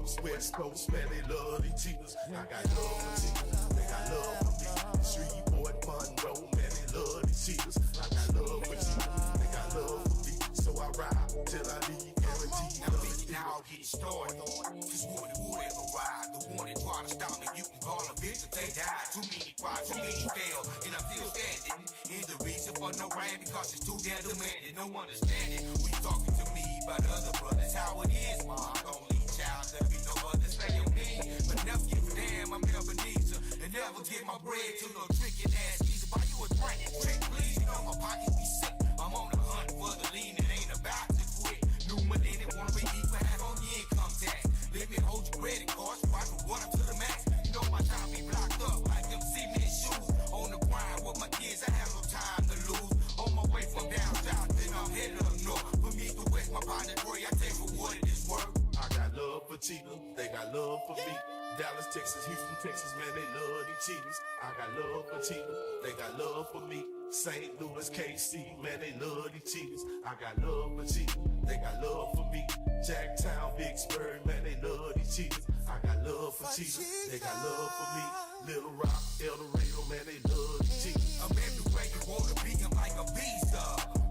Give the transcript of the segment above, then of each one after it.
Coast, West Coast, man, they love these cheaters. I got love for cheaters, they got love for me. Shreveport, Monroe, man, they love these cheaters. I got love for cheaters, they got love for me. So I ride till I leave, guaranteed. Now get started. Cause would ever ride? The one that try to stop me, you can call a victim. They died. Too many cried, too many fail, and I'm still standing. And the reason for no rain because it's too damn demanding. No understanding. We talking to me about other brothers, how it is. My only child, there be no other say on me. But never give a damn, I'm Ebenezer. And never get my bread to no trickin' ass geezer. Buy you a drink, trick please. You know my pockets be sick. I'm on the hunt for the lean, it ain't about to quit. New money, they wanna be equal, have on the income tax. Let me hold your credit cards, so I can run up to the max. You know my time be blocked up like them cement shoes. On the grind with my kids, I have no time to lose. On my way from down south, then I'm headed up north. From east to west, my partner Troy, I take for what it is worth. I got love for cheaters, they got love for me. Dallas, Texas, Houston, Texas, man, they love these cheaters. I got love for cheaters, they got love for me. St. Louis, KC, man, they love these cheaters. I got love for cheaters, they got love for me. Jacktown, Vicksburg, man, they love these cheaters. I got love for cheaters, they got love for me. Little Rock, El Dorado, man, they love these cheaters. I'm everywhere you wanna be, I'm like a visa.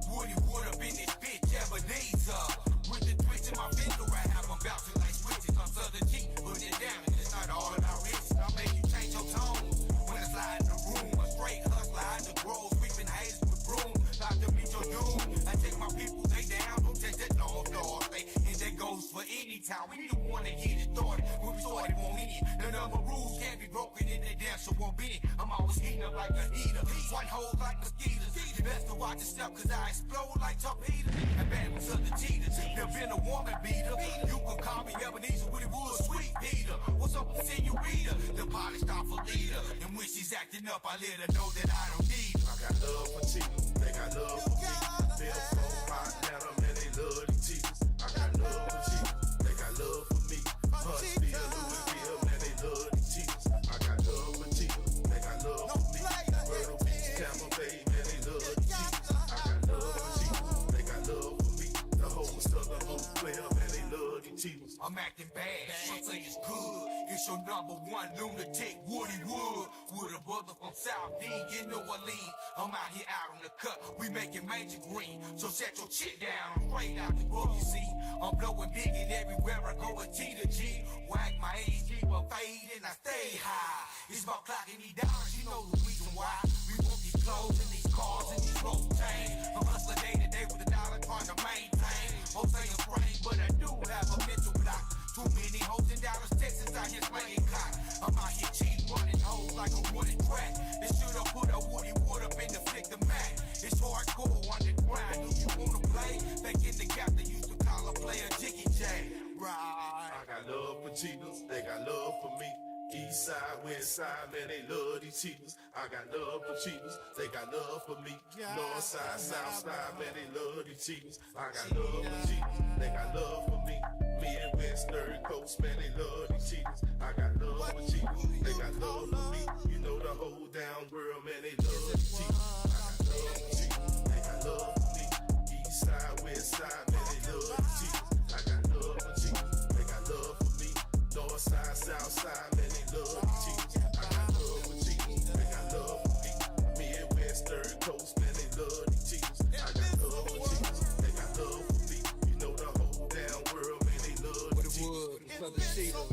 Woody Wood up in this bitch, Ebenezer. With the twist in my finger, I have them bouncing like switches. I'm Southern G, put it down, and it's not all about riches. I'll make you change your tone. When I slide in the room, a straight hustler out the grove, sweeping hazes with broom. Like to meet your doom. I take my people, they down, don't take that long door. And that goes for any time. We the one that get it started. When we started, won't end. None of my rules can't be broken in that damn, so won't be. I'm always heating up like a heater. White holes like mosquitoes. Best to watch yourself, cause I explode like torpedoes. And bad with other cheaters. Never been a woman beater. You can call me Ebenezer with it wood, sweet Peter. What's up, senorita? The polished off a leader. And when she's acting up, I let her know that I don't need her. I got love for cheaters, they got love for me. Bill from Montana, man, they love these cheaters. I got love for cheaters, they got love for me. Huntsville, Louisville, man, they love these cheaters. I got love for cheaters, they got love for me. Myrtle Beach, Tampa Bay, man, they love these cheaters. I got love for cheaters, they got love for me. The whole Southern Hoop player, man, they love these cheaters. I'm acting bad, I say it's good. It's your number one lunatic, Woody Wood. With a brother from South D in New Orleans. I'm out here out on the cut, we making major green. So set your shit down, straight out the book, you see. I'm blowing big and everywhere I go, a T to G. Whack my age, keep a fade and I stay high. It's about clocking these dollars, you know the reason why. We want these clothes and these cars and these road chains. I'm hustling day to day with a dollar trying to maintain. Most say I'm strange, but I do have a mental block. Too many hoes in Dallas, Texas out here slaying cock. I'm out here cheating, running hoes like a running track. This should have put a Woody Wood up in the flick the Mac. It's hardcore on the grind. Do you wanna play? Back in the gap, they used to call a player Jiggy J. Right. I got love for cheaters, they got love for me. East side, west side, man, they love these cheaters. I got love for cheaters, they got love for me. North side, south side, man, they love these cheaters. I got love for cheaters, they got love for me. Midwest, third coast, man, they love these cheaters. I got love for cheaters, they got love for me. You know the whole down world, man, they love these cheaters. I got love for cheaters, they got love for me. East side, west side, man, they love these cheaters. I got love for cheaters, they got love for me. North side, south side, man, they love these cheaters. I got love for cheaters, they got love for me. Midwest, third coast, man, they love these cheaters. I got love for cheaters, they got love for me. You know the whole down world, man, they love these cheaters. Southern cheaters.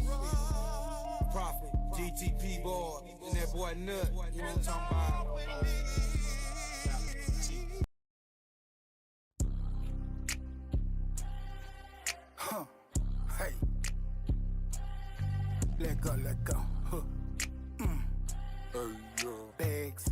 Prophet, GTP boy, and that boy Nut, you know what I'm talking about? Huh, hey. Let go, huh. Bags.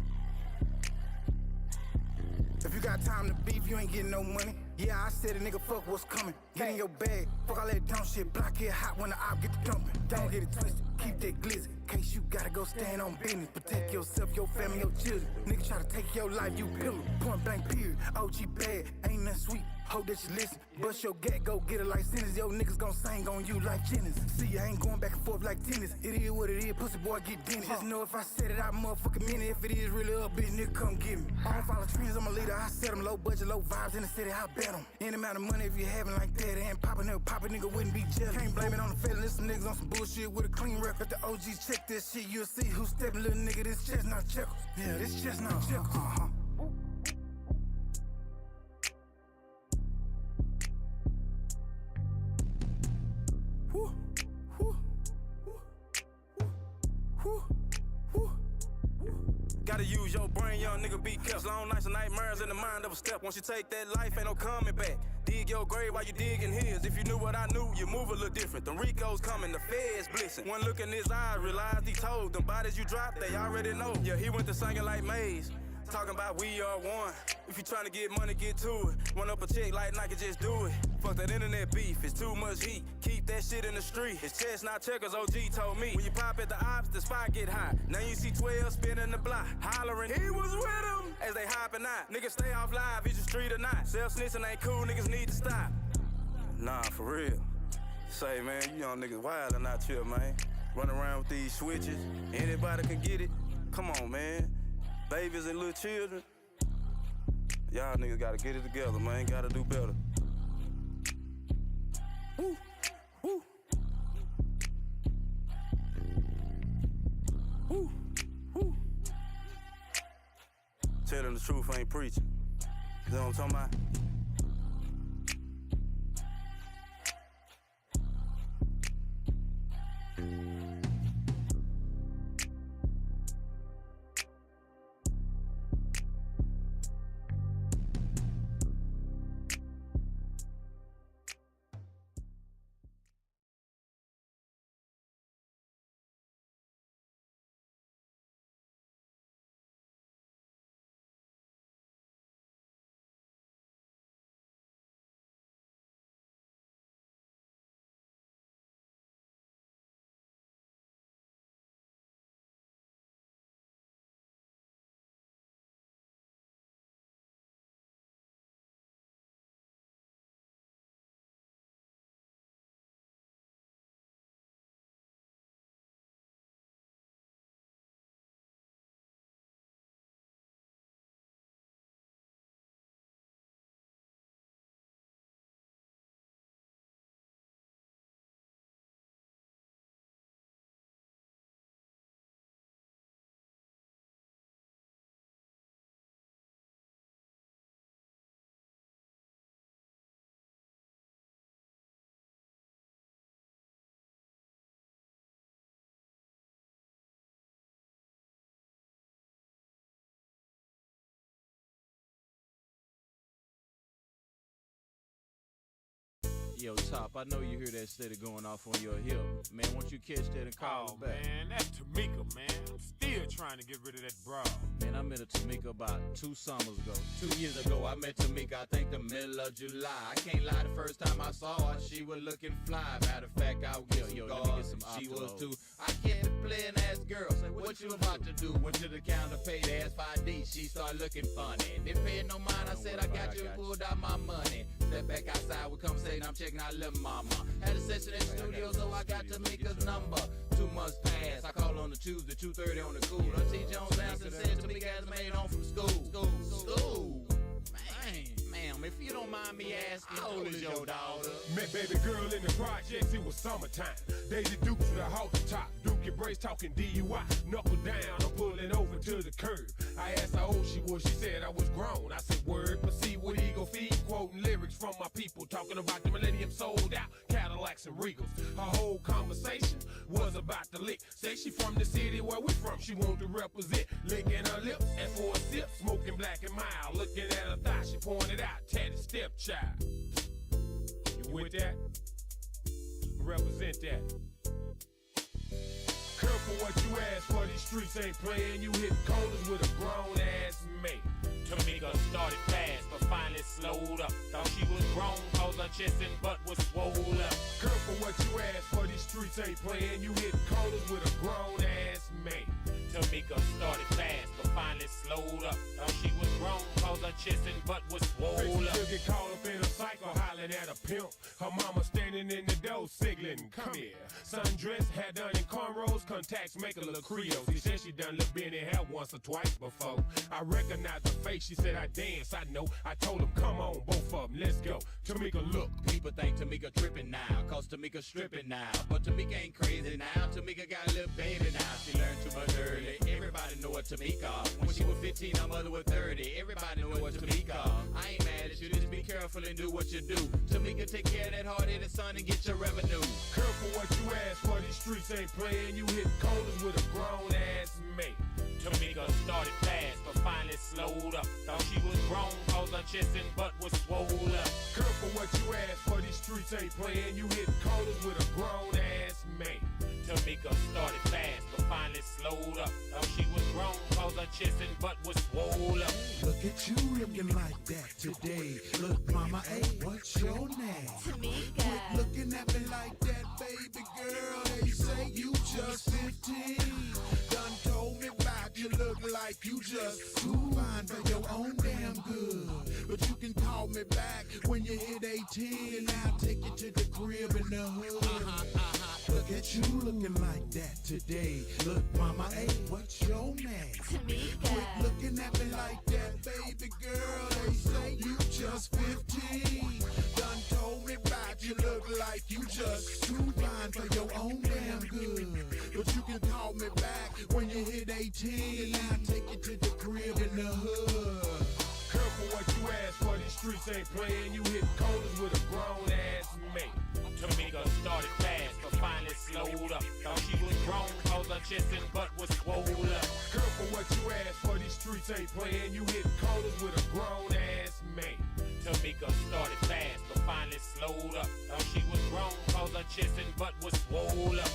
If you got time to beef, you ain't getting no money. Yeah, I said a nigga fuck what's coming. Get in your bag, fuck all that dumb shit. Block it hot when the op get the dumping. Don't get it twisted, keep that glizzy. Case you gotta go stand on business. Protect yourself, your family, your children. Nigga try to take your life, you pillow. Point blank period, OG bad, ain't nothing sweet. Hope that you listen. Bust your gat, go get a life sentence. Yo, niggas gon' sing on you like Jennings. See, I ain't going back and forth like tennis. It is what it is, pussy boy, get dented. Just know if I set it out, motherfucking minute. If it is really up, bitch, nigga, come get me. I don't follow trends, I'm a leader. I set them low budget, low vibes in the city, I bet them. Any amount of money if you having like that, it ain't poppin' up, poppin' nigga wouldn't be jealous. Can't blame it on the feeling. Listen, niggas on some bullshit with a clean record. If the OGs check this shit, you'll see who's steppin', little nigga. This chestnut checkers. Yeah, this chestnut checkers. Gotta use your brain, young nigga, be kept. Long nights and nightmares in the mind of a step. Once you take that life, ain't no coming back. Dig your grave while you digging his. If you knew what I knew, you move a little different. The Ricos coming, the feds blissing. One look in his eyes, realized he told them bodies you dropped, they already know. Yeah, he went to singing like Maze. Talking about we are one. If you tryna get money, get to it. Run up a check like Nike, just do it. Fuck that internet beef, it's too much heat. Keep that shit in the street. It's chestnut checkers, OG told me. When you pop at the ops, the spot get hot. Now you see 12 spinning the block, hollering, he was with him. As they hopping out, niggas stay off live, is you street or not? Self-snitching ain't cool, niggas need to stop. Nah, for real. Say, man, you young niggas wild and not chill, man. Run around with these switches, anybody can get it. Come on, man. Babies and little children. Y'all niggas gotta get it together, man. Gotta do better. Woo, woo. Woo, woo. Telling the truth ain't preaching. You know what I'm talking about? Yo, Top, I know you hear that steady going off on your hip. Man, won't you catch that and call us back? Man, that's Tamika, man. I'm still trying to get rid of that broad. Man, I met a Tamika about 2 summers ago. 2 years ago, I met Tamika, I think the middle of July. I can't lie, the first time I saw her, she was looking fly. Matter of fact, I was getting let me get some She was Optimos. too. I kept it playing ass girl. Say, what you about to do? Went to the counter, paid ass 5D. She started looking funny. Didn't pay no mind. I said, I got you, and pulled out my money. Step back outside, we conversating. I'm checking out little mama. Had a session at the studio, so I got Tamika's number. 2 months passed. I called on the Tuesday, 2:30 on the cool. T. Jones answered and said Tamika has made home from school. Ma'am, if you don't mind me asking, how old is your daughter? Met baby girl in the projects, it was summertime. Daisy Dukes with a halter top. Duke and Brace talking DUI. Knuckle down, I'm pulling over to the curb. I asked how old she was, she said I was grown. I said word, but see what he go feed. Quoting lyrics from my people, talking about the millennium sold out. Cadillacs and Regals. Her whole conversation was about the lick. Say she from the city where we from, she want to represent. Licking her lips, and for a sip, smoking black and mild. Looking at her thigh, she pointed out, tatted stepchild. You with that? Represent that. Careful what you ask for, these streets ain't playing. You hit corners with a grown ass mate. Tamika started fast, but finally slowed up. Thought she was grown, cause her chest and butt was swole up. Careful what you ask for, these streets ain't playing. You hit corners with a grown ass mate. Tamika started fast, but finally slowed up. Thought she was grown, cause her chest and butt was swole up. She'll get caught up in a hollering at a pimp. Her mama standing in the door signaling, come here. Sundress, hair done in cornrows, contacts make her look Creole. She said she done look Benny hair once or twice before. I recognized the face, she said I dance, I know. I told him, come on, both of them, let's go. Tamika, look. People think Tamika tripping now, cause Tamika stripping now. But Tamika ain't crazy now, Tamika got a little baby now. She learned too much early, everybody know what Tamika. When she was 15, her mother was 30, everybody know what Tamika. I ain't mad at you, just be careful and do what you do. Tamika, take care of that hard-headed son and get your revenue. Careful what you ask for, these streets ain't playing. You hit corners with a grown-ass mate. Tamika started fast, but finally slowed up. Thought she was grown, cause her chest and butt was swole up. Careful what you ask for, these streets ain't playing. You hit corners with a grown-ass mate. Tamika started fast, but finally slowed up. Thought she was grown, cause her chest and butt was swole up. Look at you looking like that today. Look, mama, hey, what's your name? Tamika. Quit looking at me like that, baby girl. They say you just 15. Done told me about you look like you just too fine for your own damn good. But you can call me back when you hit 18 and I'll take you to the crib in the hood. Look at you looking like that today. Look, mama, hey, what's your name? Tamika. Quit looking at me like that, baby girl. They say you just 15. Done told me about you look like you just too fine for your own damn good. But you can call me back when you hit 18 and I'll take you to the crib in the hood. Careful what you ask for, these streets ain't playing. You hit corners with a grown-ass mate. Tamika started fast, but finally slowed up. Thought she was grown, cause her chest and butt was swole up. Careful what you ask for, these streets ain't playing. You hit corners with a grown-ass mate. Tamika started fast, but finally slowed up. Thought she was grown, cause her chest and butt was swole up.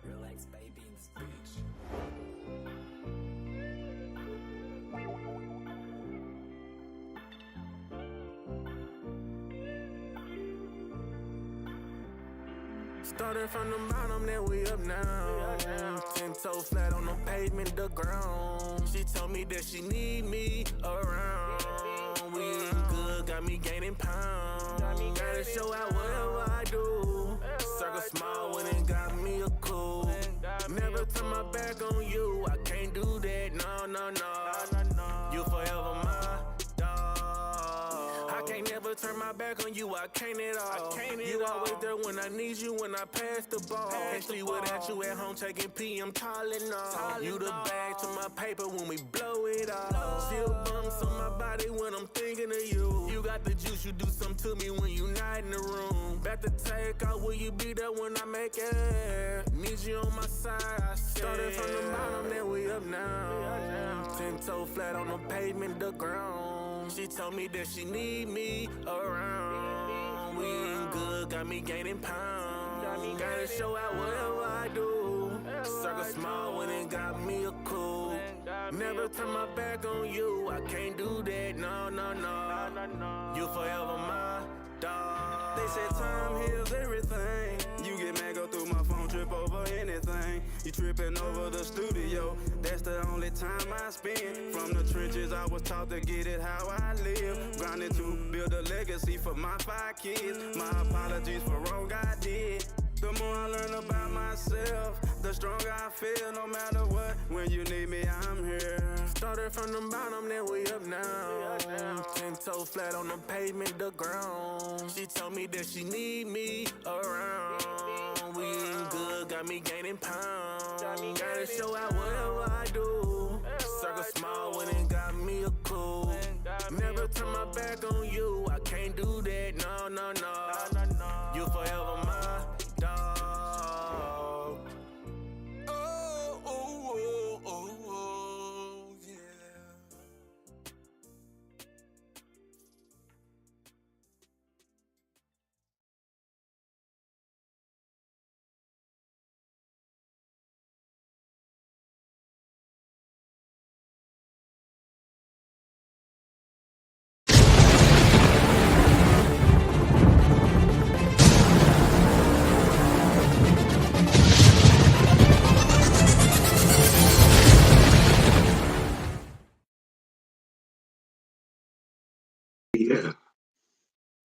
Relax, baby, in this bitch. Started from the bottom, then we up now. 10 toes flat on the pavement, the ground. She told me that she need me around. We eating good, got me gaining pounds. Gotta show out whatever I do. Circle small when it got me a cool. Never turn my back on you, I can't do that, no, no, no. You forever my dog. I can't never turn my back on you, I can't at all. You always there when I need you, when I pass the ball. Can't sleep without you at home taking PM Tylenol. You the bag to my paper when we blow it all. Still bumps on my body when I'm thinking of you. You got the juice, you do something to me when you not in the room. Back to take out, will you be there when I make it? Need you on my side, I said. Started from the bottom, then we up now. 10 toe flat on the pavement, the ground. She told me that she need me around. We eating good, got me gaining pounds. Gotta show out whatever I do. Circle small when it got me a cool. Never turn my back on you, I can't do that, no, no, no. You forever my dog. They said time heals everything. You get mad, go through my phone, trip over anything. You tripping over the studio, that's the only time I spend. From the trenches, I was taught to get it how I live. Grinding to build a legacy for my 5 kids. My apologies for wrong I did. The more I learn about myself, the stronger I feel no matter what. When you need me, I'm here. Started from the bottom, then we up now. 10 toe flat on the pavement, the ground. She told me that she need me around. We eating good, got me gaining pounds. Gotta show out whatever I do. Circle small when it got me a cool. Never turn my back on you, I can't do that, no, no, no. You forever my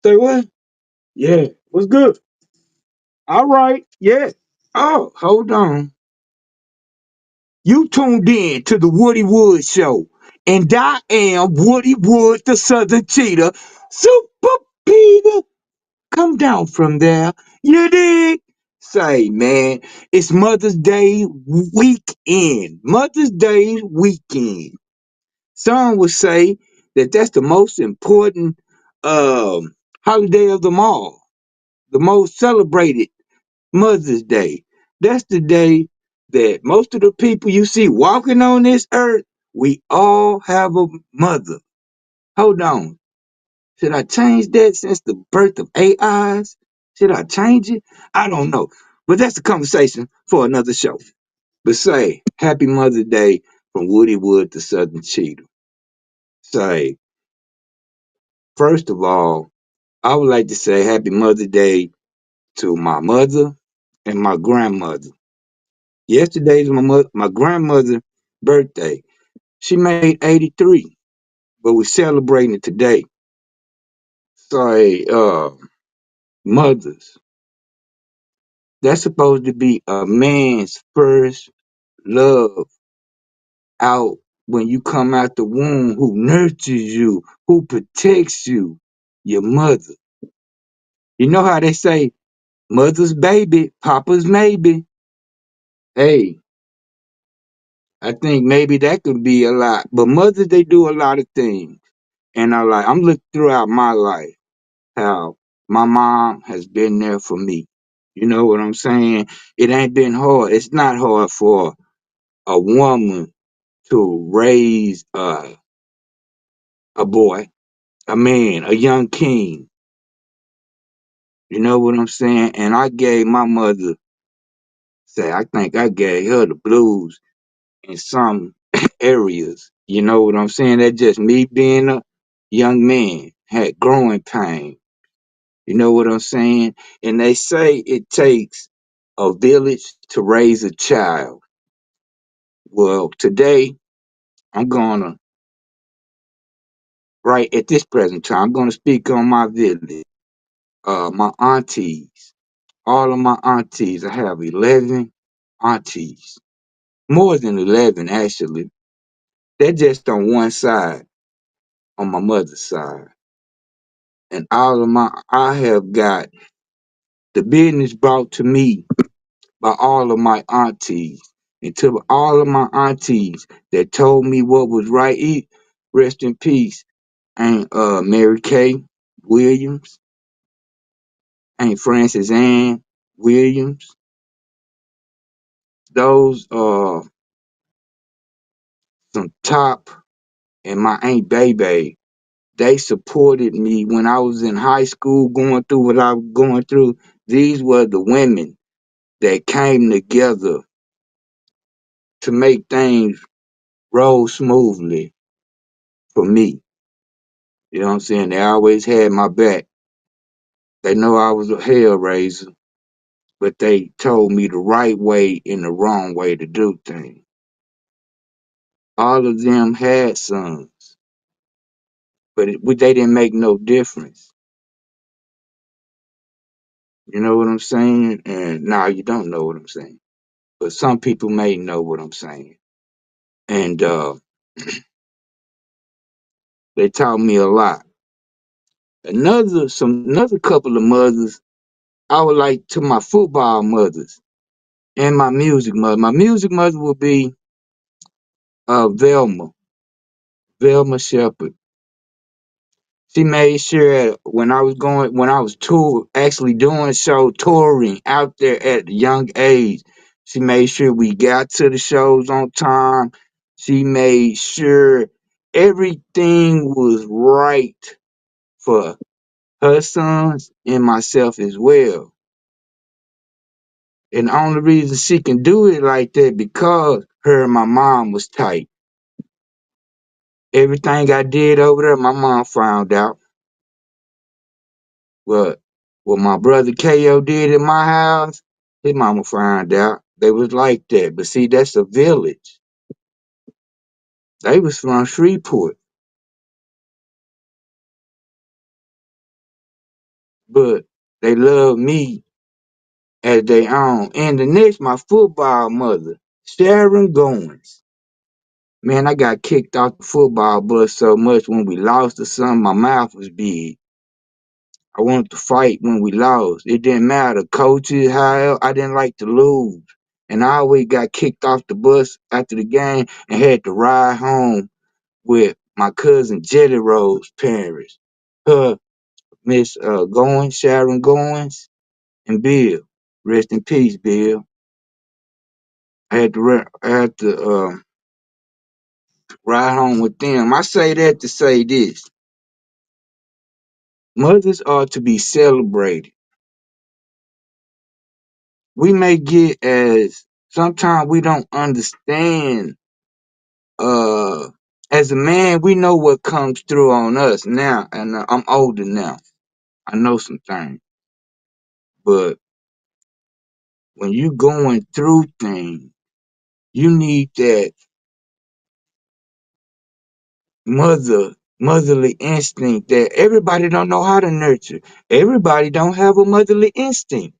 Say what? Yeah. What's good? All right. Yeah. Oh, hold on. You tuned in to the Woody Wood Show, and I am Woody Wood, the Southern Cheetah. Super Peter, come down from there. You dig? Say, man, it's Mother's Day weekend. Mother's Day weekend. Some would say that that's the most important holiday of them all, the most celebrated Mother's Day. That's the day that most of the people you see walking on this earth, we all have a mother. Hold on. Should I change that since the birth of AIs? Should I change it? I don't know. But that's a conversation for another show. But say, Happy Mother's Day from Woody Wood to Southern Cheetah. Say, first of all, I would like to say Happy Mother's Day to my mother and my grandmother. Yesterday's my grandmother's birthday. She made 83, but we're celebrating it today. Sorry, mothers. That's supposed to be a man's first love out when you come out the womb, who nurtures you, who protects you, your mother. You know how they say, mother's baby, papa's maybe. Hey, I think maybe that could be a lot. But mothers, they do a lot of things. And I'm looking throughout my life how my mom has been there for me. You know what I'm saying? It ain't been hard. It's not hard for a woman to raise a boy, a man, a young king. You know what I'm saying? And I gave my mother, I think I gave her the blues in some areas. You know what I'm saying? That's just me being a young man, had growing pain. You know what I'm saying? And they say it takes a village to raise a child. Well, today I'm gonna, right at this present time, I'm gonna speak on my village. My aunties, all of my aunties. I have 11 aunties, more than 11 actually. They're just on one side, on my mother's side, and I have got the business brought to me by all of my aunties. And to all of my aunties that told me what was right, rest in peace, Aunt Mary Kay Williams, Aunt Frances Ann Williams. Those are some top, and my Aunt Bebe. They supported me when I was in high school going through what I was going through. These were the women that came together to make things roll smoothly for me. You know what I'm saying? They always had my back. They know I was a hell raiser, but they told me the right way and the wrong way to do things. All of them had sons, but they didn't make no difference. You know what I'm saying? And now you don't know what I'm saying. But some people may know what I'm saying. And they taught me a lot. Another couple of mothers, I would like to my football mothers and my music mother. My music mother would be Velma Shepherd. She made sure that when I was actually doing show touring out there at a young age, she made sure we got to the shows on time. She made sure everything was right for her sons and myself as well. And the only reason she can do it like that because her and my mom was tight. Everything I did over there, my mom found out. What my brother KO did in my house, his mama found out. They was like that. But see, that's a village. They was from Shreveport. but they love me as they own. And the next, my football mother, Sharon Goins. Man, I got kicked off the football bus so much when we lost to something, my mouth was big. I wanted to fight when we lost. It didn't matter. Coaches, how I didn't like to lose. And I always got kicked off the bus after the game and had to ride home with my cousin Jelly Roll's parents. Her, Miss Goins, Sharon Goins, and Bill. Rest in peace, Bill. I had to ride home with them. I say that to say this. Mothers are to be celebrated. We may get as sometimes we don't understand as a man we know what comes through on us now, and I'm older now. I know some things. But when you going through things, you need that motherly instinct that everybody don't know how to nurture. Everybody don't have a motherly instinct.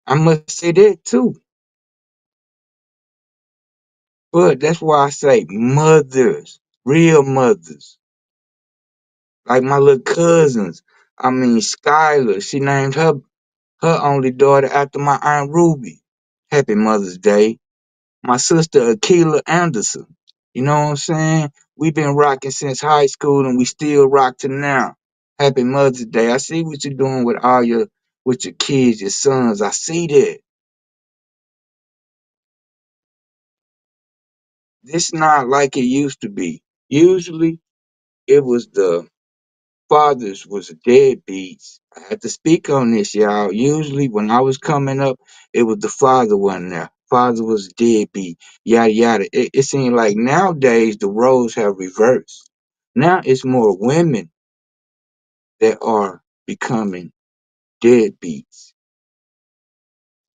I must say that too. But that's why I say mothers, real mothers. Like my little cousins. I mean Skylar, she named her only daughter after my Aunt Ruby. Happy Mother's Day. My sister Akila Anderson. You know what I'm saying? We've been rocking since high school and we still rock to now. Happy Mother's Day. I see what you're doing with your kids, your sons. I see that. This not like it used to be. Usually it was the fathers was deadbeats. I had to speak on this, y'all. Usually when I was coming up, it was the father wasn't there. Father was a deadbeat, yada yada. It seemed like nowadays the roles have reversed. Now it's more women that are becoming deadbeats.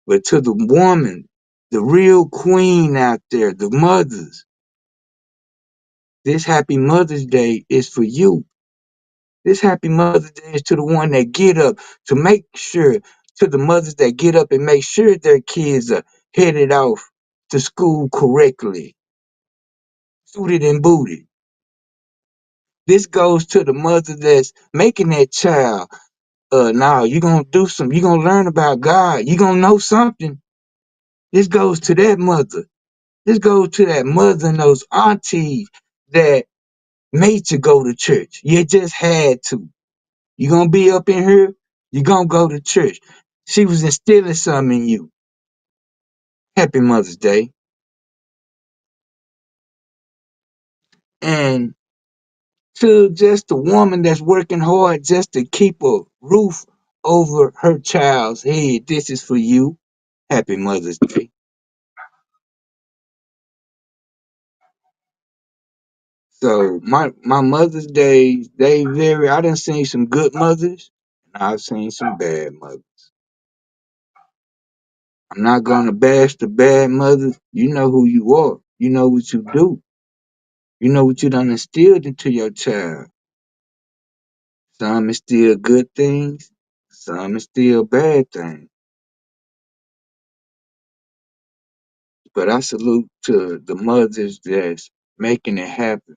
But to the woman, the real queen out there, the mothers, this happy Mother's Day is for you. This happy Mother's Day is to the one that get up to make sure, to the mothers that get up and make sure their kids are headed off to school correctly, suited and booted. This goes to the mother that's making that child, now you're going to do something. You're going to learn about God. You're going to know something. This goes to that mother. This goes to that mother and those aunties that made you go to church. You just had to. You gonna be up in here? You gonna go to church? She was instilling something in you. Happy Mother's Day. And to just a woman that's working hard just to keep a roof over her child's head, this is for you. Happy Mother's Day. So my Mother's Day, they vary. I done seen some good mothers, and I've seen some bad mothers. I'm not gonna bash the bad mothers. You know who you are. You know what you do. You know what you done instilled into your child. Some is still good things, some is still bad things. But I salute to the mothers that's making it happen,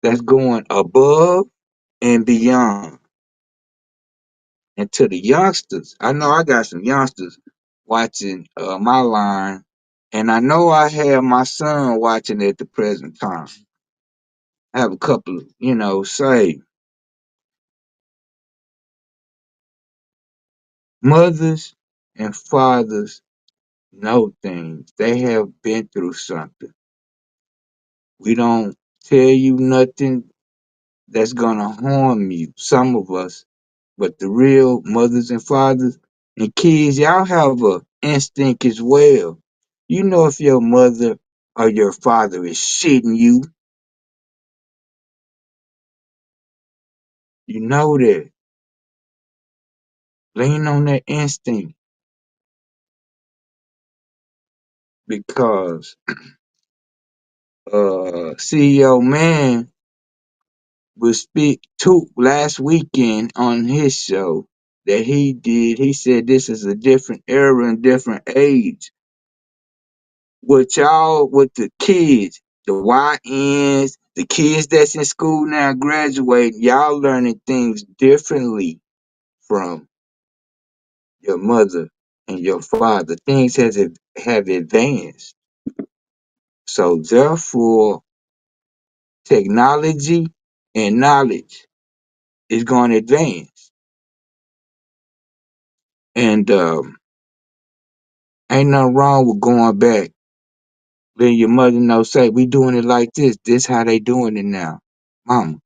that's going above and beyond. And to the youngsters, I know I got some youngsters watching my line, and I know I have my son watching at the present time. I have a couple, say mothers and fathers know things. They have been through something. We don't tell you nothing that's gonna harm you, some of us, but the real mothers and fathers and kids, y'all have a instinct as well. You know if your mother or your father is shitting you, you know that. Lean on that instinct because CEO Man was speak to last weekend on his show that he did. He said this is a different era and different age. With y'all, with the kids, the YNs, the kids that's in school now graduating, y'all learning things differently from your mother and your father. Things have advanced. So therefore, technology and knowledge is going to advance. And ain't nothing wrong with going back, letting your mother know, say, we doing it like this. This how they doing it now. Mama.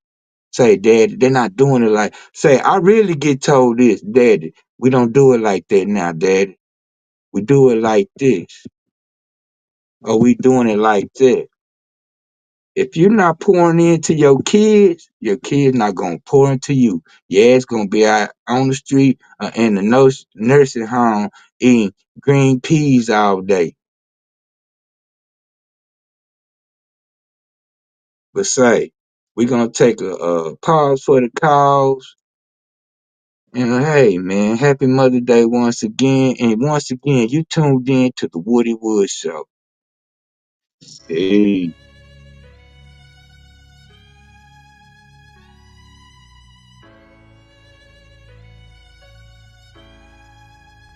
Say, Daddy, they're not doing it like, say, I really get told this, Daddy, we don't do it like that now, Daddy. We do it like this. Or we doing it like that. If you're not pouring into your kids not going to pour into you. Yeah, it's going to be out on the street in the nursing home eating green peas all day. But say, we're going to take a pause for the cause. And hey, man, happy Mother's Day once again. And once again, you tuned in to the Woody Wood Show. Hey.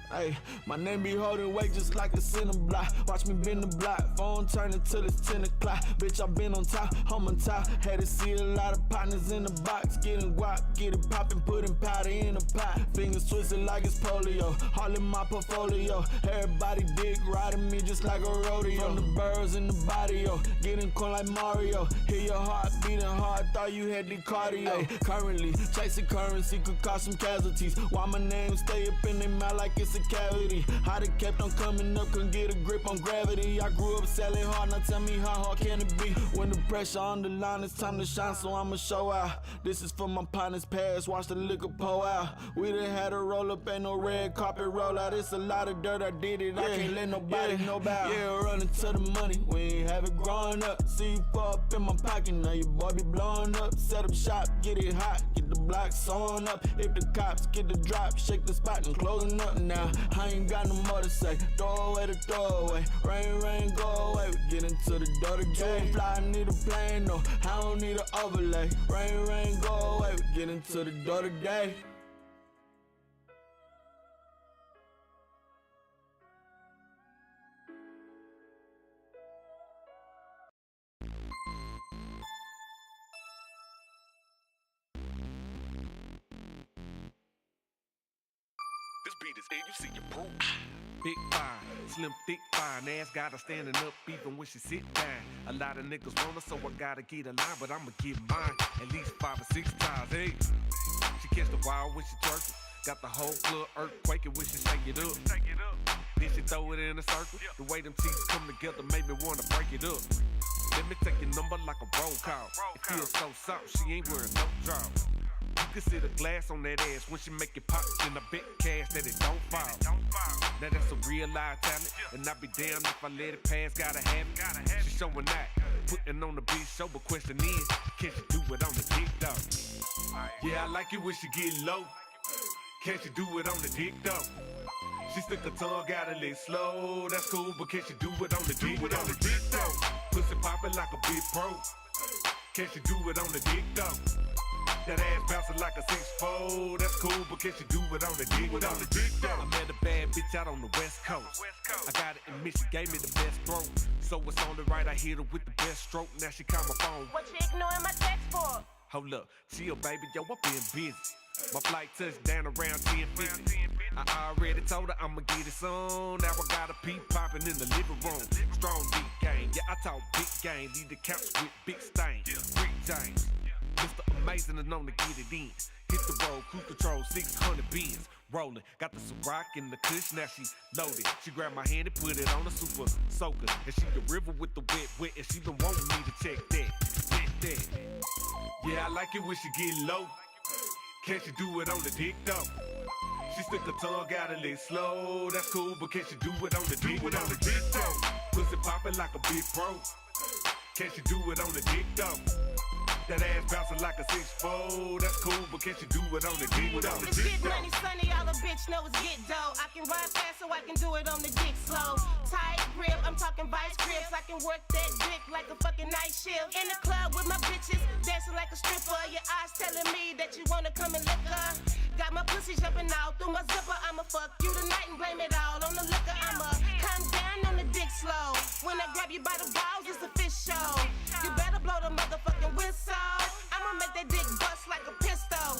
Hey, my name be holding weight just like a cinder block. Watch me bend the block, phone turning till it's 10 o'clock. Bitch, I been on top, I'm on top. Had to see a lot of partners in the box. Getting guap, get it poppin', putting powder in the pot. Fingers twisted like it's polio, all in my portfolio. Everybody dick riding me just like a rodeo. From the birds in the body, yo, getting cold like Mario. Hear your heart beating hard, thought you had the cardio. Ay, currently, chasing currency could cause some casualties. Why my name stay up in their mouth like it's a cavity. I done kept on coming up, couldn't get a grip on gravity. I grew up selling hard, now tell me how hard can it be? When the pressure on the line, it's time to shine, so I'ma show out. This is for my partners past, watch the liquor pour out. We done had a roll up, ain't no red carpet roll out. It's a lot of dirt, I did it, I can't let nobody know about. Yeah, running to the money, we ain't have it growing up. See you fall up in my pocket, now your boy be blowing up. Set up shop, get it hot, get the block sewn up. If the cops get the drop, shake the spot and closing up now. I ain't got no more to say. Throw away the throwaway. Rain, rain, go away. We get into the door to game. Fly, I need a plane, no. I don't need an overlay. Rain, rain, go away. We get into the door today. This beat is in, you see your proof. Big fine, slim, thick fine, ass got her standing up even when she sit down. A lot of niggas want her, so I gotta get a line, but I'ma get mine at least 5 or 6 times. Hey, she catch the wild when she twerking, got the whole club earthquaking when she shake it up. Then she throw it in a circle. The way them teeth come together made me wanna break it up. Let me take your number like a roll call. It feels so soft, she ain't wearing no drawers. You can see the glass on that ass when she make it pop, then I bet cash that it don't fall. Now that's a real live talent, and I be damned if I let it pass, gotta have it. She showing that, putting on the beat show, but question is, can she do it on the dick though? Yeah, I like it when she get low. Can she do it on the dick though? She stick her tongue out a little slow, that's cool, but can she do it on the dick though? Pussy poppin' like a big pro. Can she do it on the dick though? That ass bouncing like a 6'4", that's cool, but can she do it on the dick though? I met a bad bitch out on the West Coast. I got it in Michigan, gave me the best throw. So it's only right I hit her with the best stroke. Now she call my phone. What you ignoring my text for? Hold up, chill baby, yo, I been busy. My flight touched down around 10:50. I already told her I'ma get it soon. Now I got a peep popping in the living room. Strong deep game, yeah, I talk big game. Lead the couch with big stains. Rick James, Mr. Amazing and known to get it in. Hit the road, cruise control, 600 bins. Rolling, got the Ciroc in the kush, now she loaded. She grabbed my hand and put it on a super soaker. And she the river with the wet, and she been wanting me to check that. Yeah, I like it when she get low. Can she do it on the dick though? She stick her tongue out a little slow, that's cool, but can she do it on the dick though? Pussy poppin' like a big pro. Can she do it on the dick though? That ass bouncing like a 6'4", that's cool, but can't you do it on the dick? It's get money, sunny, all a bitch know is get dough. I can ride fast so I can do it on the dick slow. Tight grip, I'm talking vice grips. I can work that dick like a fucking night shift. In the club with my bitches, dancing like a stripper. Your eyes telling me that you wanna come and lick her. Got my pussy jumping out through my zipper. I'ma fuck you tonight and blame it all on the liquor. I'ma come down on the dick slow. When I grab you by the balls, it's a fish show. You better blow the motherfucking whistle. I'ma make that dick bust like a pistol.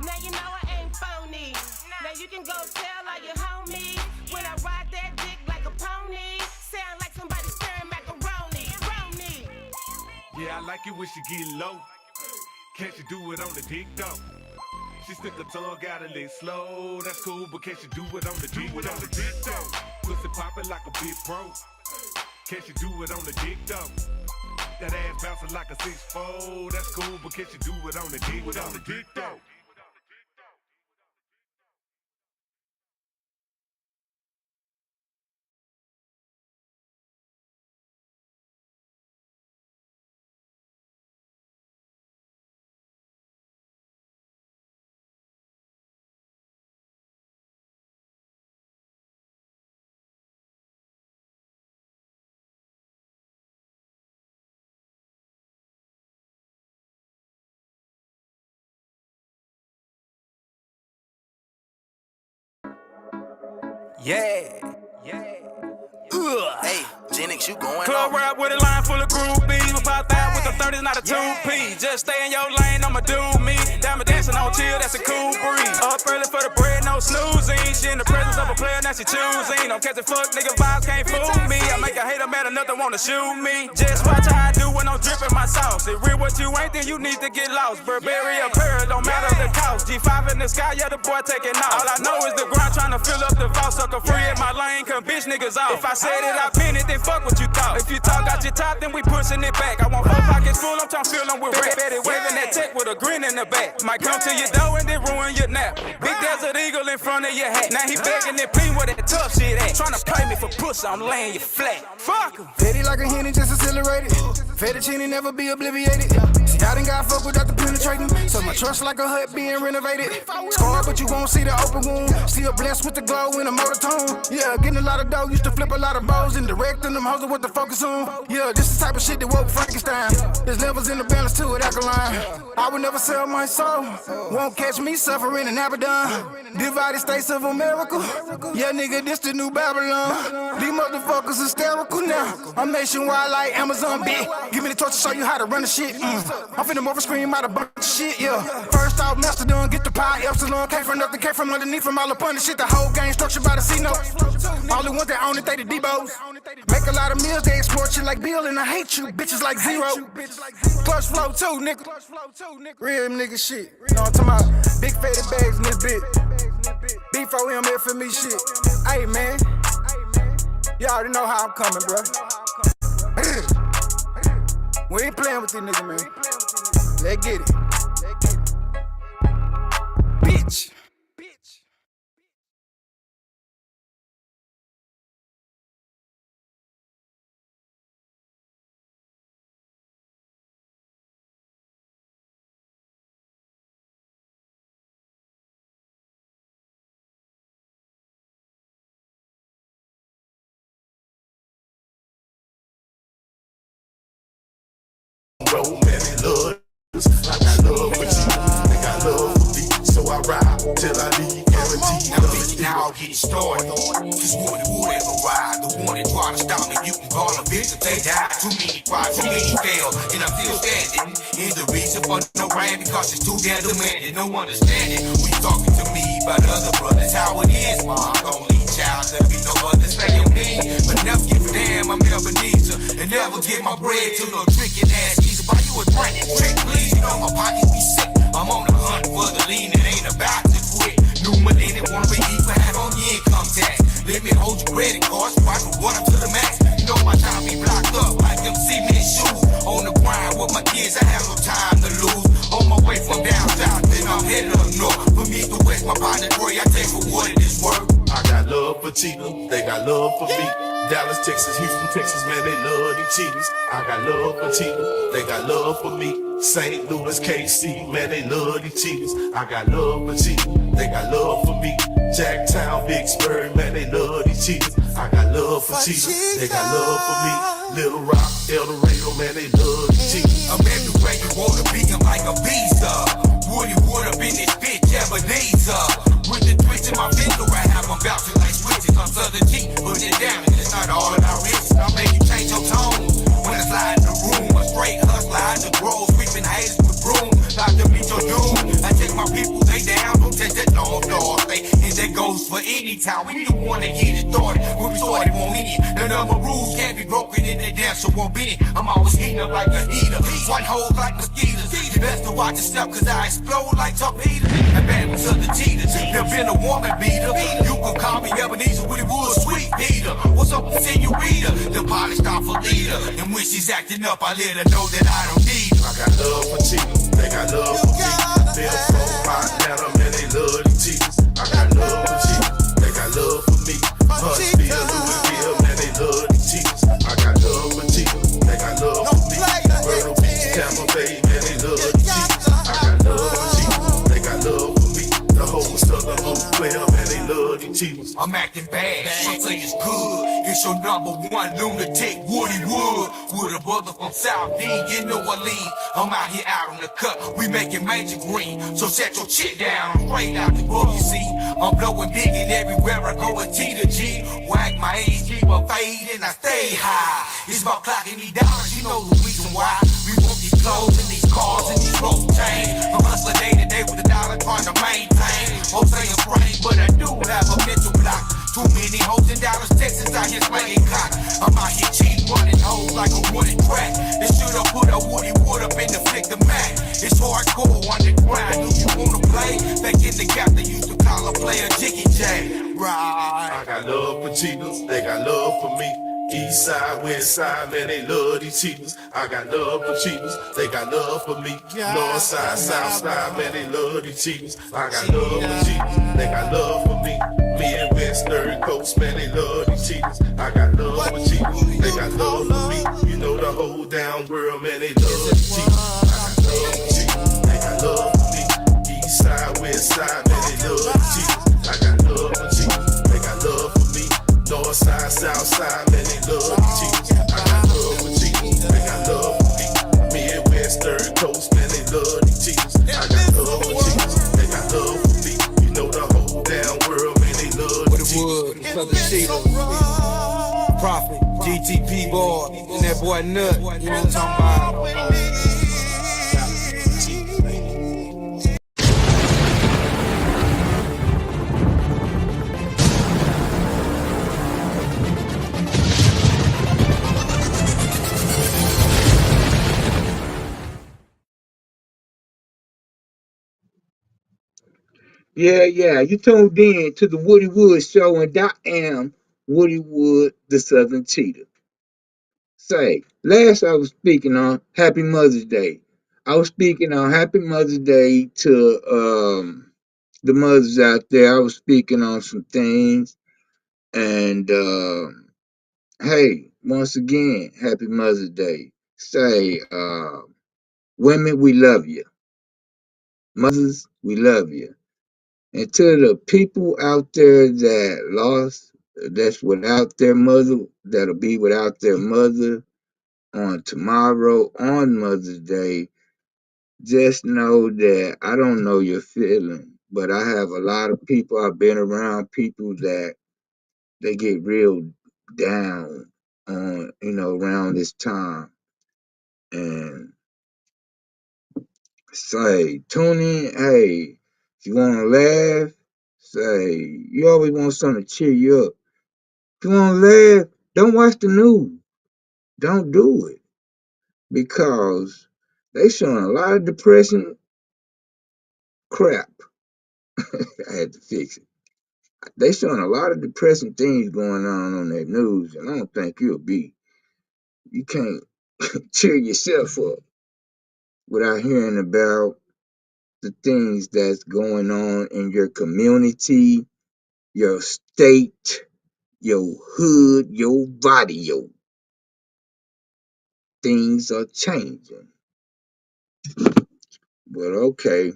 Now you know I ain't phony. Now you can go tell all your homies. When I ride that dick like a pony, sound like somebody stirring macaroni. Yeah, I like it when she get low. Can't you do it on the dick though? She stick her tongue out a little slow. That's cool, but can't you do it on the dick? Though? Pussy popping like a big pro. Can't you do it on the dick though? That ass bouncing like a 6'4", that's cool, but can't you do it on the dick though? Yeah. Hey, Genix, you going Club rap with a line full of groupies. We pop out with the 30s, not a 2P. Just stay in your lane, I'ma do me. Diamond dancing on chill, that's a cool breeze. Up early for the bread, no snoozing. She in the presence of a player, now she choosing. I'm catching fuck, nigga vibes can't fool me. I make a hater mad enough to wanna shoot me. Just watch how I do when I'm dripping my sauce. If real what you ain't, then you need to get lost. Burberry or Paris, don't matter the cost. G5 in the sky, yeah, the boy taking off. All I know is the grind trying to fill up the vault. Sucker free in my lane, come bitch niggas off. If I said it, I pin it, then fuck what you thought. If you talk out your top, then we pushing it back. I want 4 pockets full, I'm trying to fill them with rap. Betty waving that tech with a grin in the back. Might come to your door and then ruin your nap. Big Desert Eagle in front of your hat. Now he begging and pleading where that tough shit at. Trying to play me for pussy, I'm laying you flat. Fuck him. Petty like a Henny, just accelerated. Fettuccine never be obliviated. See, I done got fucked without the penetrating. So my trust like a hut being renovated. Scar, but you won't see the open wound. Still blessed with the glow in the motor tone. Yeah, getting a lot of dough, used to flip a lot of bows and directing them hoes with the focus on. Yeah, this is the type of shit that woke Frankenstein. There's levels in the balance to it, alkaline. I would never sell my soul. Won't catch me suffering in Abaddon. Divided states of America. Yeah, nigga, this the new Babylon. These motherfuckers hysterical now. I'm nationwide like Amazon big. Give me the torch to show you how to run the shit. I'm finna move a scream out a bunch of shit, yeah. First off, Mastodon, get the pie, Epsilon. Came from nothing, came from underneath, from all up on the shit. The whole game structured by the C-notes. All the ones that own it, they the D-Bos. Make a lot of meals, they export shit like Bill, and I hate you, bitches like Zero. Clutch flow too, nigga. Real nigga shit. You know what I'm talking about? Big fatty bags in this bitch. B4M FME shit. Hey, man. You already know how I'm coming, bro. We ain't playing with these niggas, man. Let's get it. Bitch. Romantic love, I got love for you, they got love for me, so I ride till I leave, guaranteed. Now I'll get started. Cause would ever ride. The one that try to stop me, you can call a bitch if they die. Too many try, too many fail, and I'm still standing. And the reason for no rain because it's too damn demanding. No understanding. We talking to me about other brothers, how it is. My only child, there be no other say on me. But never give a damn, I'm Ebenezer. And never get my bread to no drinking ass. Buy you a drink, please. You know my pockets be sick. I'm on the hunt for the lean, it ain't about to quit. New millennium wanna be equal, have on your income tax. Let me hold your credit cards, watch me run up to the max. You know my time be blocked up like them cement shoes. On the grind with my kids, I have no time to lose. On my way from down south, then I'm headed up north. From east to west, my partner Troy, I take for what it is worth. I got love for Tina, they got love for me. Dallas, Texas, Houston, Texas, man, they love these cheaters. I got love for cheaters, they got love for me. St. Louis, KC, man, they love these cheaters. I got love for cheaters, they got love for me. Jacktown, Vicksburg, man, they love these cheaters. I got love for cheaters, they got love for me. Little Rock, El Dorado, man, they love these cheaters. I'm everywhere you wanna be, I'm like a visa. Woody wood up in this bitch, Ebenezer. With the twist in my finger, I have them bouncing like switches. I'm Southern G, put it down, and it's not all about riches. I'll make you change your tone. When I slide in the room, a straight hustler in the grove, sweeping haters with broom. Like to meet your doom. I take my people, they down, don't take that long door. And that goes for any time. We the one that get it started. When we started, won't hit it. None of my rules can't be broken in the dance, so won't be it. I'm always heating up like a heater. White holes like mosquitoes. Best to watch yourself, cause I explode like torpedoes. And bad with other cheaters. Never been a woman beater. You can call me Ebenezer with it wood, sweet Peter. What's up with senorita? The polished off a leader. And when she's acting up, I let her know that I don't need her. I got love for cheaters, they got love for me. They're from Atlanta, man, they love these cheaters. I got love for cheaters, they got love for me. Huntsville, Louisville, man, they love these cheaters. I got love for cheaters, they got love for me. Myrtle Beach, Tampa Bay, man, they love these cheaters. I got love for cheaters, they got love for me. The whole Southern Hoop player, man, they love these cheaters. I'm acting bad, some say it's good. It's your number one lunatic, Woody Wood. With a brother from South D, you know I lead. I'm out here out on the cut, we making major green. So set your shit down, straight out the book, you see. I'm blowing big and everywhere I go with T to G. Whack my age, keep a fade and I stay high. It's about clocking me down, you know the reason why. We want these clothes and these cars and these rope chains. I'm hustling day to day with a dollar trying to maintain. Hope say I'm brain, but I do have a mental block. Too many hoes in Dallas, Texas, out here slanging cock. I'm out here cheating, running hoes like a wooden track. They should have put a Woody Wood up in the flick the Mac. It's hardcore underground. Do you wanna play? Back in the gap, they used to call a player Jiggy J. Right. I got love for cheaters, they got love for me. East side, west side, man, they love these cheaters. I got love for cheaters, they got love for me. North side, south side, man, they love these cheaters. I got love for cheaters, they got love for me. Midwest, third coast, man, they love these cheaters. I got love for cheaters, they got love for me. You know the whole down world, man, they love these cheaters. I got love for cheaters, they got love for me. East side, west side, man, they love these cheaters. I got love for cheaters, they got love for me. North side, south side, man, they love these cheaters. I got love for cheaters, they got love for me. Midwest, third coast, man, they love these cheaters. I got love for cheaters, they got love for me. You know the whole damn world, man, they love these cheaters. Southern Cheetah, Prophet, GTP boy, and that boy Nut, you know what I'm talking about? Yeah. You tuned in to the Woody Wood Show, and I am Woody Wood, the Southern Cheetah. Say, last I was speaking on Happy Mother's Day. I was speaking on Happy Mother's Day to the mothers out there. I was speaking on some things, and hey, once again, Happy Mother's Day. Say, women, we love you. Mothers, we love you. And to the people out there that lost, that's without their mother, that'll be without their mother on tomorrow, on Mother's Day, just know that I don't know your feeling, but I have a lot of people, I've been around people that they get real down on, around this time. And say, tune in, hey, if you want to laugh, say, you always want something to cheer you up. If you want to laugh, don't watch the news. Don't do it. Because they showing a lot of depressing crap. I had to fix it. They showing a lot of depressing things going on that news, and I don't think you can't cheer yourself up without hearing about the things that's going on in your community, your state, your hood, your barrio. Things are changing. But okay,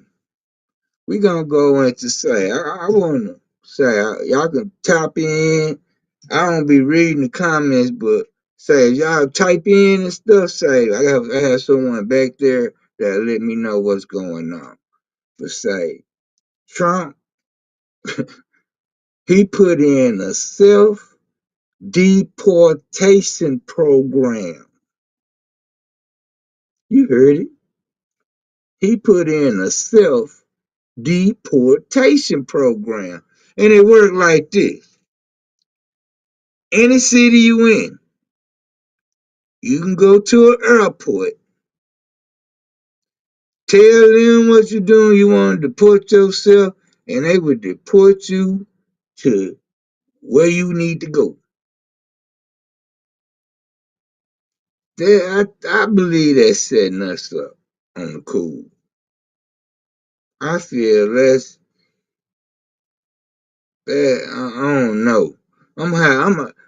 we gonna go into say, I wanna say, y'all can tap in. I don't be reading the comments, but say, if y'all type in and stuff, say, I have someone back there that let me know what's going on. But say, Trump, he put in a self deportation program. You heard it. He put in a self deportation program. And it worked like this. Any city you in, you can go to an airport, tell them what you're doing, you want to deport yourself, and they would deport you to where you need to go. I believe that's setting us up on the cool. I feel less bad. I don't know.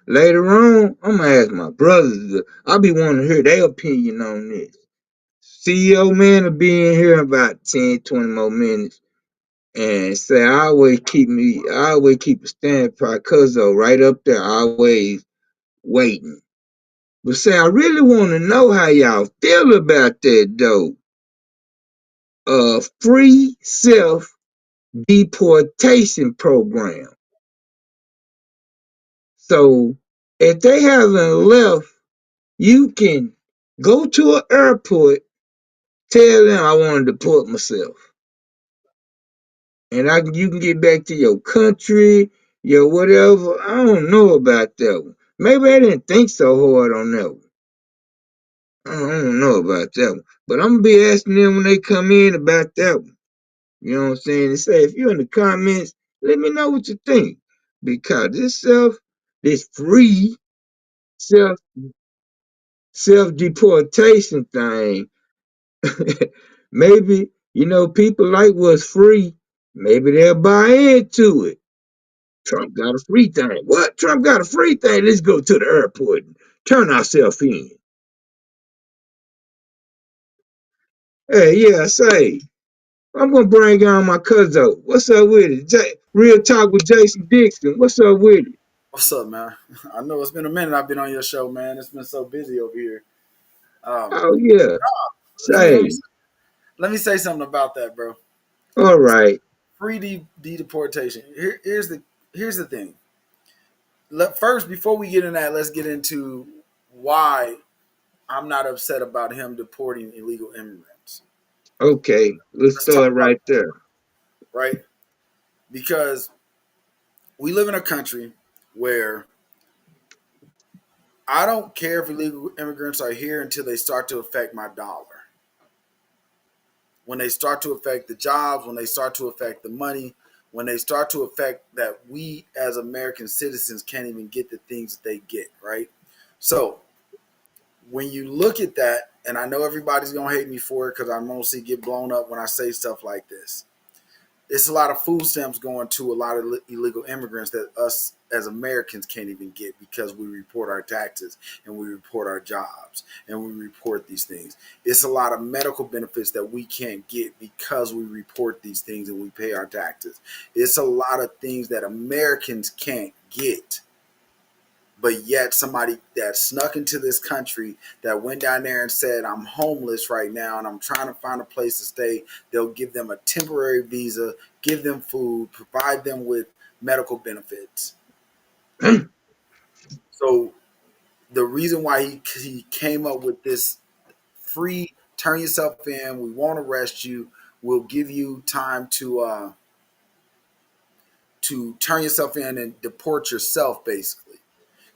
Later on, I'm gonna ask my brothers. I'll be wanting to hear their opinion on this. CEO man will be in here in about 10, 20 more minutes. And say I always keep a stand by Cuzzo right up there, always waiting. But say I really want to know how y'all feel about that though. Free self deportation program. So if they haven't left, you can go to an airport, tell them I want to deport myself. And you can get back to your country, your whatever. I don't know about that one. Maybe I didn't think so hard on that one. I don't know about that one. But I'm gonna be asking them when they come in about that one. You know what I'm saying? And say if you're in the comments, let me know what you think. Because this free self self deportation thing, maybe, people like what's free, maybe they'll buy into it. Trump got a free thing. What? Trump got a free thing? Let's go to the airport and turn ourselves in. Hey, yeah, say, I'm gonna bring on my cousin. What's up with it? Real talk with Jason Dixon. What's up with it? What's up, man? I know it's been a minute I've been on your show, man. It's been so busy over here. Oh yeah. Let me, let Say, me let me say something about that, bro. all right. Free deportation. Here's the thing. First, before we get in that, let's get into why I'm not upset about him deporting illegal immigrants. Okay, let's Let's talk start about right there. that, right? Because we live in a country where I don't care if illegal immigrants are here until they start to affect my dollar. When they start to affect the jobs, when they start to affect the money, when they start to affect that we as American citizens can't even get the things that they get, right? So when you look at that, and I know everybody's gonna hate me for it because I mostly get blown up when I say stuff like this. It's a lot of food stamps going to a lot of illegal immigrants that us as Americans can't even get because we report our taxes and we report our jobs and we report these things. It's a lot of medical benefits that we can't get because we report these things and we pay our taxes. It's a lot of things that Americans can't get. But yet somebody that snuck into this country that went down there and said, I'm homeless right now and I'm trying to find a place to stay, they'll give them a temporary visa, give them food, provide them with medical benefits. So the reason why he came up with this free turn yourself in, we won't arrest you, we'll give you time to turn yourself in and deport yourself, basically.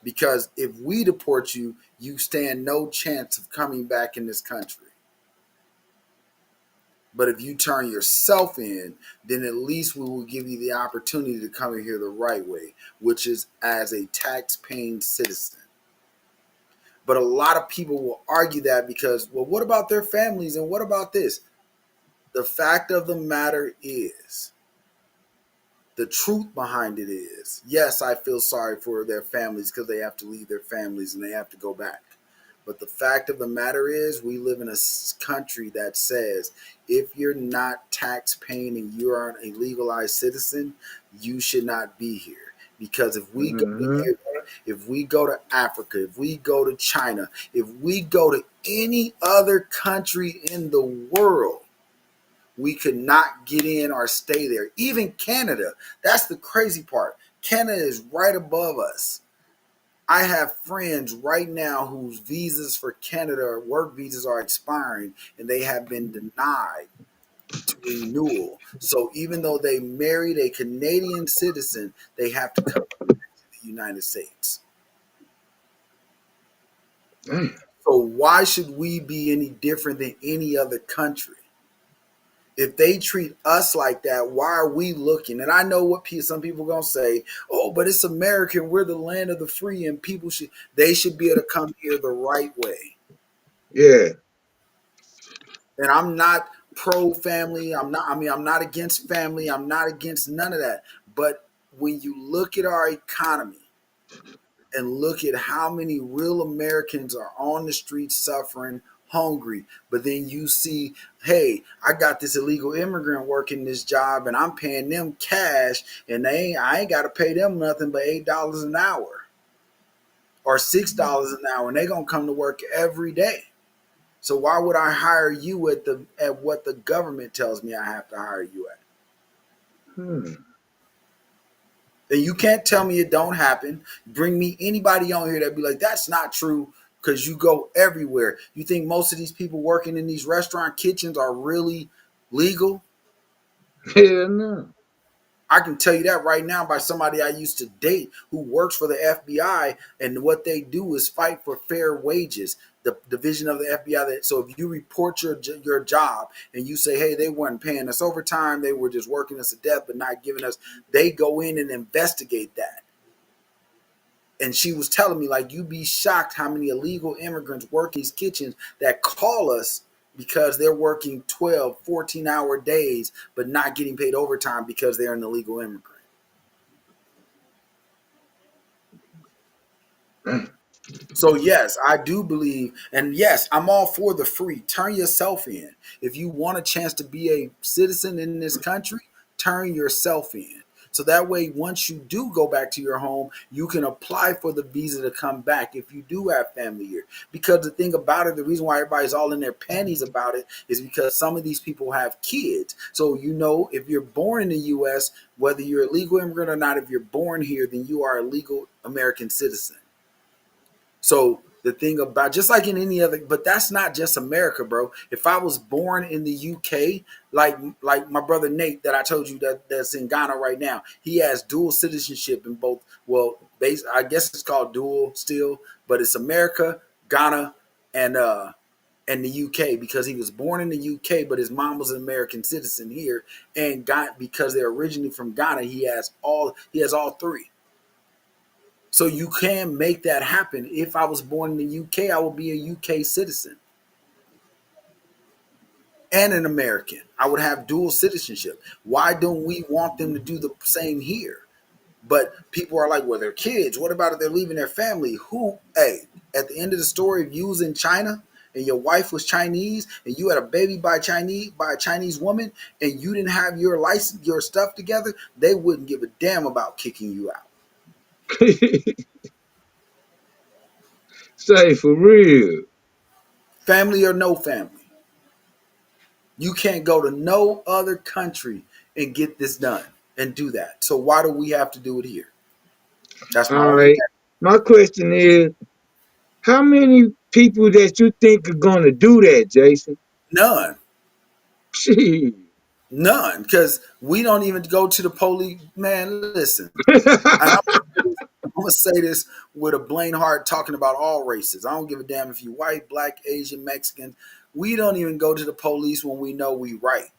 Because if we deport you, you stand no chance of coming back in this country. But if you turn yourself in, then at least we will give you the opportunity to come in here the right way, which is as a tax-paying citizen. But a lot of people will argue that because, well, what about their families and what about this? The fact of the matter is, the truth behind it is, yes, I feel sorry for their families because they have to leave their families and they have to go back. But the fact of the matter is, we live in a country that says if you're not tax paying and you aren't a legalized citizen, you should not be here. Because if we go to Africa, if we go to China, if we go to any other country in the world, we could not get in or stay there. Even Canada, that's the crazy part. Canada is right above us. I have friends right now whose visas for Canada or work visas are expiring and they have been denied to renewal. So even though they married a Canadian citizen, they have to come back to the United States. So why should we be any different than any other country? If they treat us like that, why are we looking? And I know what some people are going to say, oh, but it's America. We're the land of the free and they should be able to come here the right way. Yeah. And I'm not pro-family. I'm not against family. I'm not against none of that. But when you look at our economy and look at how many real Americans are on the streets suffering, hungry, but then you see, hey, I got this illegal immigrant working this job and I'm paying them cash and I ain't got to pay them nothing but $8 an hour or $6 an hour, and they gonna come to work every day. So why would I hire you at what the government tells me I have to hire you at? And you can't tell me it don't happen. Bring me anybody on here that be like, that's not true, because you go everywhere. You think most of these people working in these restaurant kitchens are really legal? Hell no. I can tell you that right now by somebody I used to date who works for the FBI, and what they do is fight for fair wages. The division of the FBI. So if you report your job and you say, hey, they weren't paying us overtime, they were just working us to death but not giving us, they go in and investigate that. And she was telling me, like, you'd be shocked how many illegal immigrants work these kitchens that call us because they're working 12, 14-hour days but not getting paid overtime because they're an illegal immigrant. So yes, I do believe, and yes, I'm all for the free. Turn yourself in. If you want a chance to be a citizen in this country, turn yourself in. So that way, once you do go back to your home, you can apply for the visa to come back if you do have family here. Because the thing about it, the reason why everybody's all in their panties about it is because some of these people have kids. So, you know, if you're born in the U.S., whether you're a legal immigrant or not, if you're born here, then you are a legal American citizen. So the thing about, just like in any other, but that's not just America, bro. If I was born in the UK, like my brother Nate that I told you that's in Ghana right now, he has dual citizenship in both. Well, I guess it's called dual still, but it's America, Ghana, and the UK, because he was born in the UK, but his mom was an American citizen here, and because they're originally from Ghana, he has all three. So you can make that happen. If I was born in the UK, I would be a UK citizen and an American. I would have dual citizenship. Why don't we want them to do the same here? But people are like, well, they're kids. What about if they're leaving their family? Hey, at the end of the story, if you was in China and your wife was Chinese and you had a baby by a Chinese woman and you didn't have your license, your stuff together, they wouldn't give a damn about kicking you out. Say, for real. Family or no family. You can't go to no other country and get this done and do that. So why do we have to do it here? That's all right. My question is, how many people that you think are going to do that, Jason? None. Gee. None, because we don't even go to the police. Man, listen. I'm going to say this with a Blaine Hart talking about all races. I don't give a damn if you white, black, Asian, Mexican. We don't even go to the police when we know we right.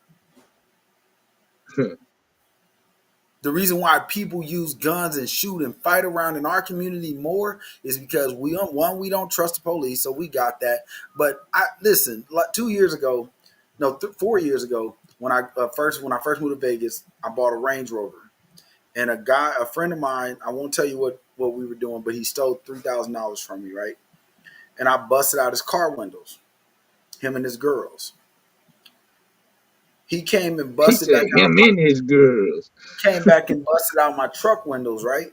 The reason why people use guns and shoot and fight around in our community more is because we don't trust the police, so we got that. But listen, like 4 years ago, when I first moved to Vegas, I bought a Range Rover, and a friend of mine, I won't tell you what we were doing, but he stole $3,000 from me, right? And I busted out his car windows, him and his girls. He came and He busted said back out. him and his girls. Came back and busted out my truck windows, right?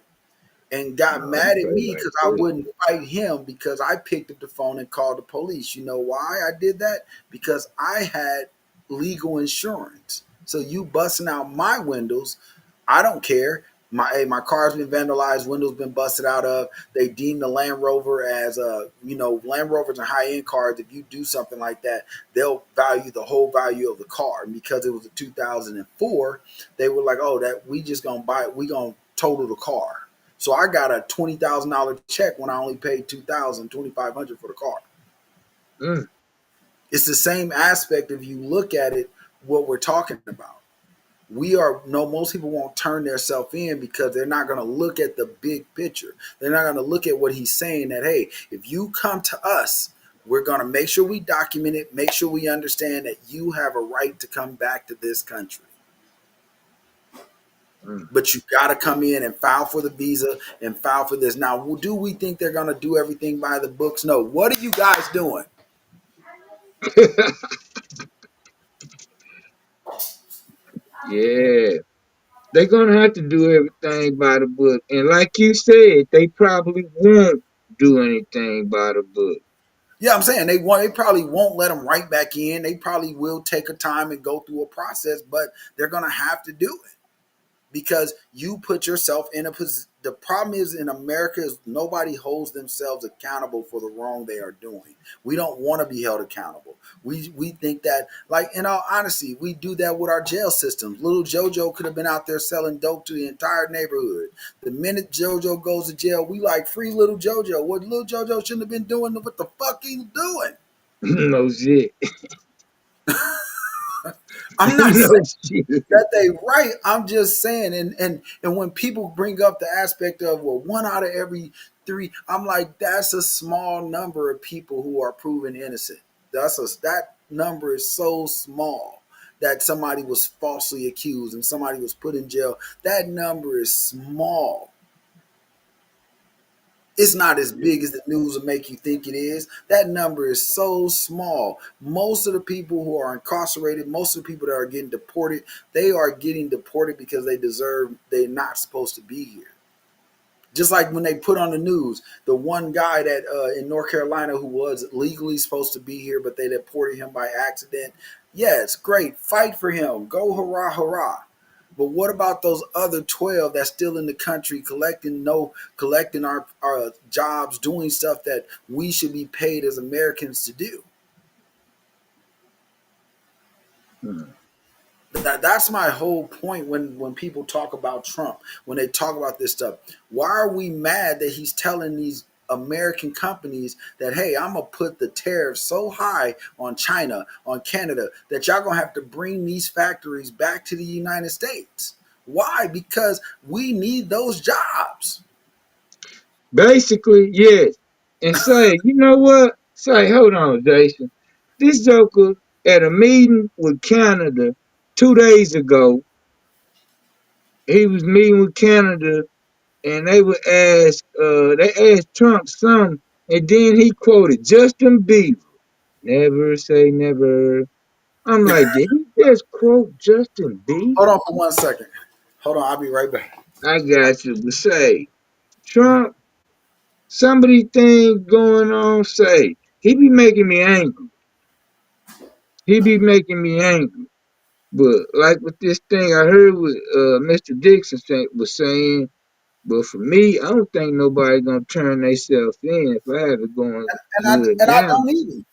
And got Oh, mad at okay, me like because I that. wouldn't fight him because I picked up the phone and called the police. You know why I did that? Because I had legal insurance. So you busting out my windows, I don't care. My car's been vandalized, windows been busted out of. They deem the Land Rover as Land Rovers are high end cars. If you do something like that, they'll value the whole value of the car. And because it was a 2004, they were like, oh, that we just gonna buy it, we gonna total the car. So I got a $20,000 check when I only paid $2,500 for the car. Mm. It's the same aspect if you look at it, what we're talking about. Most people won't turn themselves in because they're not going to look at the big picture. They're not going to look at what he's saying that, hey, if you come to us, we're going to make sure we document it, make sure we understand that you have a right to come back to this country. But you got to come in and file for the visa and file for this. Now, do we think they're going to do everything by the books? No. What are you guys doing? Yeah. They're gonna have to do everything by the book. And like you said, they probably won't do anything by the book. Yeah, I'm saying they probably won't let them right back in. They probably will take a time and go through a process, but they're going to have to do it because you put yourself in a position. The problem is in America is nobody holds themselves accountable for the wrong they are doing. We don't want to be held accountable. We think that, like, in all honesty, we do that with our jail systems. Little JoJo could have been out there selling dope to the entire neighborhood. The minute JoJo goes to jail, we like free little JoJo. What little JoJo shouldn't have been doing, what the fuck he's doing? No shit. I'm not No saying shit. that they right. I'm just saying, and when people bring up the aspect of, well, 1 out of every 3, I'm like, that's a small number of people who are proven innocent. That number is so small that somebody was falsely accused and somebody was put in jail. That number is small. It's not as big as the news will make you think it is. That number is so small. Most of the people who are incarcerated, most of the people that are getting deported, they are getting deported because they're not supposed to be here. Just like when they put on the news, the one guy that in North Carolina who was legally supposed to be here, but they deported him by accident. Yeah, it's great. Fight for him. Go hurrah, hurrah. But what about those other 12 that's still in the country collecting our jobs, doing stuff that we should be paid as Americans to do? That's my whole point when people talk about Trump, when they talk about this stuff. Why are we mad that he's telling these American companies that, hey, I'm going to put the tariffs so high on China, on Canada, that y'all going to have to bring these factories back to the United States? Why? Because we need those jobs. Basically, yes. And say, you know what? Say, hold on, Jason. This joker at a meeting with Canada 2 days ago, he was meeting with Canada and they asked Trump something, and then he quoted Justin Bieber. Never say never. I'm like, did he just quote Justin Bieber? Hold on for 1 second. Hold on, I'll be right back. I got you to say, Trump, some of these things going on, say, he be making me angry. He be making me angry. But like with this thing I heard what Mr. Dixon was saying, but for me, I don't think nobody gonna turn themselves in if I have it going good And I now. don't either.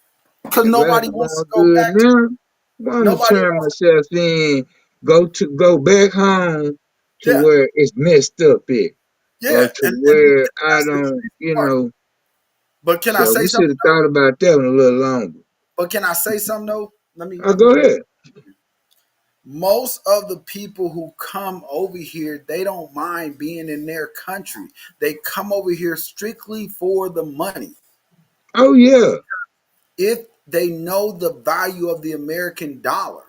Because If I have nobody it wants to going go good back to now, I'm gonna nobody turn wants myself in, go back home to yeah. where it's messed up at. Yeah. Or to And where I that's the don't, crazy part. But can I so say we should something have though? thought about that one a little longer. But can I say something though? Let me Oh, go ahead. Most of the people who come over here, they don't mind being in their country. They come over here strictly for the money. Oh, yeah. If they know the value of the American dollar.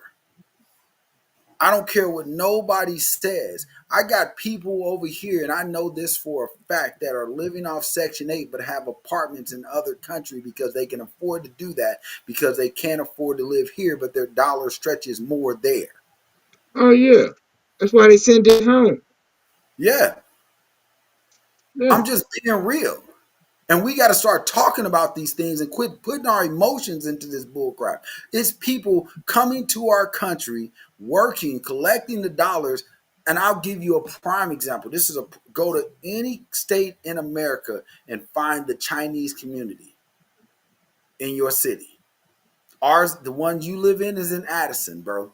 I don't care what nobody says. I got people over here, and I know this for a fact, that are living off Section 8 but have apartments in other country because they can afford to do that because they can't afford to live here, but their dollar stretches more there. Oh yeah, that's why they send it home. Yeah. Yeah. I'm just being real. And we got to start talking about these things and quit putting our emotions into this bullcrap. It's people coming to our country, working, collecting the dollars. And I'll give you a prime example. This is go to any state in America and find the Chinese community in your city. Ours, the one you live in, is in Addison, bro.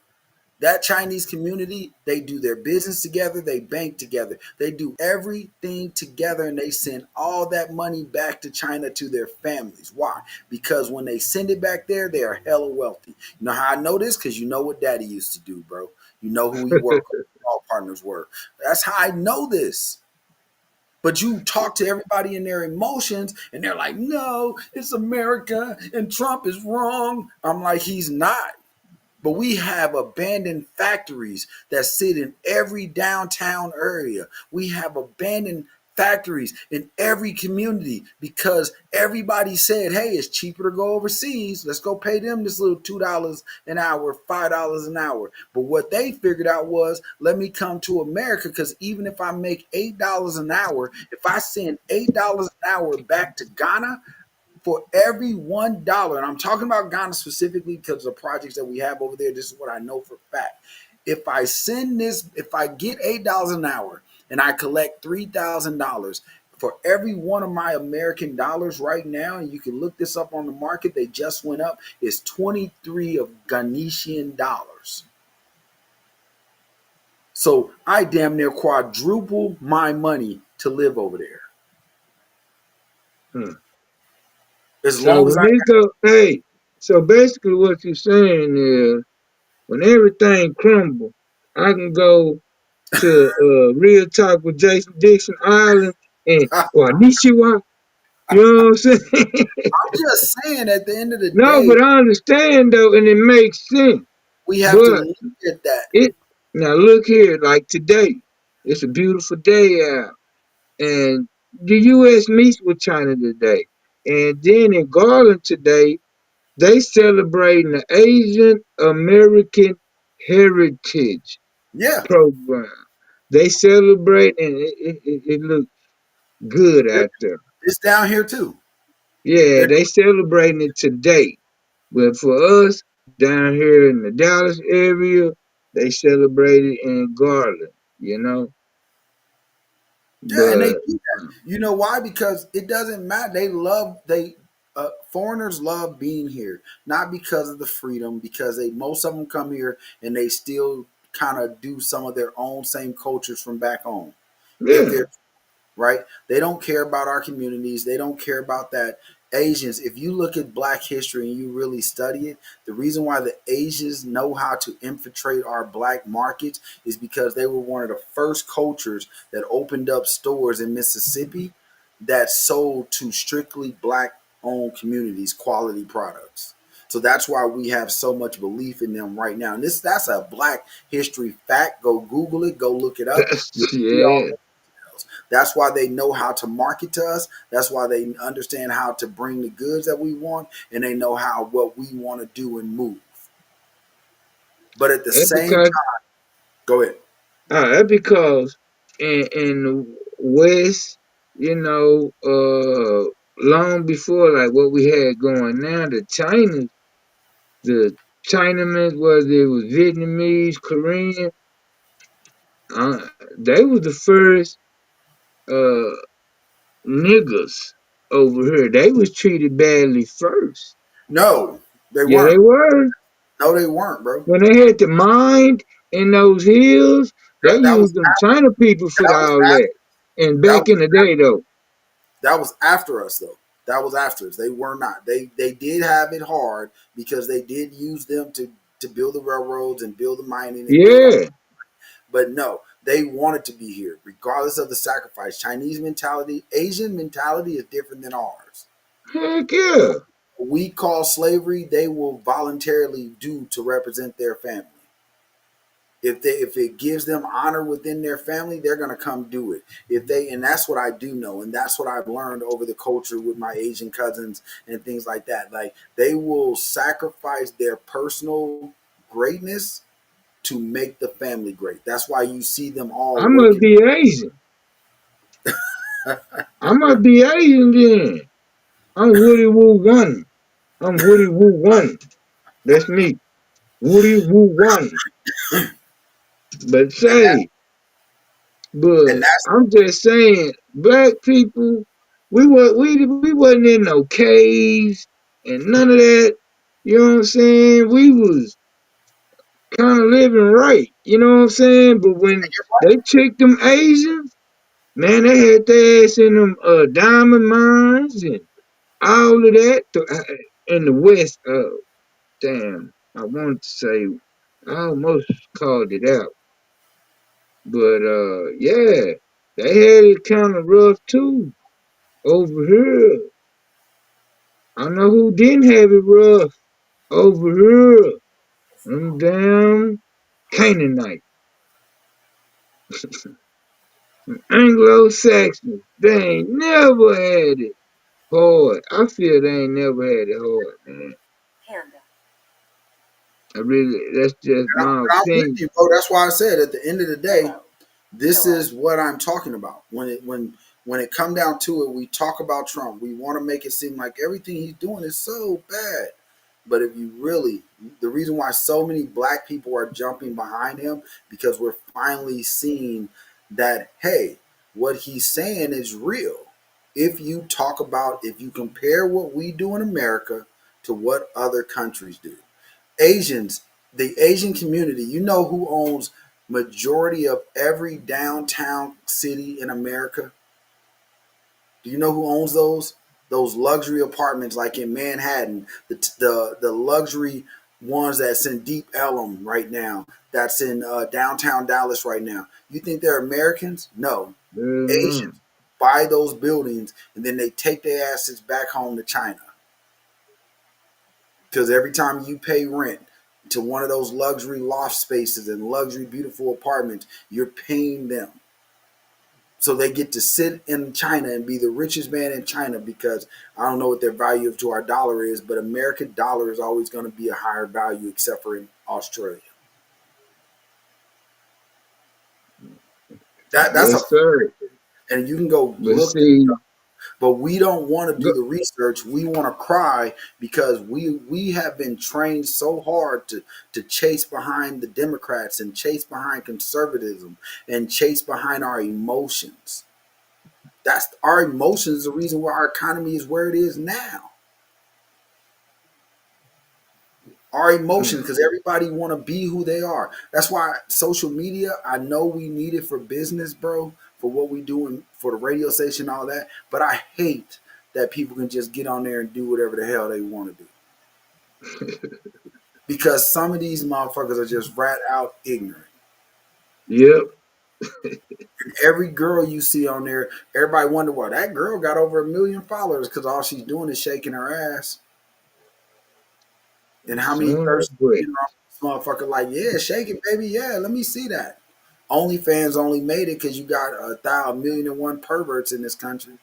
That Chinese community, they do their business together, they bank together, they do everything together, and they send all that money back to China to their families. Why? Because when they send it back there, they are hella wealthy. You know how I know this? Because you know what Daddy used to do, bro. You know who he worked with, all partners were. That's how I know this. But you talk to everybody in their emotions, and they're like, no, it's America, and Trump is wrong. I'm like, he's not. But we have abandoned factories that sit in every downtown area. We have abandoned factories in every community because everybody said, hey, it's cheaper to go overseas. Let's go pay them this little $2 an hour, $5 an hour. But what they figured out was, let me come to America, because even if I make $8 an hour, if I send $8 an hour back to Ghana, for every $1, and I'm talking about Ghana specifically because of the projects that we have over there, this is what I know for a fact. If I get $8 an hour and I collect $3,000, for every one of my American dollars right now, and you can look this up on the market, they just went up, is 23 of Ghanaian dollars. So I damn near quadruple my money to live over there. As long as so basically what you're saying is, when everything crumbles, I can go to Real Talk with Jason Dixon Island and Nishiwa. You know what I'm saying? I'm just saying, at the end of the No, day, but I understand though, and it makes sense. we have to But look at that. now look here, like today, it's a beautiful day out, and the U.S. meets with China today, and then in Garland today, they celebrating the Asian American Heritage Yeah, Program. They celebrate, and it looks good out there. it's down here too. Yeah, they celebrating it today. But for us down here in the Dallas area, they celebrate it in Garland, you know. Yeah, and they But do that. You know why? Because it doesn't matter. Foreigners love being here, not because of the freedom, because most of them come here and they still kind of do some of their own same cultures from back home. If yeah, they're right, they don't care about our communities. They don't care about that. Asians, if you look at Black history and you really study it, the reason why the Asians know how to infiltrate our Black markets is because they were one of the first cultures that opened up stores in Mississippi that sold to strictly Black owned communities quality products. So that's why we have so much belief in them right now. And that's a Black history fact. Go Google it, go look it up. You'll see all yeah. the details. That's why they know how to market to us. That's why they understand how to bring the goods that we want, and they know what we want to do and move. But at the That's same because time, go ahead. that's because in the West, you know, long before like what we had going now, the Chinamen, whether it was Vietnamese, Korean, uh, they was the first uh niggas over here. They was treated badly first. No, they Yeah, they weren't. were. No, they weren't, bro. When they had the mine in those hills, they That was used them China people for that was all that. And that back in was the day, though, that was after us, though. That was after us. They were not. They did have it hard because they did use them to build the railroads and build the mining and build all. yeah, But no, they wanted to be here, regardless of the sacrifice. Chinese mentality, Asian mentality is different than ours. heck yeah. What we call slavery, they will voluntarily do to represent their family. If it gives them honor within their family, they're gonna come do it. If they and that's what I do know, and that's what I've learned over the culture with my Asian cousins and things like that. Like they will sacrifice their personal greatness to make the family great. That's why you see them all I must working. be Asian. I must be Asian then. I'm Woody Woo One. I'm Woody Woo One. That's me. Woody Woo One. But And that say, but and that's I'm just saying, black people, we wasn't in no caves and none of that. You know what I'm saying? We was kind of living right. You know what I'm saying? But when they tricked them Asians, man, they had their ass in them diamond mines and all of that in the West. Damn, I wanted to say, I almost called it out. But yeah, they had it kind of rough too over here. I know who didn't have it rough over here. Them damn Canaanite, Anglo-Saxons. They ain't never had it hard. I feel they ain't never had it hard, man. I really, that's just my I'm with opinion. you, bro. That's why I said at the end of the day, this is what I'm talking about. When it come down to it, we talk about Trump. We want to make it seem like everything he's doing is so bad. But if you really, the reason why so many black people are jumping behind him because we're finally seeing that hey, what he's saying is real. If you talk about, if you compare what we do in America to what other countries do, Asians, the Asian community, you know who owns majority of every downtown city in America? Do you know who owns those? Those luxury apartments like in Manhattan, the luxury ones that's in Deep Ellum right now, that's in downtown Dallas right now. You think they're Americans? No. Mm. Asians buy those buildings and then they take their asses back home to China. Because every time you pay rent to one of those luxury loft spaces and luxury beautiful apartments, you're paying them. So they get to sit in China and be the richest man in China because I don't know what their value to our dollar is, but American dollar is always going to be a higher value except for in Australia. That's a Yes, sir. and you can go But look that see, up. But we don't want to go, do the research. We want to cry because we have been trained so hard to chase behind the Democrats and chase behind conservatism and chase behind our emotions. That's our emotions is the reason why our economy is where it is now. Our emotions, mm, because everybody want to be who they are. That's why social media, I know we need it for business, bro, for what we do for the radio station, all that. But I hate that people can just get on there and do whatever the hell they want to do. Because some of these motherfuckers are just rat out ignorant. yep. Every girl you see on there, everybody wonder why that girl got over 1 million followers because all she's doing is shaking her ass. And how many Soon as thirsty break. men are on this motherfucker like, yeah, shake it, baby. Yeah, let me see that. OnlyFans only made it because you got 1,000,001 perverts in this country.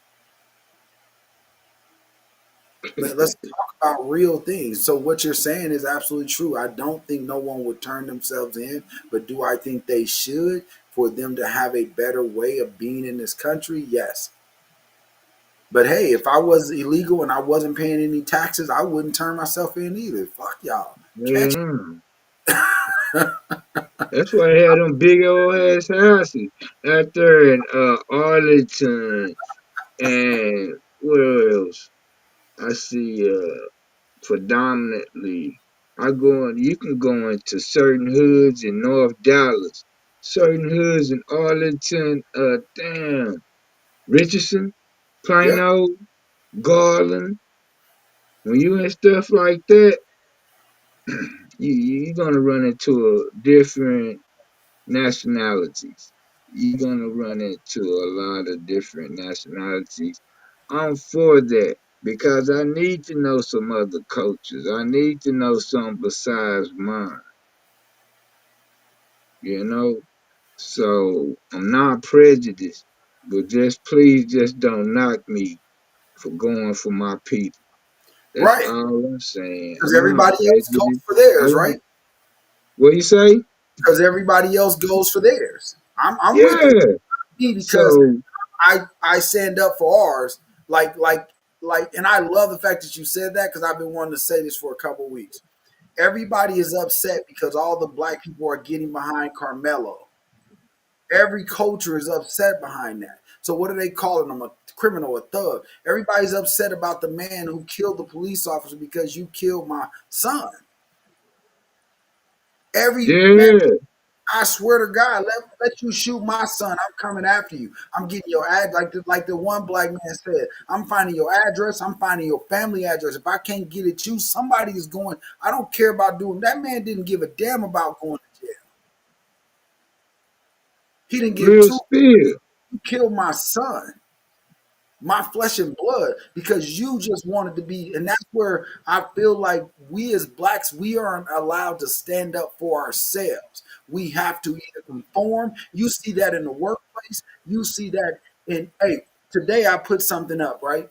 Let's talk about real things. So what you're saying is absolutely true. I don't think no one would turn themselves in, but do I think they should for them to have a better way of being in this country? Yes. But hey, if I was illegal and I wasn't paying any taxes, I wouldn't turn myself in either. Fuck y'all. Catch Mm. That's why they had them big old ass houses out there in Arlington and where else? I see predominantly you can go into certain hoods in North Dallas, certain hoods in Arlington, Richardson, Yep. Plano, Garland. When you in stuff like that, you're gonna run into a different nationalities. You're gonna run into a lot of different nationalities. I'm for that because I need to know some other cultures. I need to know some besides mine. you know. So I'm not prejudiced, but just don't knock me for going for my people. That's Right. all I'm saying. Because I'm not everybody else goes prejudiced. for I theirs, like right? what you say. Because everybody else goes for theirs. I'm with Yeah. you because So I stand up for ours. Like, and I love the fact that you said that because I've been wanting to say this for a couple of weeks. Everybody is upset because all the black people are getting behind Carmelo. Every culture is upset behind that. So what are they calling him? A criminal, a thug. Everybody's upset about the man who killed the police officer because you killed my son. Every man, yeah. I swear to God, let you shoot my son. I'm coming after you. I'm getting your ad like the one black man said. I'm finding your address. I'm finding your family address. If I can't get at you, somebody is going. I don't care about doing. That man didn't give a damn about going to jail. He didn't give Real two. spill. You killed my son, my flesh and blood, because you just wanted to be. And that's where I feel like we as blacks, we aren't allowed to stand up for ourselves. We have to either conform. You see that in the workplace. You see that in, hey, today I put something up, right?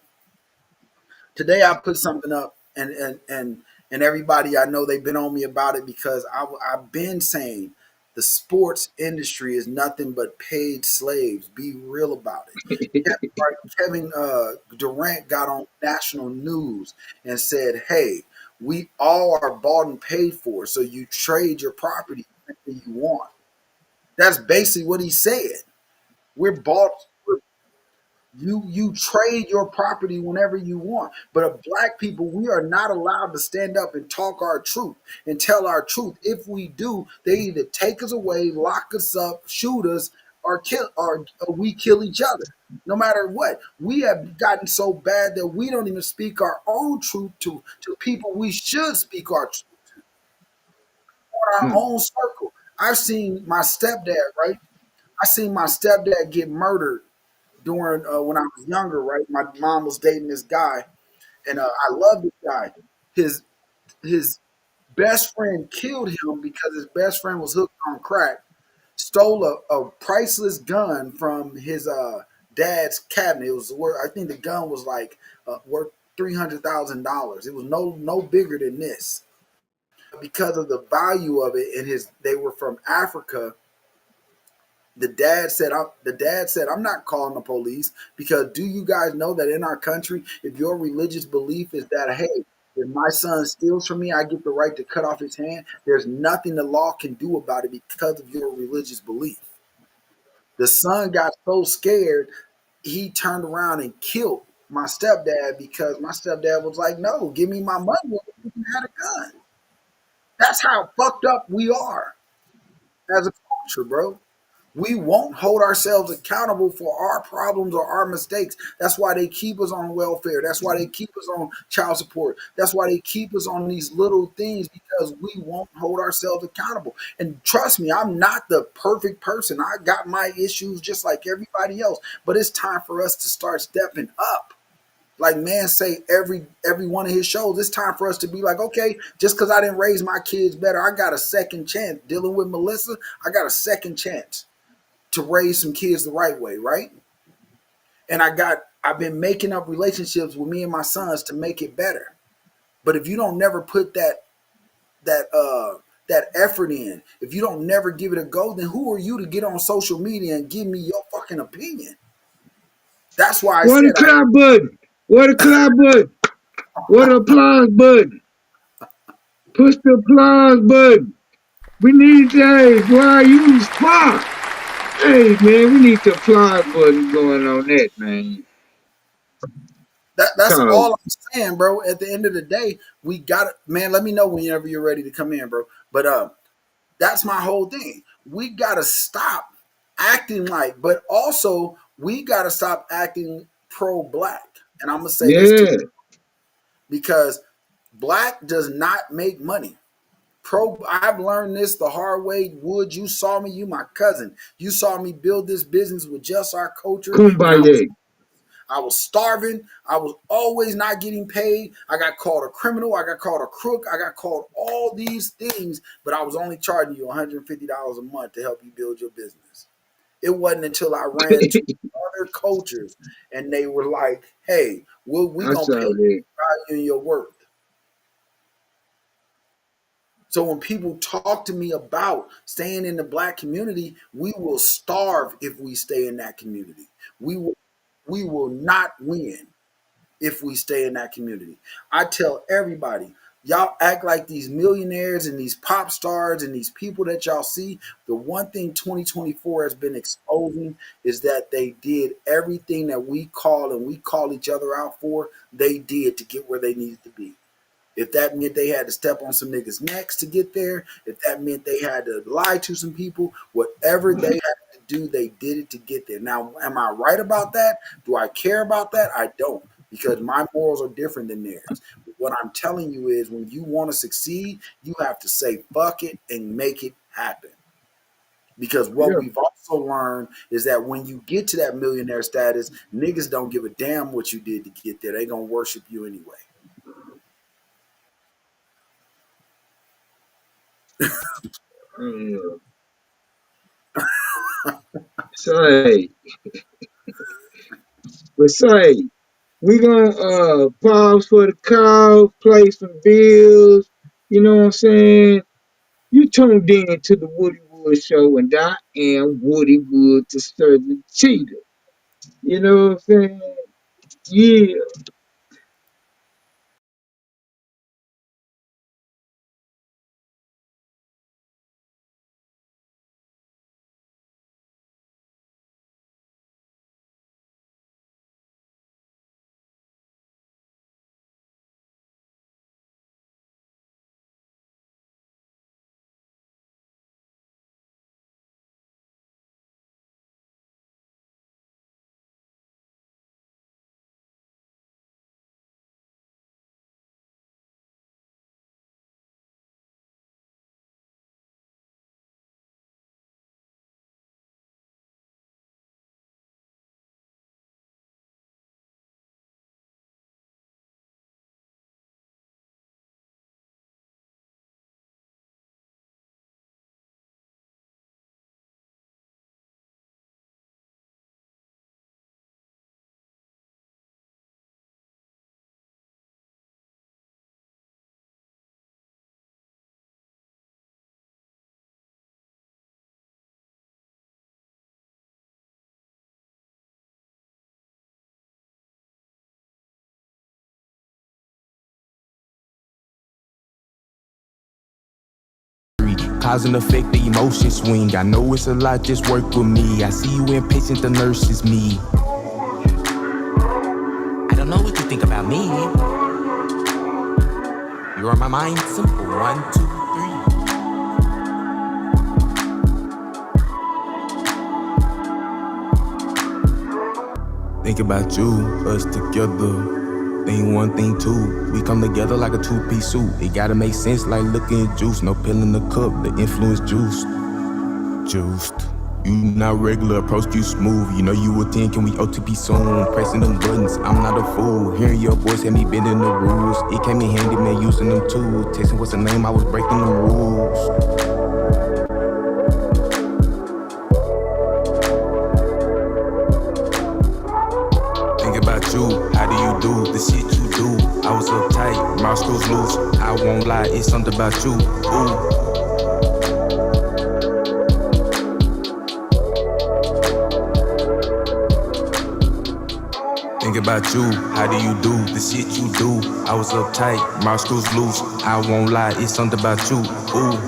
Today I put something up, and everybody, I know they've been on me about it because I've been saying the sports industry is nothing but paid slaves. Be real about it. Kevin Durant got on national news and said, "Hey, we all are bought and paid for, so you trade your property whenever you want." That's basically what he said. We're bought. You trade your property whenever you want. But of black people, we are not allowed to stand up and talk our truth and tell our truth. If we do, they either take us away, lock us up, shoot us, or kill, or we kill each other. No matter what, we have gotten so bad that we don't even speak our own truth to people we should speak our truth to on our Mm. own circle. I've seen my stepdad, right? I seen my stepdad get murdered during when I was younger, right? My mom was dating this guy, and I love this guy. His best friend killed him because his best friend was hooked on crack. Stole a priceless gun from his dad's cabinet. It was worth. I think the gun was like worth $300,000. It was no bigger than this. Because of the value of it, and they were from Africa. The dad said, I'm not calling the police because do you guys know that in our country, if your religious belief is that, hey, if my son steals from me, I get the right to cut off his hand, there's nothing the law can do about it because of your religious belief. The son got so scared, he turned around and killed my stepdad because my stepdad was like, no, give me my money. You can have a gun. That's how fucked up we are as a culture, bro. We won't hold ourselves accountable for our problems or our mistakes. That's why they keep us on welfare. That's why they keep us on child support. That's why they keep us on these little things because we won't hold ourselves accountable. And trust me, I'm not the perfect person. I got my issues just like everybody else. But it's time for us to start stepping up. Like man say every one of his shows, it's time for us to be like, okay, just because I didn't raise my kids better, I got a second chance. Dealing with Melissa, I got a second chance to raise some kids the right way, right? And I've been making up relationships with me and my sons to make it better. But if you don't never put that effort in, if you don't never give it a go, then who are you to get on social media and give me your fucking opinion? That's why I What said a clap button. What a clap button. What a applause button. Push the applause button. We need that. Why you spot? Hey man, we need the applause button going on that, man. that's Cause all I'm saying, bro. At the end of the day, we got it, man. Let me know whenever you're ready to come in, bro. But that's my whole thing. We gotta stop acting like, but also we gotta stop acting pro-black. And I'm gonna say this too, yeah. because black does not make money. I've learned this the hard way. Wood, you saw me, you my cousin. You saw me build this business with just our culture when Kumbaya. I was starving. I was always not getting paid. I got called a criminal. I got called a crook. I got called all all these things, but I was only charging you $150 a month to help you build your business. It wasn't until I ran to other cultures and they were like, hey, we're I going saw to pay that. you value in your worth. So when people talk to me about staying in the black community, we will starve if we stay in that community. We will not win if we stay in that community. I tell everybody, y'all act like these millionaires and these pop stars and these people that y'all see. The one thing 2024 has been exposing is that they did everything that we call each other out for, they did to get where they needed to be. If that meant they had to step on some niggas' necks to get there, if that meant they had to lie to some people, whatever they had to do, they did it to get there. Now, am I right about that? Do I care about that? I don't, because my morals are different than theirs. What I'm telling you is when you want to succeed, you have to say fuck it and make it happen. Because what we've also learned is that when you get to that millionaire status, niggas don't give a damn what you did to get there. They gonna worship you anyway. Yeah. Say, but say, we gonna pause for the call, play some bills. You know what I'm saying? You tuned in to the Woody Wood Show, and I am Woody Wood, the Sturgeon Cheetah. You know what I'm saying? Yeah. Cause and effect, the emotion swing. I know it's a lot, just work with me. I see you impatient, the nurse is me. I don't know what you think about me. You're on my mind, simple. 1, 2, 3. Think about you, us together. Thing one, thing two. We come together like a two-piece suit. It gotta make sense like looking at juice. No pill in the cup, the influence juiced. Juiced. You not regular, approach you smooth. You know you a 10, can we OTP soon? Pressing them buttons, I'm not a fool. Hearing your voice had me bending the rules. It came in handy, man, using them tools. Texting what's the name, I was breaking the rules. How do you do the shit you do? I was uptight, my screws loose. I won't lie, it's something about you. Ooh. Think about you, how do you do the shit you do? I was uptight, my screws loose. I won't lie, it's something about you. Ooh.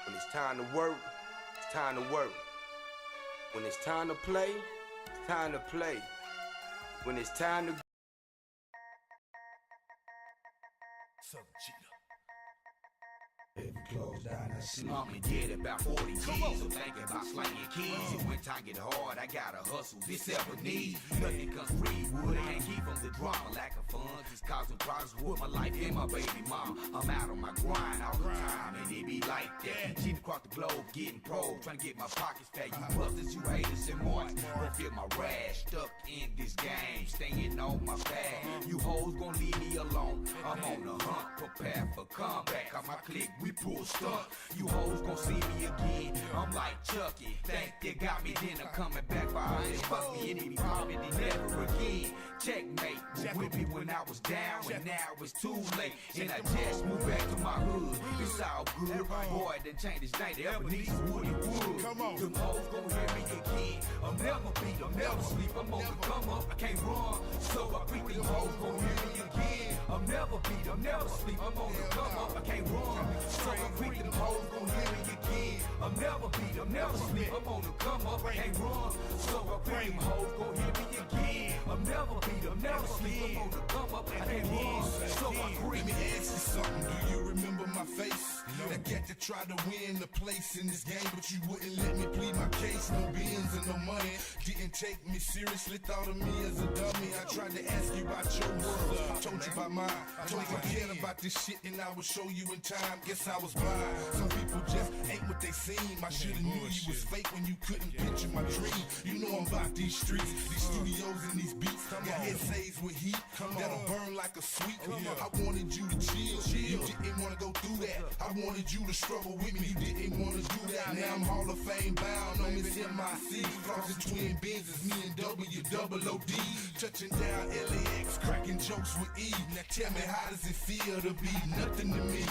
When it's time to work, it's time to work. When it's time to play, it's time to play. When it's time to Southern Cheetah. Mom and dad about 40 G's. I'm thinking about slanging keys. And when time get hard, I gotta hustle. This ever need. Nothing comes free. Wood can't keep from the drama. Lack of funds is causing problems with my life and my baby mama. I'm out on my grind all the time, and it be like that. Cheating across the globe, getting pro, trying to get my pockets fat. You busters, you haters, and more. Won't feel my rash stuck in this game, staying on my bag. You hoes gon' leave me alone. I'm on the hunt, prepare for comeback. On my clique, we pull stuck. You hoes gon' see me again. I'm like Chucky. Think they got me, then I'm coming back by all this. Fuck me, and it be poppin' and never again. Checkmate, was with me when I was down, and now it's too late. And I just moved back to my hood. It's all good. Boy, done changed his name to Ebenezer Woody Wood. Them hoes gon' hear me again. I'm never beat, I'm never sleep. I'm on the come up, I can't run. So I think them hoes gon' hear me again. I'm never beat, I'm never sleep. I'm on the come up, I can't run. So I think them hoes gon' hear me again. I'm never beat, I'm never sleep. I'm on the come up, I can't run. So I think them hoes gon' hear me again. I'm never beat, I'm never sleep. I'm on the come up, I can't run. So I Let me ask you something. Do you remember my face? I got to try to win the place in this game, but you wouldn't let me plead my case. No beans and no money. Didn't take me seriously. Thought of me as a dummy. I tried to ask you about your world. Told you about mine. Told you I cared about this shit and I would show you in time. Guess I was blind. Some people just ain't what they seem. I should've knew you was fake when you couldn't picture my dream. You know I'm about these streets, these studios and these beats. Got essays with heat that'll burn like a sweet. I wanted you to chill. You didn't want to go through that. I wanted you to struggle with me. You didn't want to do that. Now I'm Hall of Fame bound on this MIC. Crossing twin Benzes, me and W-double-O-D. Touching down LAX, cracking jokes with E. Now tell me, how does it feel to be nothing to me?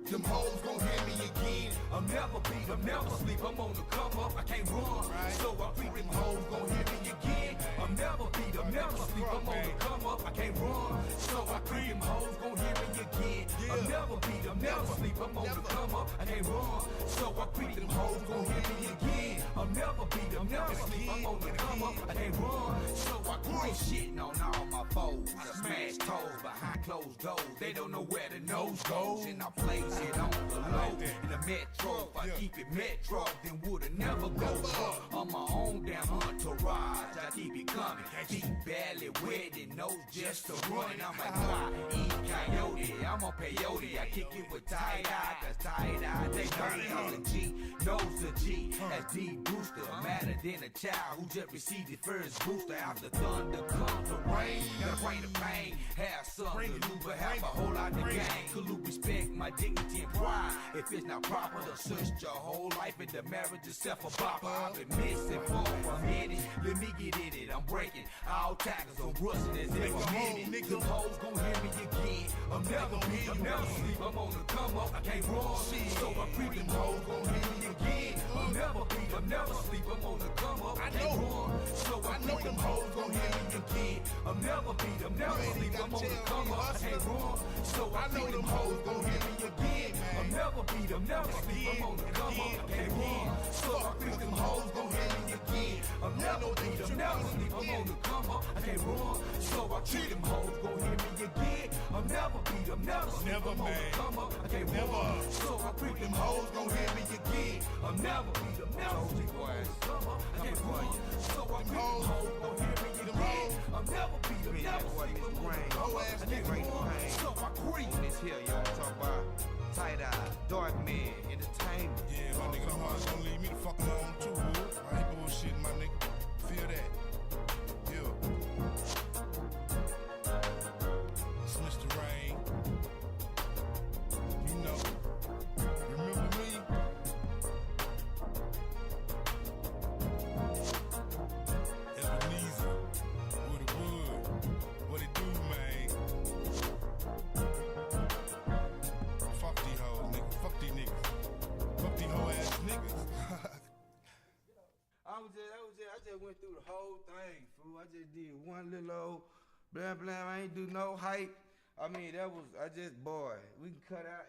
Them hoes gon' hear me again. I'm never beat, I'm never sleep. I'm on the come up, I can't run. So I think them hoes gon' hear me again. I'm never beat, I'm never sleep. I'm on the come up, I can't run. So I think them hoes gon' hear me again. I'm never beat, I'm never sleep. I'm on the come up, I can't run. So I think them hoes gon' hear me again. I'm never beat, I'm never sleep. I'm on the come up, I can't run. So I quit shitting on all my foes. I smash toes behind closed doors. They don't know where the nose goes. And I play shit on the low. In the metro, if I keep it metro, then would've never go up. On my own damn entourage, I keep it coming. Deep belly wet and nose just to run. I'm like, why eat coyote? I'm on peyote. I kick it with tie-dye, cause tie-dye, they know the G, knows the G. That's D Booster, madder than a child who just received the first booster. After thunder comes the rain, gotta bring the pain. Have some Kaluba, have a whole lot of gang. Kaluba respect my dignity and pride. If it's not proper, to search your whole life and the marriage itself a bopper. I've been missing for a minute. Let me get in it. I'm breaking all tackles. I'm rushing as if I'm in it. Them hoes gon' hear me again. I'm never beat, I'm never sleep. I'm on the come up, I can't run. So I creep, them hoes gon' hear me again. I'm never beat, I'm never sleep. I'm on the come up, I can't run. So I creep, them hoes gon' hear me again. I'm never beat, I'm never sleep. I'm on the come up, I can't run. So I creep, them hoes gon' hear me again. I'm never beat, I'm never sleep. I'm on the come up, I can't run. So I creep, them hoes gon' hear me again. I'm never beat, I'm never sleep. I'm on the come up, I can't run. So I creep, them hoes gon' hear me again. I'm never beat, I'm never sleep. I'm on the come up, I can't run. So I creep, them hoes gon' hear me again. I'm never beat, I'm never sleep. I'm on the come up, I can't run. So I creep, them hoes gon' hear me again. I'm never beat, I'm never sleep. I'm on the come up, I can't run. So I creep. This here, y'all talk about tie-dye, dark man, entertainment. Yeah, my nigga, them hoes gon' leave me the fuck alone too, boo. I ain't bullshitting, my nigga. Feel that. Yeah. It's Mr. Rain. You know. Remember me? Ebenezer. Woody Wood. What it do, man? Fuck these hoes, nigga. Fuck these niggas. Fuck these hoe ass niggas. I just went through the whole thing, fool. I just did one little old blam blam. I ain't do no hype. I mean, I just, boy, we can cut out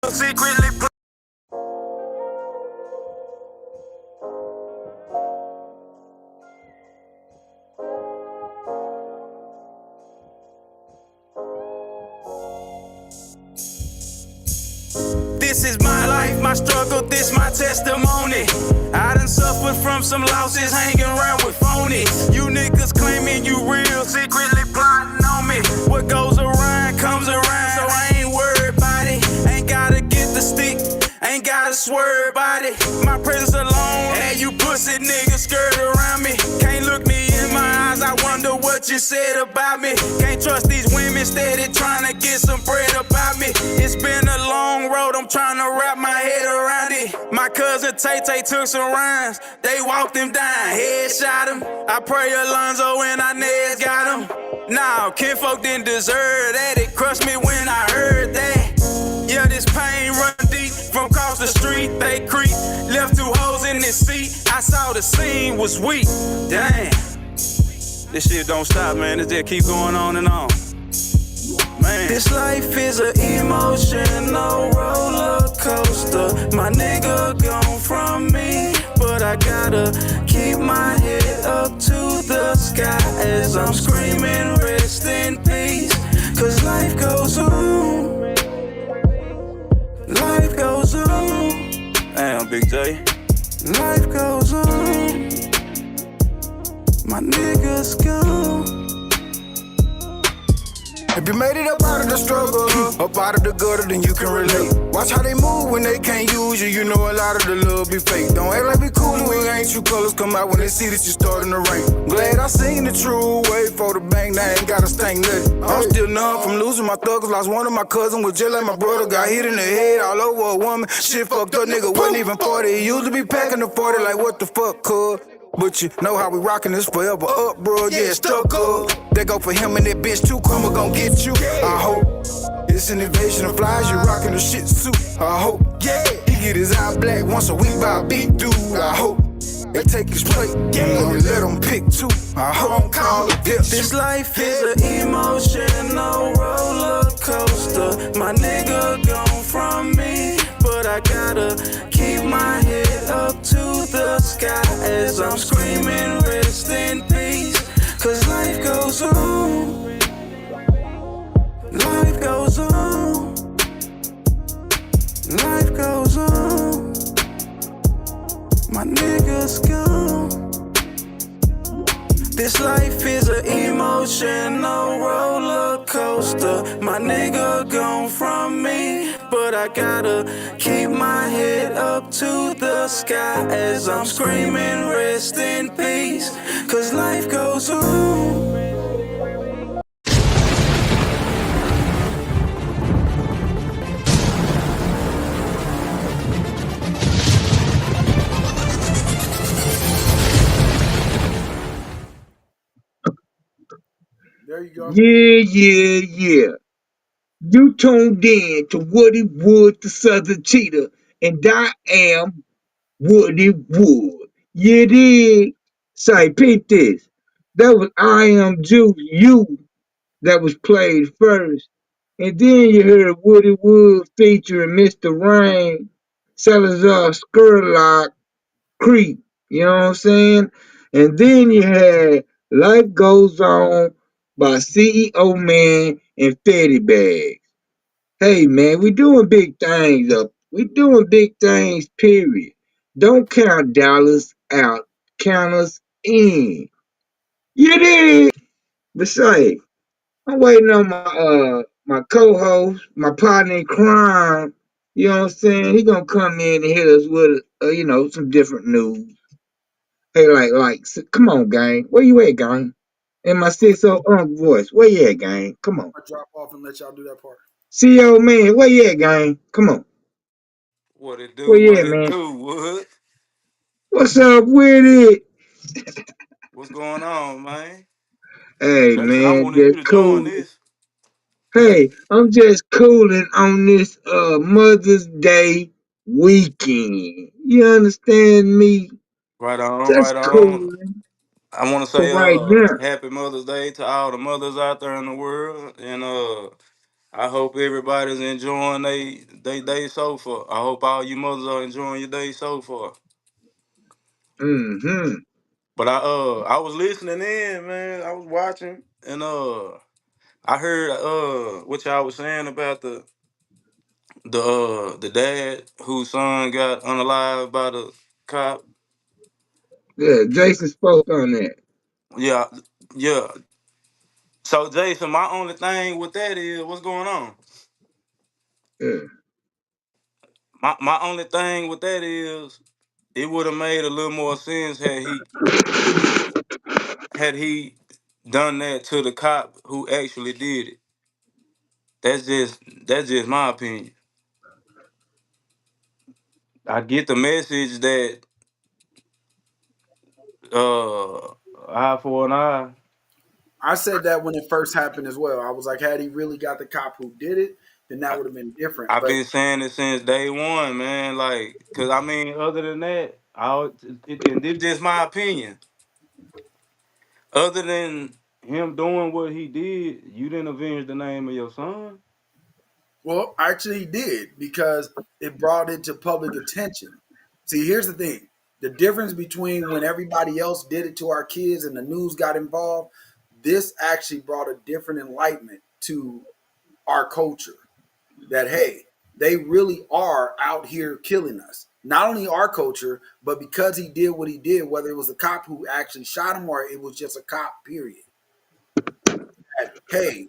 Secretly testimony. I done suffered from some losses, hanging around with phonies. You niggas claiming you real, secretly plotting on me. What goes around comes around, so I ain't worried about it. Ain't gotta get the stick, ain't gotta swerve about it. My presence alone had you pussy niggas skirt around me. Can't look me in my eyes, I wonder what you said about me. Can't trust these women, steady trying to get some bread about me. It's been a long road, I'm trying to wrap my head around it. My cousin Tay-Tay took some rhymes, they walked him down, headshot him. I pray Alonzo and Inez got him. Nah, kinfolk didn't deserve that, it crushed me when I heard that. Yeah, this pain run deep from across the street, they creep. Left 2 holes in this seat, I saw the scene was weak. Damn, this shit don't stop, man, it just keep going on and on. Man. This life is an emotional roller coaster. My nigga gone from me, but I gotta keep my head up to the sky as I'm screaming rest in peace. Cause life goes on. Life goes on. Damn, Big J. Life goes on. My niggas gone. If you made it up out of the struggle, up out of the gutter, then you can relate. Watch how they move when they can't use you. You know a lot of the love be fake. Don't act like we cool when ain't true colors come out when they see that you starting to rain. Glad I seen the true way for the bank, now ain't got a stank nothing. I'm still numb from losing my thugs. Lost one of my cousins was just like my brother. Got hit in the head all over a woman. Shit fucked up, nigga wasn't even 40. He used to be packing the 40 like what the fuck, cuz. But you know how we rockin' this forever up, bro, yeah, stuck up. They go for him and that bitch too, Karma gon' get you, I hope. It's an invasion of flies, you rockin' the shit suit, I hope. Yeah, he get his eye black once a week by a big dude, I hope. They take his plate, and let him pick two, I hope. Call it This life is an emotional roller coaster. My nigga gone from me, but I gotta keep my head up to the sky as I'm screaming rest in peace. Cause life goes on. Life goes on. Life goes on. My niggas gone. This life is an emotional roller coaster. My nigga gone from me, but I gotta keep my head up to the sky as I'm screaming rest in peace. Cause life goes on. There you go. Yeah. You tuned in to Woody Wood, the Southern Cheetah, and I am Woody Wood. You did. Say, peep this. That was I Am Juice, You, that was played first. And then you heard Woody Wood featuring Mr. Rain, Salazar Skurlock, Creep. You know what I'm saying? And then you had Life Goes On by CEO Man and Fetty Bag. Hey man, we doing big things up. We doing big things, period. Don't count dollars out. Count us in. You did. But say, I'm waiting on my co-host, my partner in crime. You know what I'm saying? He gonna come in and hit us with some different news. Hey, come on, gang. Where you at, gang? In my 6 voice. Where you at, gang? Come on. I drop off and let y'all do that part. CEO man, where you at, gang? Come on. What it Where do, you what at, it man? do, Wood? What's up with it? What's going on, man? Hey, Jason, I man, wanted you just to join cool. this. Hey, I'm just cooling on this Mother's Day weekend. You understand me? Right on, Just right on. cooling I want to for say right now. happy Mother's Day to all the mothers out there in the world, and I hope everybody's enjoying they day so far. I hope all you mothers are enjoying your day so far. Mm-hmm. But I was listening in, man. I was watching, and I heard what y'all was saying about The dad whose son got unalived by the cop. Yeah, Jason spoke on that. Yeah, yeah. So Jason, my only thing with that is what's going on. Yeah. My only thing with that is it would have made a little more sense had he done that to the cop who actually did it. That's just my opinion. I get the message that eye for an eye. I said that when it first happened as well. I was like, had he really got the cop who did it, then that would have been different. I've But been saying it since day one, man. Like, cause I mean, other than that, and this just my opinion. Other than him doing what he did, you didn't avenge the name of your son. well, actually, he did because it brought it to public attention. See, here's the thing: the difference between when everybody else did it to our kids and the news got involved, this actually brought a different enlightenment to our culture. That hey, they really are out here killing us. Not only our culture, but because he did what he did, whether it was a cop who actually shot him or it was just a cop, period. Hey,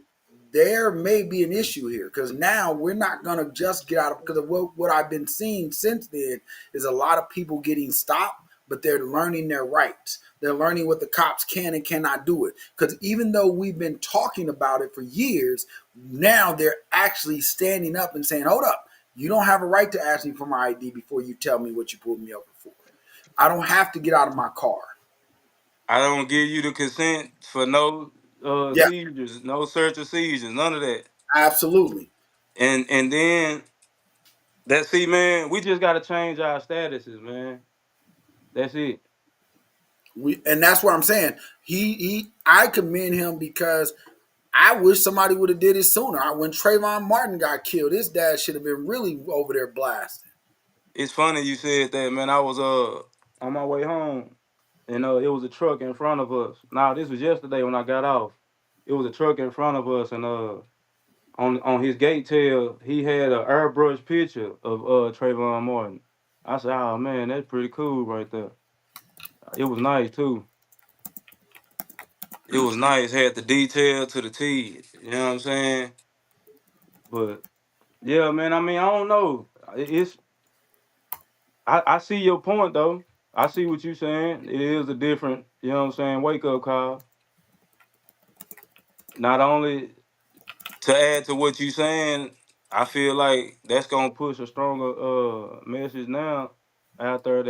there may be an issue here because now we're not going to just get out of because of what I've been seeing since then is a lot of people getting stopped, but they're learning their rights. They're learning what the cops can and cannot do it. Because even though we've been talking about it for years, now they're actually standing up and saying, hold up, you don't have a right to ask me for my ID before you tell me what you pulled me over for. I don't have to get out of my car. I don't give you the consent for no Yeah, seizures, no search or seizures, none of that. absolutely. And then man, we just gotta change our statuses, man. That's it. And that's what I'm saying. I commend him because I wish somebody would have did it sooner. When Trayvon Martin got killed, his dad should have been really over there blasting. It's funny you said that, man. I was on my way home, and it was a truck in front of us. Now this was yesterday when I got off. It was a truck in front of us, and on his gate tail he had an airbrush picture of Trayvon Martin. I said, "Oh man, that's pretty cool right there." It was nice too. It was nice. Had the detail to the T. You know what I'm saying? But yeah, man. I mean, I don't know. It's I see your point though. I see what you're saying. It is a different, you know what I'm saying, wake up call. Not only to add to what you're saying, I feel like that's gonna push a stronger message now out there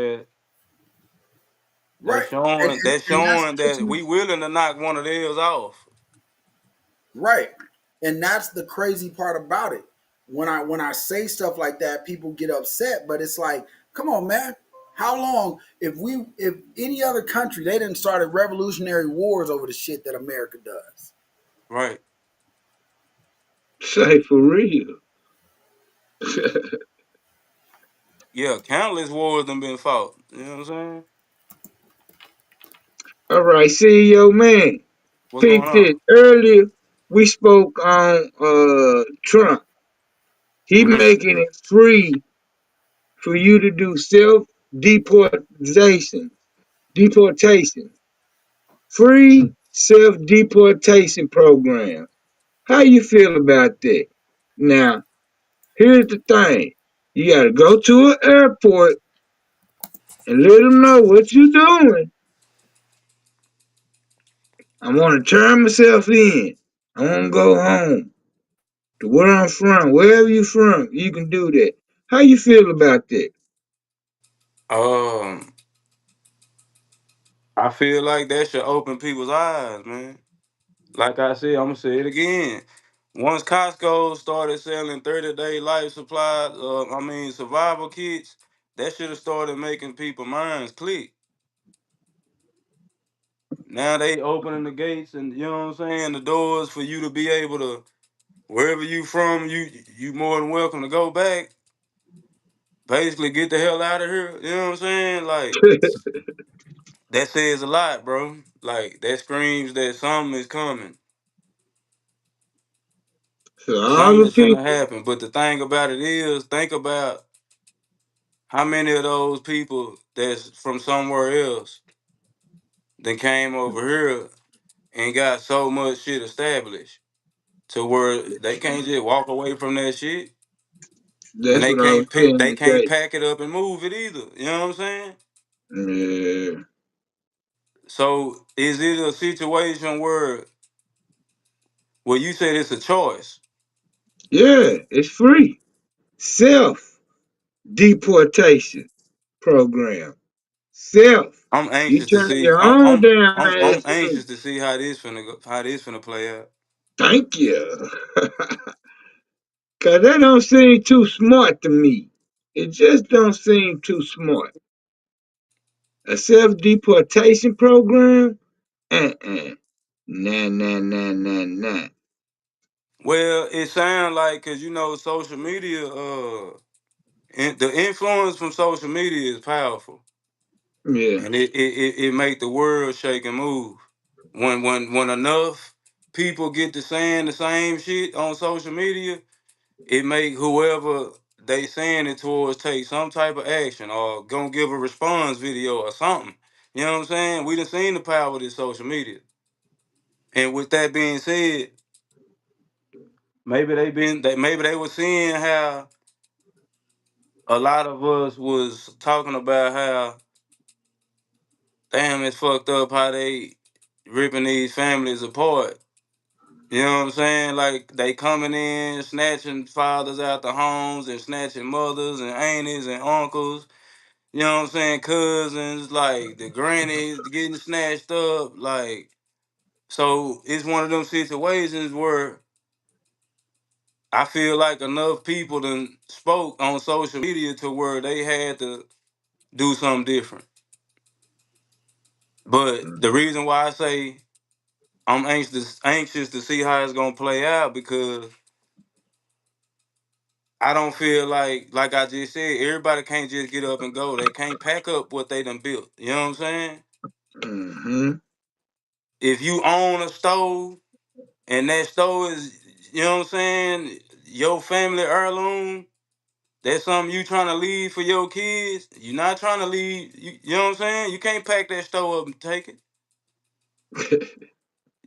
Right. that's And that's showing that actually we willing to knock one of theirs off. right. And that's the crazy part about it. When I say stuff like that, people get upset, but it's like, come on, man. How long if any other country they didn't started revolutionary wars over the shit that America does? Right. Say for real. Yeah, countless wars done been fought. You know what I'm saying? All right, CEO man. What's going Peep on? this. Earlier we spoke on Trump. He making it free for you to do self deportation. Free self deportation program. How you feel about that? Now, here's the thing. You gotta go to an airport and let them know what you're doing. I wanna turn myself in. I wanna go home to where I'm from. Wherever you from, you can do that. How you feel about that? Um, I feel like that should open people's eyes, man. Like I said, I'm gonna say it again. Once Costco started selling 30-day life supply, survival kits, that should have started making people minds click. Now they opening the gates and you know what I'm saying, the doors for you to be able to wherever you from, you more than welcome to go back. Basically, get the hell out of here. You know what I'm saying? Like that says a lot, bro. Like that screams that something is coming. all Something the is finna people. happen. But the thing about it is, think about how many of those people that's from somewhere else that came over here and got so much shit established to where they can't just walk away from that shit. And That's what I was saying they can't today. pack it up and move it either. You know what I'm saying? Yeah. So is it a situation where you said it's a choice? Yeah, it's free. Self deportation program. Self. I'm You anxious to turn see. your own damn I'm ass in. anxious to see how this finna go, how this finna play out. Thank you. Cause that don't seem too smart to me. It just don't seem too smart. A self deportation program? Uh-uh. Nah, nah, nah, nah, nah. Well, it sounds like because social media, the influence from social media is powerful, Yeah. and it make the world shake and move. When enough people get to saying the same shit on social media, it make whoever they saying it towards take some type of action or gonna give a response video or something. You know what I'm saying? We done seen the power of this social media. And with that being said, maybe they were seeing how a lot of us was talking about how damn it's fucked up how they ripping these families apart. You know what I'm saying? Like they coming in, snatching fathers out the homes and snatching mothers and aunties and uncles. You know what I'm saying? Cousins, like the grannies getting snatched up. Like, so it's one of them situations where I feel like enough people done spoke on social media to where they had to do something different. But the reason why I say I'm anxious to see how it's gonna play out because I don't feel like I just said, everybody can't just get up and go. They can't pack up what they done built. You know what I'm saying? Mm-hmm. If you own a stove and that stove is, you know what I'm saying, your family heirloom, that's something you trying to leave for your kids. You're not trying to leave, you know what I'm saying? You can't pack that stove up and take it.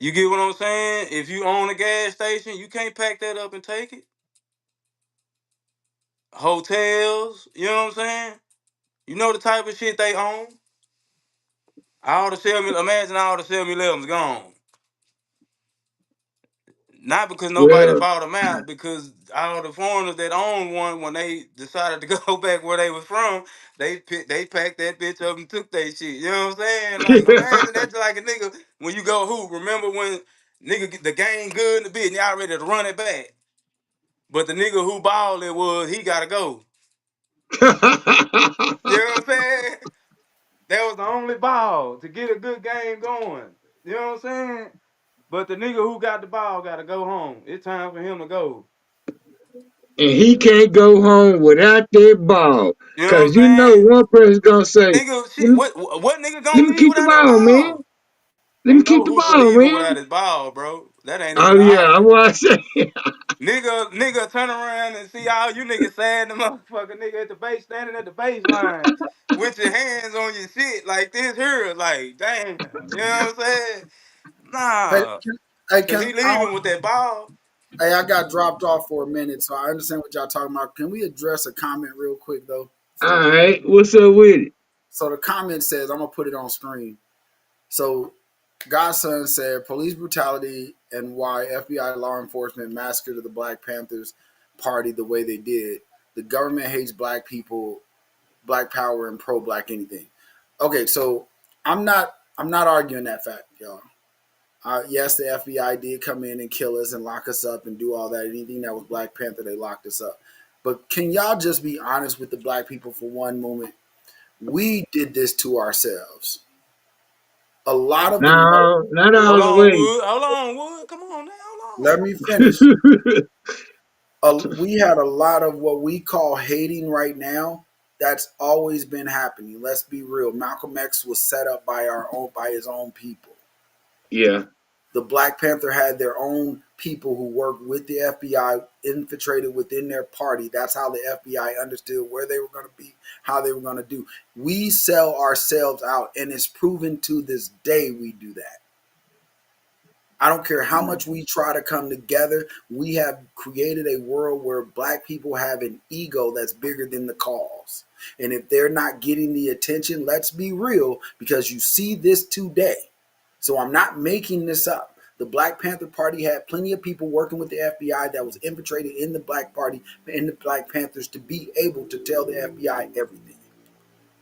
You get what I'm saying? If you own a gas station, you can't pack that up and take it. Hotels, you know what I'm saying? You know the type of shit they own. Imagine all the 7-Elevens gone. Not because nobody Well, bought them out, because all the foreigners that owned one, when they decided to go back where they was from, they packed that bitch up and took that shit. You know what I'm saying? Like, imagine that's like a nigga when you go hoop. Remember when the game good in the bitch and y'all ready to run it back, but the nigga who balled it he gotta go. You know what I'm saying? That was the only ball to get a good game going. You know what I'm saying? But the nigga who got the ball got to go home. It's time for him to go. and he can't go home without that ball. You know Cause what you I'm know saying? one person gonna say, Nigga, let shit, me, what nigga let gonna me leave keep the without his ball, man. ball? Let me Ain't keep no the hooper ball, leaving without man. his ball, bro. That ain't even Oh an yeah, I option. was saying. Nigga, turn around and see all you niggas sad the motherfucker nigga at the base, standing at the baseline with your hands on your shit like this here. Like, damn. You know what I'm saying? Hey, Nah. hey, Cause he leaving with that ball. hey, I got dropped off for a minute, so I understand what y'all talking about. Can we address a comment real quick though? All right, what's up with it? So the comment says, I'm gonna put it on screen. So Godson said, police brutality and why FBI law enforcement massacred the Black Panthers party the way they did. The government hates black people, black power, and pro-black anything. Okay, so I'm not arguing that fact, y'all. Yes, the FBI did come in and kill us and lock us up and do all that. Anything that was Black Panther, they locked us up. But can y'all just be honest with the black people for one moment? We did this to ourselves. A lot of the No, not Hold all the on, way. Wood. Hold on, Wood. Come on now. Hold on. let me finish. We had a lot of what we call hating right now. That's always been happening. Let's be real. Malcolm X was set up by his own people. Yeah. The Black Panther had their own people who worked with the FBI, infiltrated within their party. That's how the FBI understood where they were going to be, how they were going to do. We sell ourselves out, and it's proven to this day we do that. I don't care how much we try to come together. We have created a world where Black people have an ego that's bigger than the cause. And if they're not getting the attention, let's be real, because you see this today. So I'm not making this up. The Black Panther Party had plenty of people working with the FBI that was infiltrated in the Black Party and the Black Panthers to be able to tell the FBI everything.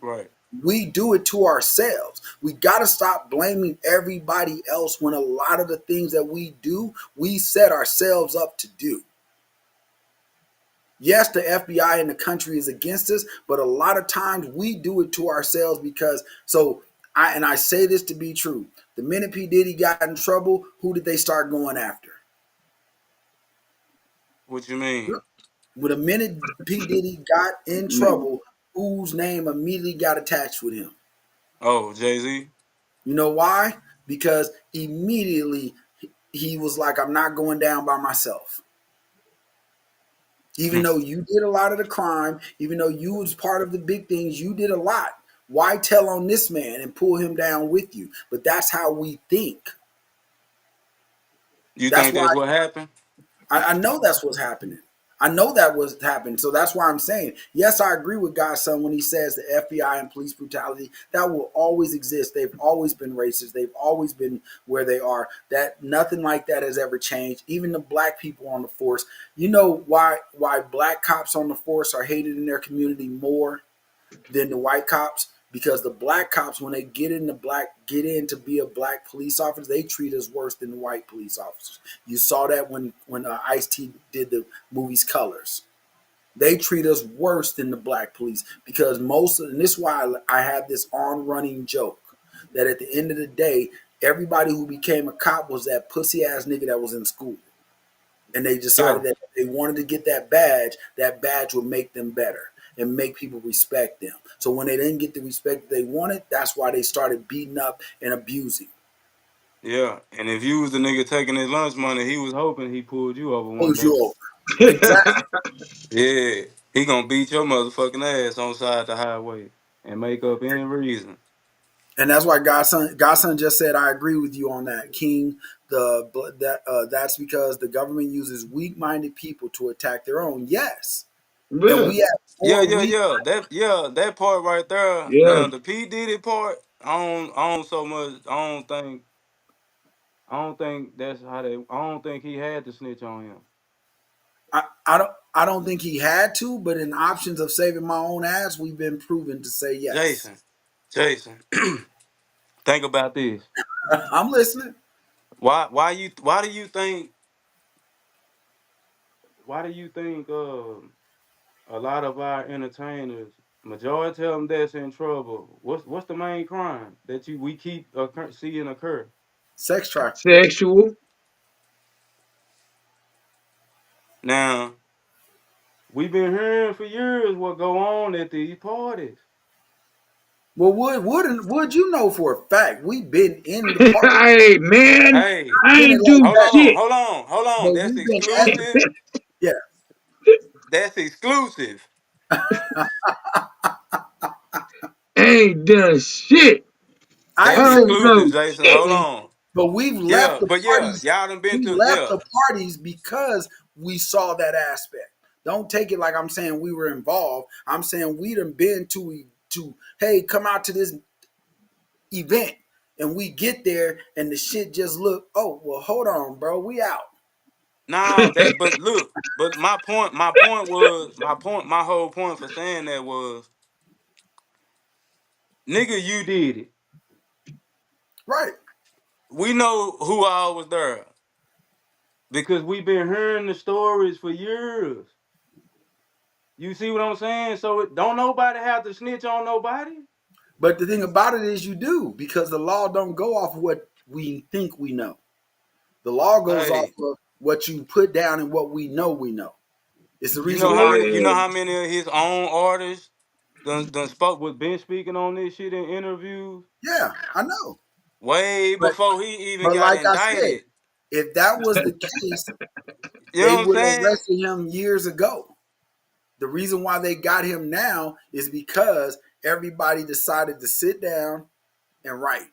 Right. We do it to ourselves. We got to stop blaming everybody else when a lot of the things that we do, we set ourselves up to do. Yes, the FBI and the country is against us, but a lot of times we do it to ourselves because, I say this to be true. The minute P. Diddy got in trouble, who did they start going after? What you mean? When the minute P. Diddy got in trouble, whose name immediately got attached with him? Oh, Jay-Z. You know why? Because immediately he was like, I'm not going down by myself. Even though you did a lot of the crime, even though you was part of the big things, you did a lot. Why tell on this man and pull him down with you? But that's how we think. You think that's what happened? I know that's what's happening. I know that was happening. So that's why I'm saying, yes, I agree with Godson when he says the FBI and police brutality, that will always exist. They've always been racist. They've always been where they are. That nothing like that has ever changed. Even the Black people on the force. You know why Black cops on the force are hated in their community more than the white cops? Because the Black cops, when they get in to be a Black police officer, they treat us worse than the white police officers. You saw that when Ice-T did the movie's Colors. They treat us worse than the Black police because and this is why I have this on-running joke that at the end of the day, everybody who became a cop was that pussy ass nigga that was in school. And they decided that if they wanted to get that badge would make them better and make people respect them. So when they didn't get the respect they wanted, that's why they started beating up and abusing. Yeah, and if you was the nigga taking his lunch money, he was hoping he pulled you over one Pulled day. you over. Exactly. Yeah, he gonna beat your motherfucking ass on side the highway and make up any reason. And that's why Godson just said, I agree with you on that, King. That's because the government uses weak-minded people to attack their own. Yes. Yeah. And we have that part right there. Yeah. Now the P. Diddy part, I don't think that's how they. I don't think he had to snitch on him. I don't think he had to, but in options of saving my own ass, we've been proven to say yes. Jason, think about this. I'm listening. Why do you think a lot of our entertainers, majority of them that's in trouble, what's the main crime that we keep seeing occur? Sex trafficking. Sexual. Now, we've been hearing for years what go on at these parties. Well, would you know for a fact we've been in the party? Hey man, Hey, I ain't do shit. Hold on. That's exclusive. Yeah. That's exclusive. Ain't done shit. That's exclusive, Jason. Hold on. But we've left the parties. Y'all done been the parties because we saw that aspect. Don't take it like I'm saying we were involved. I'm saying we done been to hey, come out to this event, and we get there and the shit just look. Oh well, hold on, bro, we out. No, but my whole point for saying that was, nigga, you did it. Right. We know who all was there. Because we've been hearing the stories for years. You see what I'm saying? So don't nobody have to snitch on nobody. But the thing about it is you do, because the law don't go off of what we think we know. The law goes off of what you put down and what we know we know. It's the reason you know how many of his own artists done spoke with been speaking on this shit in interviews? Yeah, I know. way But before he even but got like I said, indicted. if that was the case, You they know what I'm would have saying? arrested him years ago. The reason why they got him now is because everybody decided to sit down and write.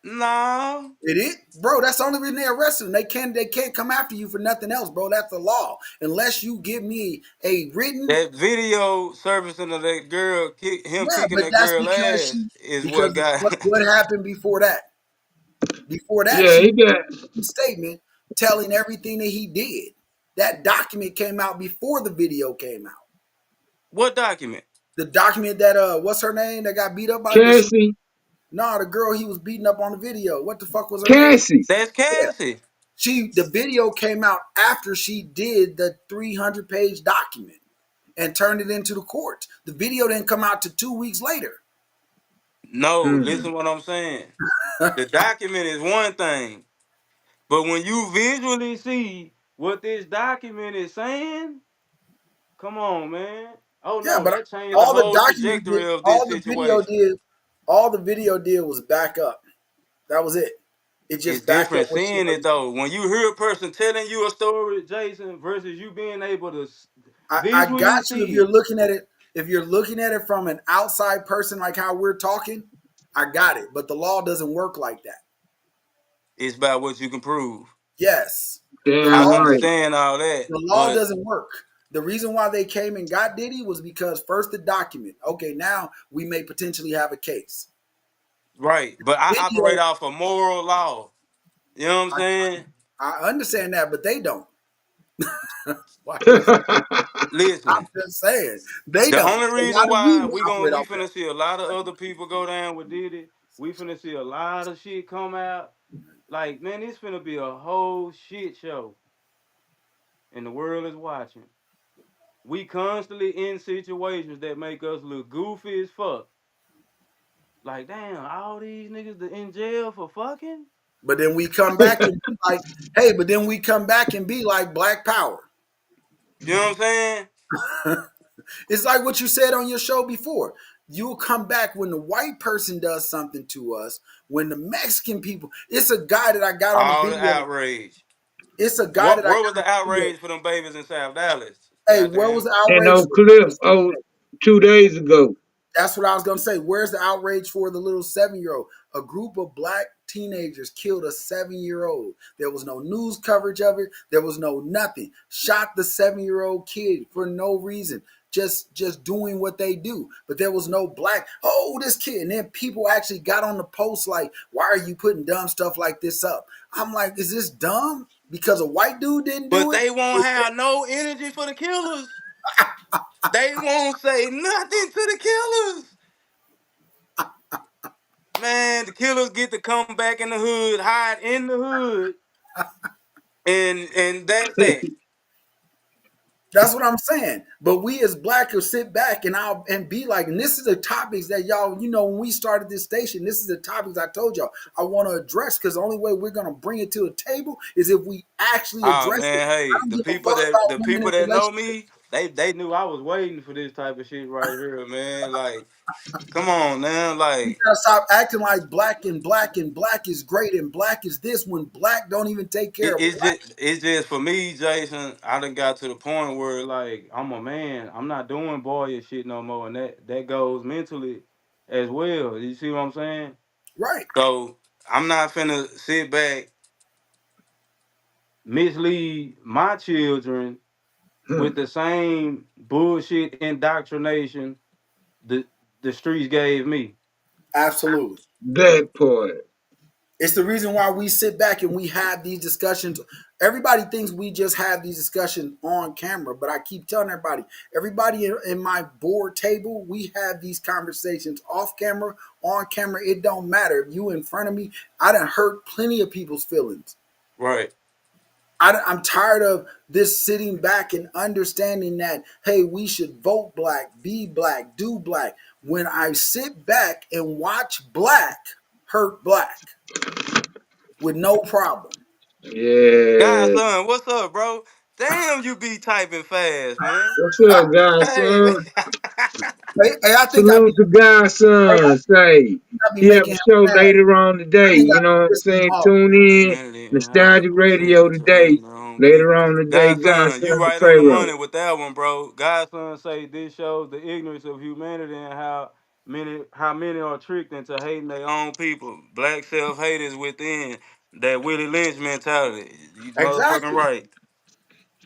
No. It is, bro. That's the only reason they arrested him. They can't come after you for nothing else, bro. That's the law. Unless you give me a written. That video surfacing of that girl, him Yeah, kicking but that that's girl because ass, is what because got. what happened before that? Before that, Yeah, she he got. made a statement telling everything that he did. That document came out before the video came out. What document? The document that what's her name that got beat up by this? Cassie. Nah, the girl he was beating up on the video. What the fuck was her name? Cassie. That's Yeah. Cassie. The video came out after she did the 300-page document and turned it into the court. The video didn't come out to 2 weeks later. No, listen what I'm saying. The document is one thing, but when you visually see what this document is saying, come on, man. Oh Yeah, no, but that changed the all the whole document did, trajectory of this all the video situation. did, all the video did was back up. That was it. It It's just backed up different what she seeing it already. though. When you hear a person telling you a story, Jason, versus you being able to I visually got you if see you're it, looking at it. If you're looking at it from an outside person, like how we're talking, I got it. But the law doesn't work like that. it's about what you can prove. Yes, the I Damn law right. doesn't. understand all that, The law but doesn't work. The reason why they came and got Diddy was because first the document. Okay, now we may potentially have a case. right. But I operate Video, off a moral law. You know what I'm saying? I understand that, but they don't. Why you say? I'm Listen, just saying they the don't. only So why reason do we why operate we off that? finna see a lot of other people go down with Diddy, we finna see a lot of shit come out. Like, man, this finna be a whole shit show. And the world is watching. We constantly in situations that make us look goofy as fuck. Like, damn, all these niggas in jail for fucking? But then we come back and be like, hey, but then we come back and be like Black Power. You know what I'm saying? It's like what you said on your show before. You'll come back when the white person does something to us, when the Mexican people. It's a guy that I got on the All the video. outrage. It's a guy What that I where was got on the the video. outrage for them babies in South Dallas? Hey, where was Goddamn. the And outrage no for clip. the Oh, 2 days ago. That's what I was gonna say. Where's the outrage for the little 7-year-old? A group of black teenagers killed a 7-year-old. There was no news coverage of it. There was no nothing. Shot the 7-year-old kid for no reason. Just doing what they do. But there was no black, oh, this kid. And then people actually got on the post like, why are you putting dumb stuff like this up? I'm like, is this dumb? Because a white dude didn't But do it? they won't have no energy for the killers. They won't say nothing to the killers. Man, the killers get to come back in the hood, hide in the hood, and that's that. That's what I'm saying. But we as black will sit back and be like, and this is the topics that y'all, when we started this station, this is the topics I told y'all I want to address, because the only way we're gonna bring it to a table is if we actually Oh address it. man, I hey, don't the give a people fuck that about the women people in that know relationships. me, they knew I was waiting for this type of shit right here, man. Like, come on now, You like gotta stop acting like black and black and black is great and black is this when black don't even take care of black. it's just for me, Jason. I done got to the point where like I'm a man. I'm not doing boyish shit no more, and that goes mentally as well. You see what I'm saying? Right. So I'm not finna sit back, mislead my children with the same bullshit indoctrination the the streets gave me. Absolutely. That part. It's the reason why we sit back and we have these discussions. Everybody thinks we just have these discussions on camera, but I keep telling everybody in my board table, we have these conversations off camera, on camera. It don't matter. If you in front of me, I done hurt plenty of people's feelings. Right. I'm tired of this sitting back and understanding that, hey, we should vote black, be black, do black. When I sit back and watch black hurt black with no problem. Yeah. Godson, what's up, bro? Damn, you be typing fast, man. What's up, Hey, man. godson? Hey, I think Salute to godson. Say I be he have a making him show mad. later on I today. think I You know what be I'm pissing him saying? off. Tune in. Humanity and how Nostalgic Radio opportunity to today. hate their own Later people. on today, Godson, you godson the right on the Pharaoh. money with that one, bro. Godson say this shows the ignorance of humanity and how many are tricked into hating their own people. Black self hate is within that Willie Lynch mentality. You motherfucking Exactly. right.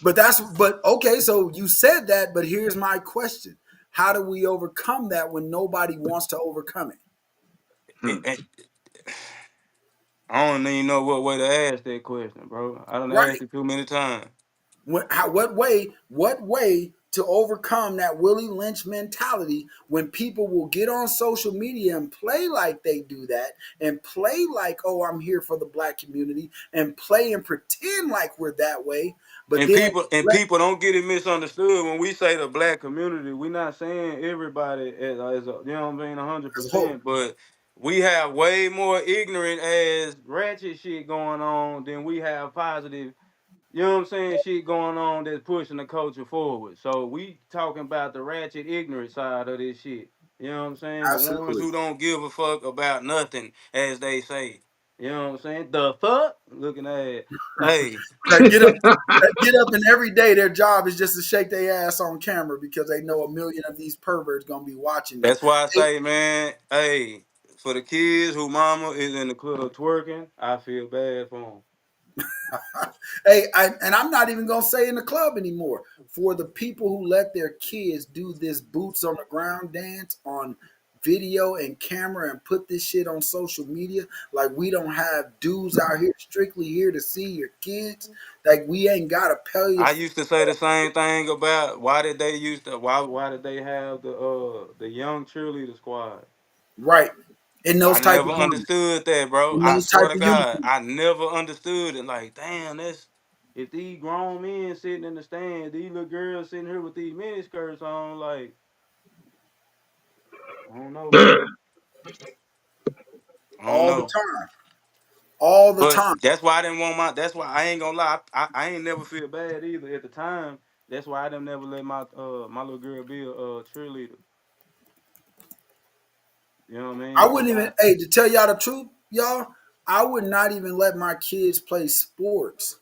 But okay, so you said that, but here's my question. How do we overcome that when nobody wants to overcome it? And I don't even know what way to ask that question, bro. I done Right. asked it too many times. What way to overcome that Willie Lynch mentality when people will get on social media and play like they do that and play like, oh, I'm here for the black community and play and pretend like we're that way, but And then people don't get it misunderstood when we say the black community. We're not saying everybody as a, you know what I'm saying, as a whole. 100%. But we have way more ignorant as ratchet shit going on than we have positive. You know what I'm saying? Shit going on that's pushing the culture forward. So we talking about the ratchet ignorant side of this shit. You know what I'm saying? The ones Absolutely. who don't give a fuck about nothing, as they say. You know what I'm saying? The fuck? Looking at, hey. That get up that get up and every day their job is just to shake their ass on camera because they know a million of these perverts gonna be watching them. That's why I say, man, hey, for the kids who mama is in the club twerking, I feel bad for them. And I'm not even gonna say in the club anymore. For the people who let their kids do this boots on the ground dance on video and camera and put this shit on social media, like we don't have dudes out here strictly here to see your kids. Like we ain't gotta pay you. I used to say the same thing about why did they have the young cheerleader squad? Right. In those I type never of garments. understood that, bro. In I those type swear to of God, uniforms. I never understood it. Like, damn, that's if these grown men sitting in the stands, these little girls sitting here with these mini skirts on, like, I don't know, bro. I don't All the know. time. All the But time. that's why I didn't want my. That's why I ain't gonna lie. I ain't never feel bad either at the time. That's why I didn't never let my little girl be a cheerleader. You know what I I mean? wouldn't even, hey, to tell y'all the truth, y'all, I would not even let my kids play sports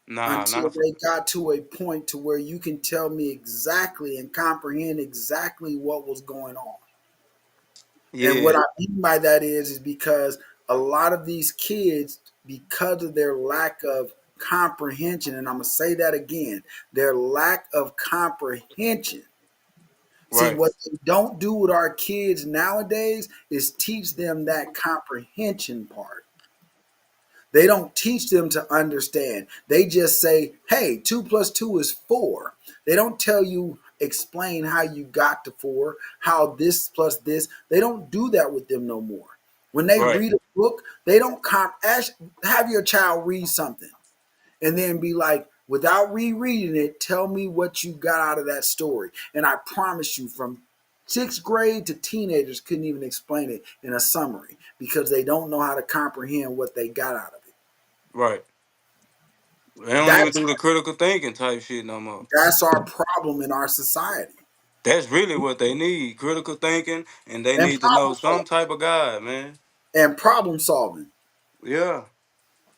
Nah, until not for, they got to a point to where you can tell me exactly and comprehend exactly what was going on. And what yeah, I mean by that is because a lot of these kids, because of their lack of comprehension, and I'm gonna say that again, their lack of comprehension. See, right, what they don't do with our kids nowadays is teach them that comprehension part. They don't teach them to understand. They just say, hey, 2 + 2 is 4. They don't tell you, explain how you got to 4, how this plus this. They don't do that with them no more. When they right, read a book, they don't have your child read something and then be like, without rereading it, tell me what you got out of that story. And I promise you, from 6th grade to teenagers couldn't even explain it in a summary because they don't know how to comprehend what they got out of it. right. They don't even That's do the critical thinking type shit no more. that's our problem in our society. That's really what they need: critical thinking, and they And need to know problem some solving. type of God, man. And problem solving. Yeah,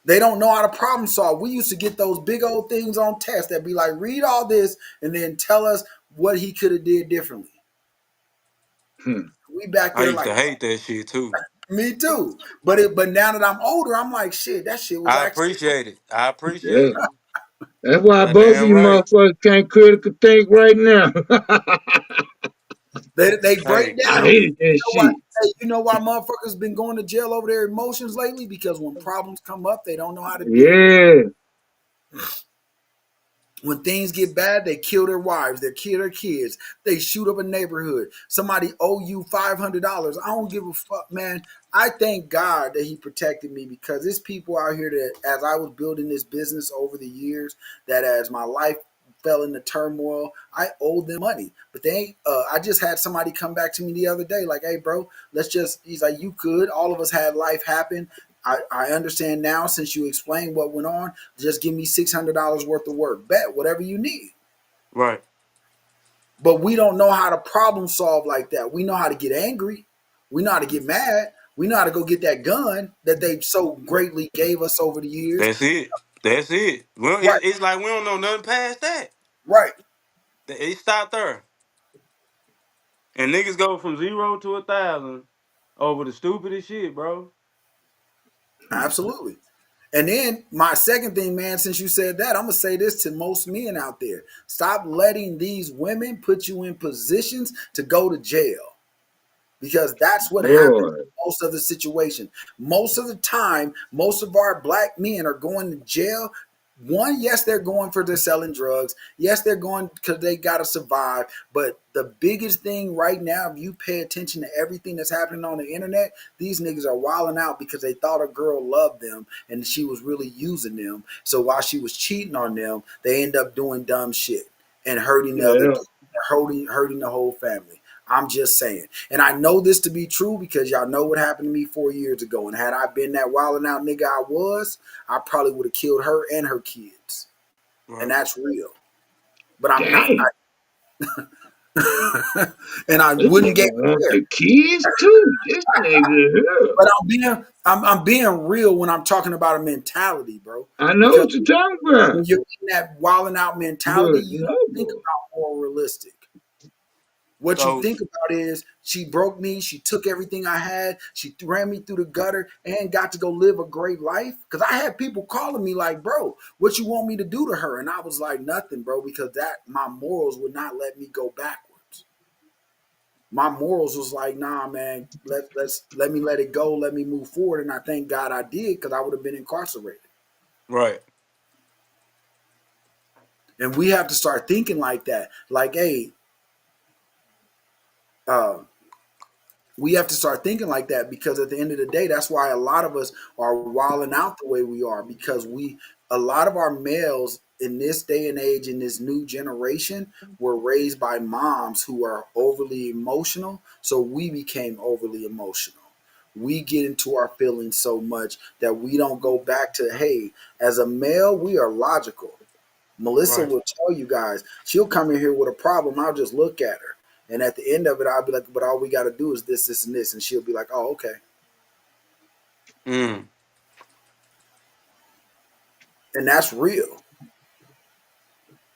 They don't know how to problem solve. We used to get those big old things on tests that be like, read all this and then tell us what he could have did differently. We back I there used like, to hate that shit too. me too. But now that I'm older, I'm like, shit, that shit was I actually appreciate it. I Yeah. appreciate it. That's why both of Goddamn you right. motherfuckers can't critical think right now. they break Hey, I down. hated that shit. Hey, you know why motherfuckers been going to jail over their emotions lately? Because when problems come up, they don't know how to deal with it. Yeah. When things get bad, they kill their wives, they kill their kids, they shoot up a neighborhood. Somebody owe you $500. I don't give a fuck, man. I thank God that He protected me because there's people out here that, as I was building this business over the years, that as my life fell into turmoil, I owed them money. But they ain't. I just had somebody come back to me the other day, like, "Hey, bro, let's just." He's like, "You could." All of us had life happen. I understand now since you explained what went on. Just give me $600 worth of work. Bet whatever you need. Right. But we don't know how to problem solve like that. We know how to get angry. We know how to get mad. We know how to go get that gun that they so greatly gave us over the years. That's it. That's it. Well, Right. it's like we don't know nothing past that. Right. It stopped there. And niggas go from 0 to 1,000 over the stupidest shit, bro. Absolutely. And then my second thing, man, since you said that, I'm gonna say this to most men out there: stop letting these women put you in positions to go to jail, because that's what happens in most of the situation. Most of the time, most of our black men are going to jail. One, yes, they're going for they're selling drugs. Yes, they're going because they got to survive. But the biggest thing right now, if you pay attention to everything that's happening on the internet, these niggas are wilding out because they thought a girl loved them and she was really using them. So while she was cheating on them, they end up doing dumb shit and hurting the other, hurting the whole family. I'm just saying. And I know this to be true because y'all know what happened to me 4 years ago. And had I been that wilding out nigga I probably would have killed her and her kids. Right. And that's real. But I'm not. And I wouldn't get the kids too. This nigga. But I'm being real when I'm talking about a mentality, bro. I know what you're talking about. When you're in that wilding out mentality, you think about more realistic. What you think about is she broke me, she took everything I had, she ran me through the gutter and got to go live a great life. Because I had people calling me like, bro, what you want me to do to her? And I was like, nothing, bro, because that my morals would not let me go backwards. My morals was like, nah, man, let me let it go, let me move forward. And I thank God I did, because I would have been incarcerated. Right. And we have to start thinking like that. Like, hey, we have to start thinking like that, because at the end of the day, that's why a lot of us are wilding out the way we are, because a lot of our males in this day and age, in this new generation, were raised by moms who are overly emotional. So we became overly emotional. We get into our feelings so much that we don't go back to, hey, as a male, we are logical. Melissa will tell you guys, she'll come in here with a problem. I'll just look at her. And at the end of it, I'll be like, but all we got to do is this, this, and this. And she'll be like, oh, okay. And that's real.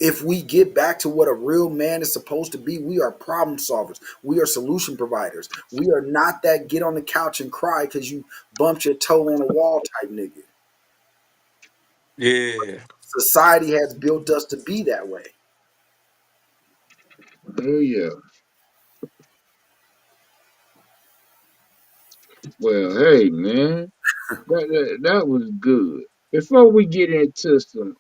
If we get back to what a real man is supposed to be, we are problem solvers. We are solution providers. We are not that get on the couch and cry because you bumped your toe on a wall type nigga. Yeah. Society has built us to be that way. Oh, yeah. Well, hey, man, that was good. Before we get into some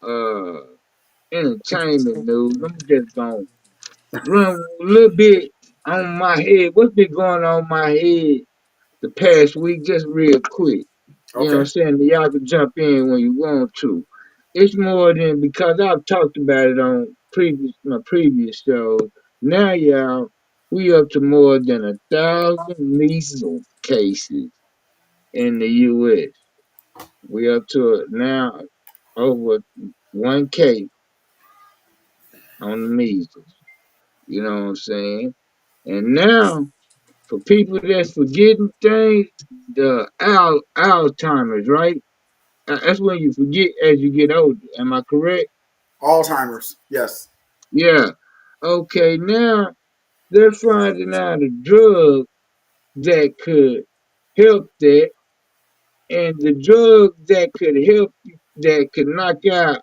entertainment news, I'm just gonna run a little bit on my head. What's been going on my head the past week, just real quick. You know what I'm saying? Y'all can jump in when you want to. It's more than, because I've talked about it on my previous shows. Now, y'all, we up to more than 1,000 measles cases in the U.S. We up to now over 1K on the measles. You know what I'm saying? And now, for people that's forgetting things, the Alzheimer's, right? That's when you forget as you get older. Am I correct? Alzheimer's, yes. Yeah. Okay, now they're finding out a drug that could help that, and the drug that could help, that could knock out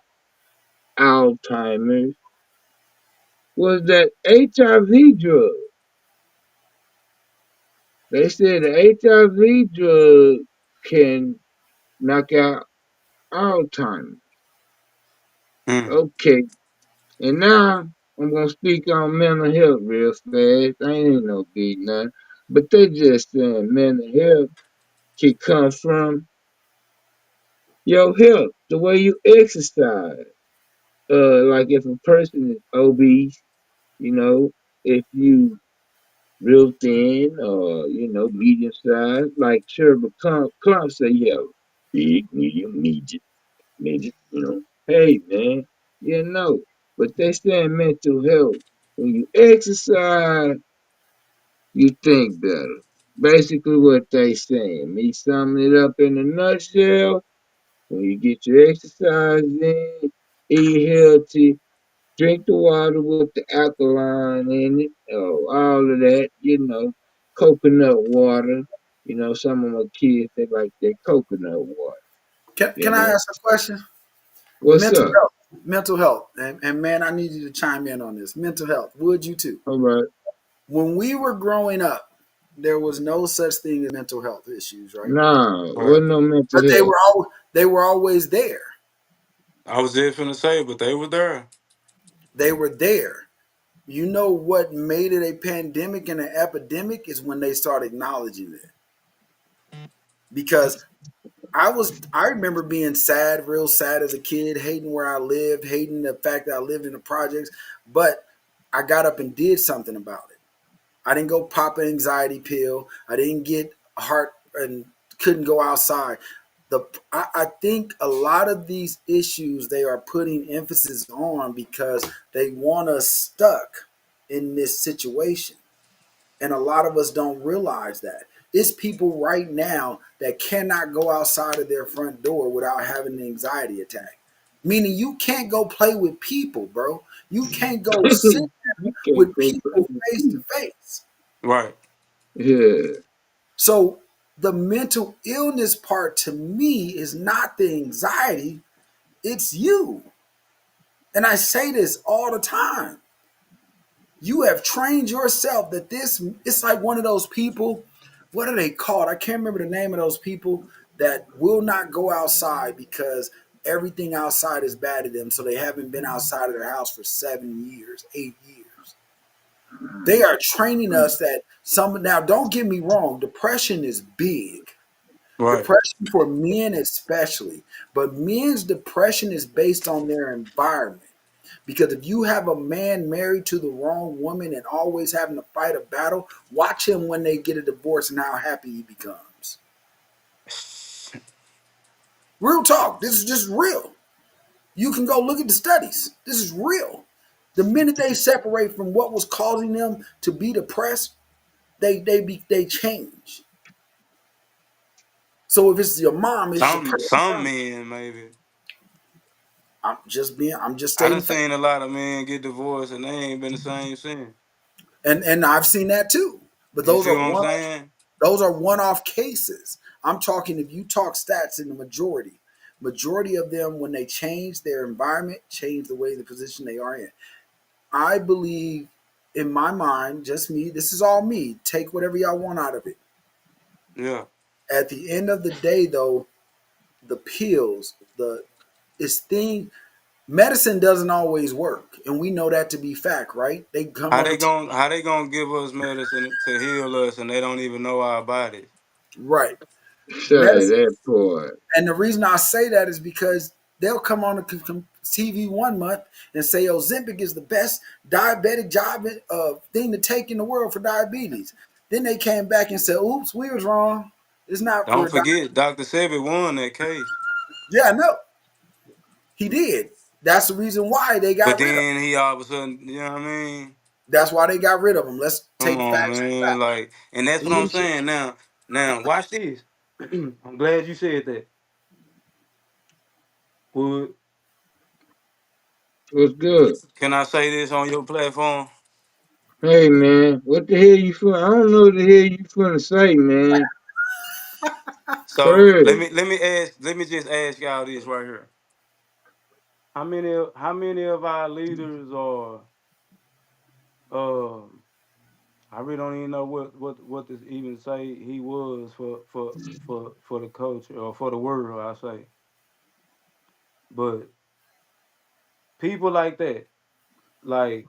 Alzheimer's, was that HIV drug. They said the HIV drug can knock out Alzheimer's. Okay. And now I'm gonna speak on mental health real fast. I ain't no big nothing. But they just saying mental health can come from your health, the way you exercise. Like if a person is obese, you know, if you real thin or, medium size, like Sherbert Clump say, big, medium, midget, Hey man, but they saying mental health. When you exercise, you think better. Basically what they saying. Me summing it up in a nutshell. When you get your exercise in, eat healthy, drink the water with the alkaline in it, all of that, coconut water. Some of my kids, they like their coconut water, Can you I know. ask a question? What's Mental up? health, mental health, and man, I need you to chime in on this. Mental health, would you too? All right. When we were growing up, there was no such thing as mental health issues, right? Nah, Right. wasn't no mental But health. they were always there. I was just finna say, but they were there. They were there. You know what made it a pandemic and an epidemic is when they started acknowledging it. Because I remember being sad, real sad as a kid, hating where I lived, hating the fact that I lived in the projects, but I got up and did something about it. I didn't go pop an anxiety pill. I didn't get heart and couldn't go outside. I think a lot of these issues they are putting emphasis on because they want us stuck in this situation. And a lot of us don't realize that. It's people right now that cannot go outside of their front door without having an anxiety attack. Meaning you can't go play with people, bro. You can't go sit You can't with go people face play. to face. Right. Yeah. So the mental illness part to me is not the anxiety, it's you. And I say this all the time. You have trained yourself that it's like one of those people, what are they called? I can't remember the name of those people that will not go outside because everything outside is bad to them. So they haven't been outside of their house for 7 years, 8 years. They are training us that now don't get me wrong, depression is big. Right. Depression for men especially, but men's depression is based on their environment. Because if you have a man married to the wrong woman and always having to fight a battle, watch him when they get a divorce and how happy he becomes. Real talk. This is just real. You can go look at the studies. This is real. The minute they separate from what was causing them to be depressed, they change. So if it's your mom, it's your person. Some men maybe. I'm just I done stating facts. seen a lot of men get divorced and they ain't been the same since. And I've seen that too. But You see what I'm saying? those are one-off cases. I'm talking if you talk stats in the majority of them when they change their environment, change the way the position they are in. I believe in my mind, just me, this is all me. Take whatever y'all want out of it. Yeah. At the end of the day though, the pills, medicine doesn't always work. And we know that to be fact, right? They come How on they the TV. gonna give us medicine to heal us and they don't even know our bodies? Right. Say Medicine. that part. And the reason I say that is because they'll come on the TV 1 month and say Ozempic is the best diabetic thing to take in the world for diabetes. Then they came back and said, "Oops, we was wrong. It's not for Don't diabetes." forget, Dr. Sebi won that case. Yeah, I know he did. That's the reason why they But got rid of him. then he all of a sudden, you know what I mean? That's why they got rid of him. Let's Come take on, facts for man. facts. Like, and that's what I'm saying. Now, watch this. I'm glad you said that. Would What's good? can I say this on your platform? Hey man, what the hell you feel? I don't know what the hell you finna say, man. So Crazy. let me just ask y'all this right here. How many of our leaders are I really don't even know what to even say he was for the culture or for the world, I say. But people like that, like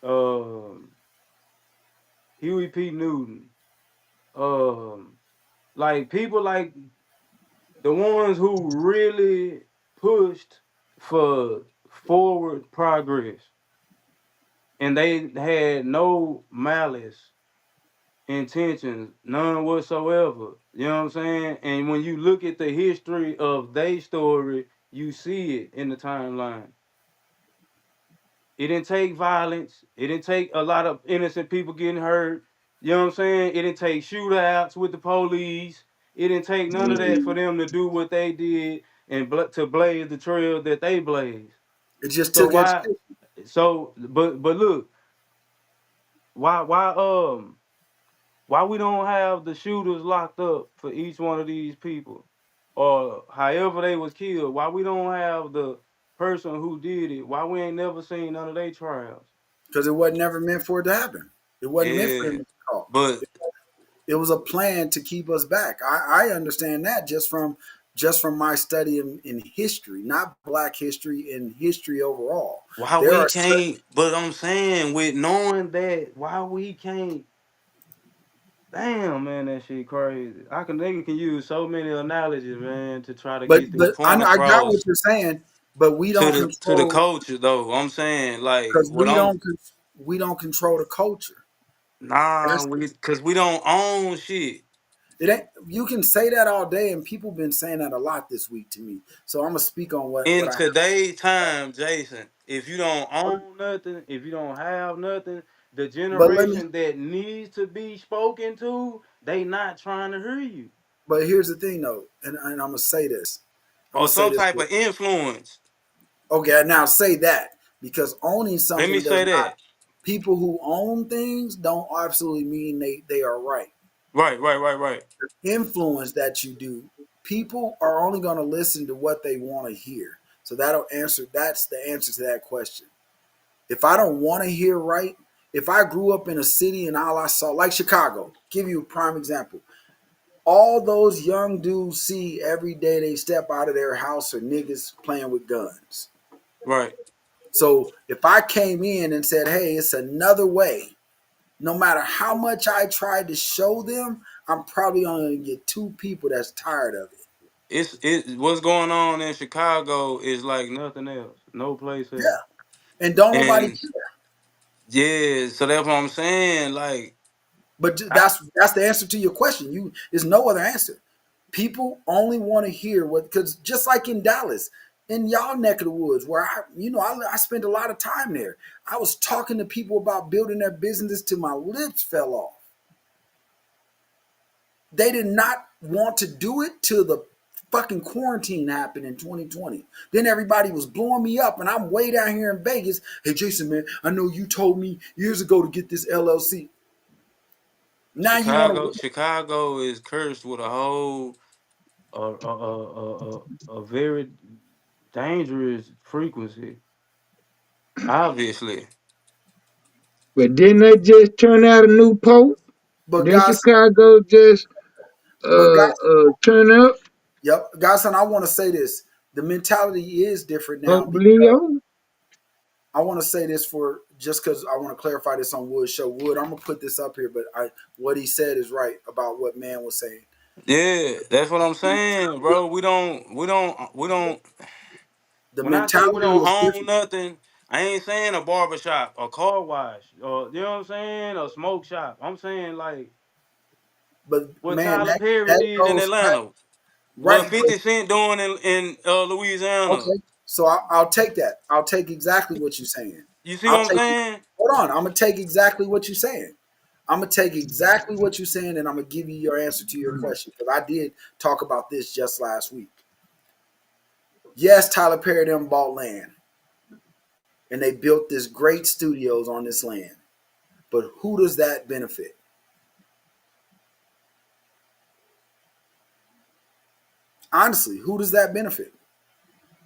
um Huey P. Newton, like people like the ones who really pushed for forward progress and they had no malice intentions, none whatsoever. You know what I'm saying? And when you look at the history of their story, you see it in the timeline. It didn't take violence. It didn't take a lot of innocent people getting hurt. You know what I'm saying? It didn't take shootouts with the police. It didn't take none of that for them to do what they did and to blaze the trail that they blazed. It just So took why? education. So but look, why we don't have the shooters locked up for each one of these people, or however they was killed? Why we don't have the person who did it? Why we ain't never seen none of their trials? Because it wasn't never meant for it to happen. It wasn't meant for them Yeah, to be caught. but It was a plan to keep us back. I understand that just from my study in history, not Black history, in history overall. why There we are certain, can't? But I'm saying, with knowing that, why we can't? Damn, man, that shit crazy. Nigga can use so many analogies, man, to try to but get this point I got what across you're saying, but we to don't the control culture, though. I'm saying, like, because what I'm we don't control the culture. nah, That's because we don't own shit. it. Ain't you can say that all day, and people been saying that a lot this week to me. So I'm gonna speak on what In I have. today's time, Jason, if you don't own nothing, if you don't have nothing, the But let me. generation that needs to be spoken to, they not trying to hear you. But here's the thing, though, and I'm gonna say this. I'm Or gonna say some this. type of influence. Okay, now say that because owning Let me something does say not. that. People who own things don't absolutely mean they are right. Right. Influence that you do, people are only going to listen to what they want to hear. So that's the answer to that question. If I don't want to hear right, if I grew up in a city and all I saw, like Chicago, give you a prime example. All those young dudes see every day they step out of their house are niggas playing with guns. Right. So if I came in and said, hey, it's another way, no matter how much I tried to show them, I'm probably only going to get two people that's tired of it. What's going on in Chicago is like nothing else. No place else. Yeah. And don't nobody And care. yeah, so that's what I'm saying. Like, But I, that's the answer to your question. There's no other answer. People only want to hear what, because just like in Dallas, in y'all neck of the woods, where I spent a lot of time there. I was talking to people about building their business till my lips fell off. They did not want to do it till the fucking quarantine happened in 2020. Then everybody was blowing me up, and I'm way down here in Vegas. Hey, Jason, man, I know you told me years ago to get this LLC. Now you want to. Chicago is cursed with a whole a very dangerous frequency. Obviously. But didn't they just turn out a new pope? But Didn't guys, Chicago just but guys, turn up? yep, Godson, I want to say this. The mentality is different now Pope because Leo? I want to say this for just because I want to clarify this on Wood's show. Wood, I'm gonna put this up here, but what he said is right about what man was saying. Yeah, that's what I'm saying, bro. We don't The when I say we mentality don't is own different. nothing, I ain't saying a barbershop, a car wash, or you know what I'm saying, a smoke shop. I'm saying like But what man, Tyler Perry that did in goes that Atlanta. What right. 50 Cent doing in Louisiana. Okay, so I'll take that. I'll take exactly what you're saying. You see I'll what I'm take. saying? Hold on, I'm gonna take exactly what you're saying. I'm gonna take exactly what you're saying, and I'm gonna give you your answer to your question because I did talk about this just last week. Yes, Tyler Perry them bought land, and they built this great studios on this land. But who does that benefit? Honestly, who does that benefit?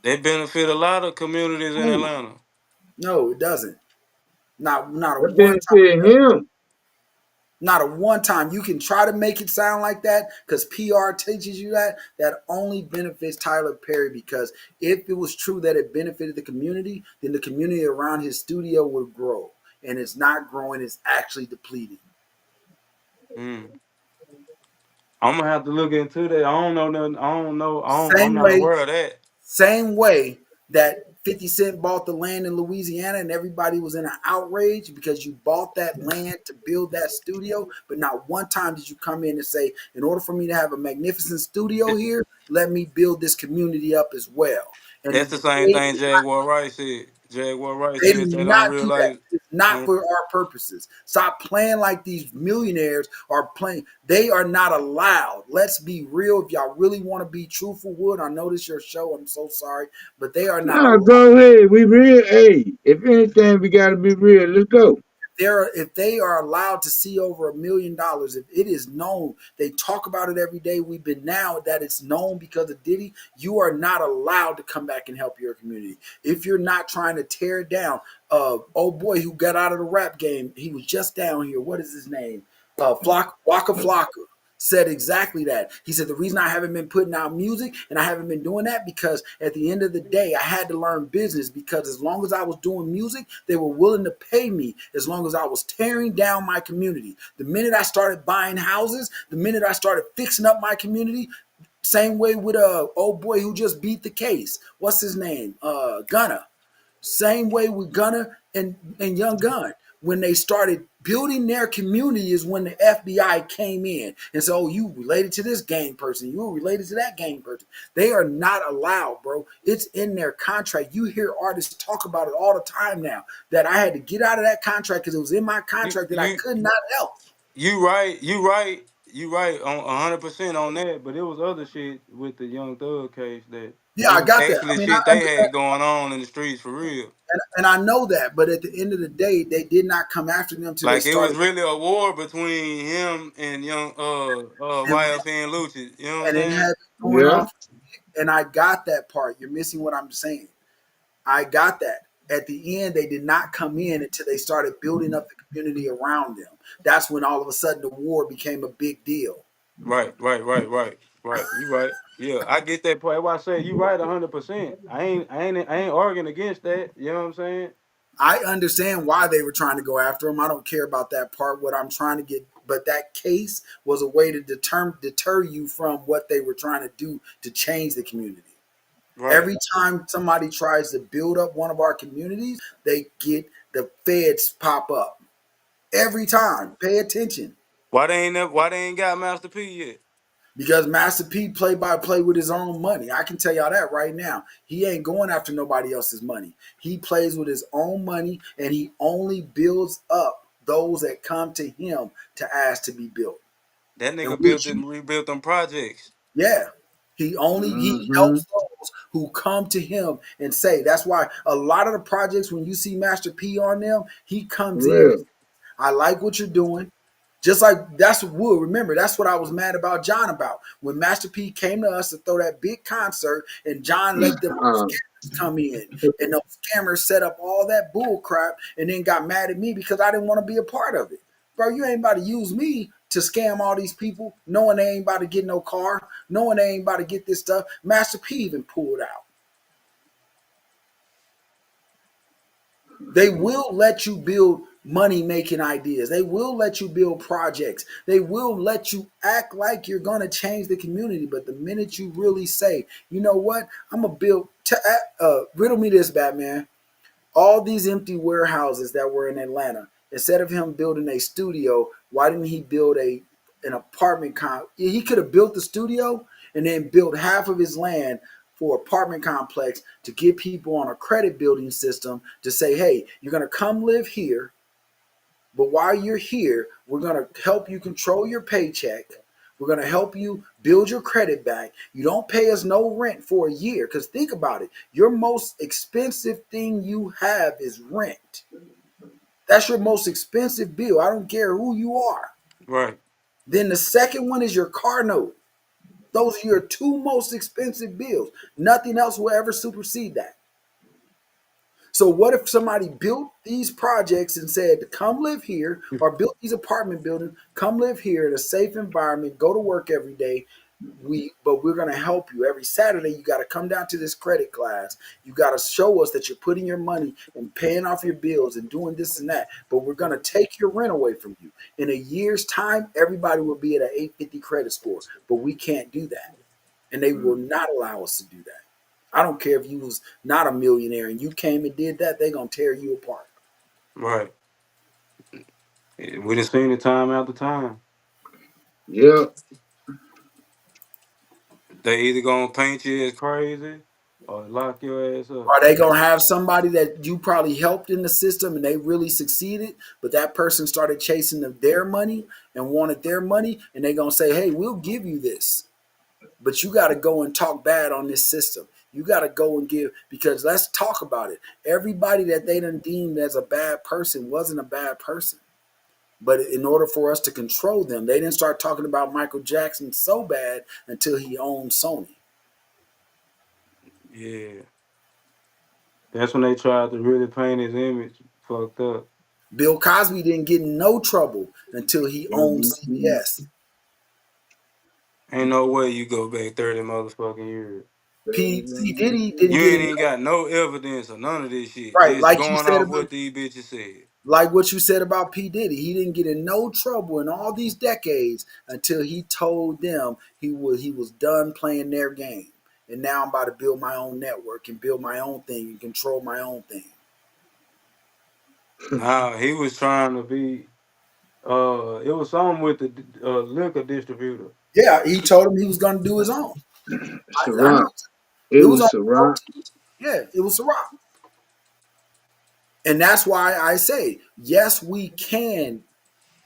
They benefit a lot of communities in Who? Atlanta. No, it doesn't. Not a What one benefit time. him? Not a one time. You can try to make it sound like that because PR teaches you that. That only benefits Tyler Perry because if it was true that it benefited the community, then the community around his studio would grow. And it's not growing, it's actually depleting. Mm. I'm gonna have to look into that. I don't know nothing. I don't know. I'm Same not way, aware of that. same way that 50 Cent bought the land in Louisiana and everybody was in an outrage because you bought that land to build that studio, but not one time did you come in and say, in order for me to have a magnificent studio here, let me build this community up as well. And That's the same thing Jaguar Wright said. Jaguar Wright they do said that on not Real do that. Life. It's not On, for our purposes. Stop playing like these millionaires are playing. They are not allowed. Let's be real. If y'all really want to be truthful, Wood, I know this your show. I'm so sorry, but they are not Nah, allowed. go ahead. We real. Hey, if anything, we gotta be real. Let's go. If they are allowed to see over $1 million, if it is known, they talk about it every day. We've been now that it's known because of Diddy, you are not allowed to come back and help your community. If you're not trying to tear it down, old boy who got out of the rap game, he was just down here. What is his name? Waka Flocka said exactly that. He said, the reason I haven't been putting out music and I haven't been doing that because at the end of the day, I had to learn business because as long as I was doing music, they were willing to pay me as long as I was tearing down my community. The minute I started buying houses, the minute I started fixing up my community, same way with old boy who just beat the case. What's his name? Gunna. Same way with Gunna and Young Gun. When they started building their community is when the FBI came in and said, oh, you related to this gang person. You were related to that gang person. They are not allowed, bro. It's in their contract. You hear artists talk about it all the time now that I had to get out of that contract because it was in my contract that I could not help. You right on 100% on that, but it was other shit with the Young Thug case that Yeah, it I was got that. I actually mean, shit I they understand. had going on in the streets for real. And I know that, but at the end of the day, they did not come after them until they Like it was started. really a war between him and Young And, YFN Lucci. You know what I'm and it saying? had been going Yeah. on. And I got that part. You're missing what I'm saying. I got that. At the end, they did not come in until they started building up the community around them. That's when all of a sudden the war became a big deal. Right. You right. Yeah, I get that part. That's why I say you right 100%. I ain't arguing against that. You know what I'm saying? I understand why they were trying to go after him. I don't care about that part. What I'm trying to get, but that case was a way to deter you from what they were trying to do to change the community. Right. Every time somebody tries to build up one of our communities, they get the feds pop up. Every time. Pay attention. Why they ain't got Master P yet? Because Master P play by play with his own money. I can tell y'all that right now. He ain't going after nobody else's money. He plays with his own money and he only builds up those that come to him to ask to be built. That nigga And built which and rebuilt them projects. yeah. He helps those who come to him and say. That's why a lot of the projects when you see Master P on them, he comes in and Real. says, I like what you're doing. Just like that's what Wood. Remember, that's what I was mad about John about. When Master P came to us to throw that big concert and John let them scammers come in and those scammers set up all that bull crap and then got mad at me because I didn't want to be a part of it. Bro, you ain't about to use me to scam all these people, knowing they ain't about to get no car, knowing they ain't about to get this stuff. Master P even pulled out. They will let you build money making ideas. They will let you build projects. They will let you act like you're going to change the community. But the minute you really say, you know what, I'm going to build, riddle me this, Batman. All these empty warehouses that were in Atlanta, instead of him building a studio, why didn't he build an apartment he could have built the studio and then built half of his land for apartment complex to get people on a credit building system to say, hey, you're going to come live here, but while you're here, we're going to help you control your paycheck. We're going to help you build your credit back. You don't pay us no rent for a year. Because think about it. Your most expensive thing you have is rent. That's your most expensive bill. I don't care who you are. Right. Then the second one is your car note. Those are your two most expensive bills. Nothing else will ever supersede that. So what if somebody built these projects and said, come live here, or built these apartment buildings, come live here in a safe environment, go to work every day. But we're going to help you. Every Saturday, you got to come down to this credit class. You got to show us that you're putting your money and paying off your bills and doing this and that. But we're going to take your rent away from you. In a year's time, everybody will be at an 850 credit score. But we can't do that. And they will not allow us to do that. I don't care if you was not a millionaire and you came and did that, they gonna tear you apart. Right. We done seen it time after time. Yeah. They either gonna paint you as crazy or lock your ass up. Are they gonna have somebody that you probably helped in the system and they really succeeded, but that person started chasing their money and wanted their money, and they gonna say, "Hey, we'll give you this, but you got to go and talk bad on this system. You got to go and give because let's talk about it. Everybody that they done deemed as a bad person wasn't a bad person." But in order for us to control them, they didn't start talking about Michael Jackson so bad until he owned Sony. Yeah. That's when they tried to really paint his image fucked up. Bill Cosby didn't get in no trouble until he owned CBS. Ain't no way you go back 30 motherfucking years. P. Diddy didn't You get ain't in even got no evidence of none of this shit. right, Just like you going said off about what these bitches said. like what you said about P. Diddy. He didn't get in no trouble in all these decades until he told them he was done playing their game. And now I'm about to build my own network and build my own thing and control my own thing. Nah, he was trying to be it was something with the liquor distributor. Yeah, he told him he was gonna do his own. I Ciroc. know It it was was on Ciroc. yeah, it was Ciroc. And that's why I say, yes, we can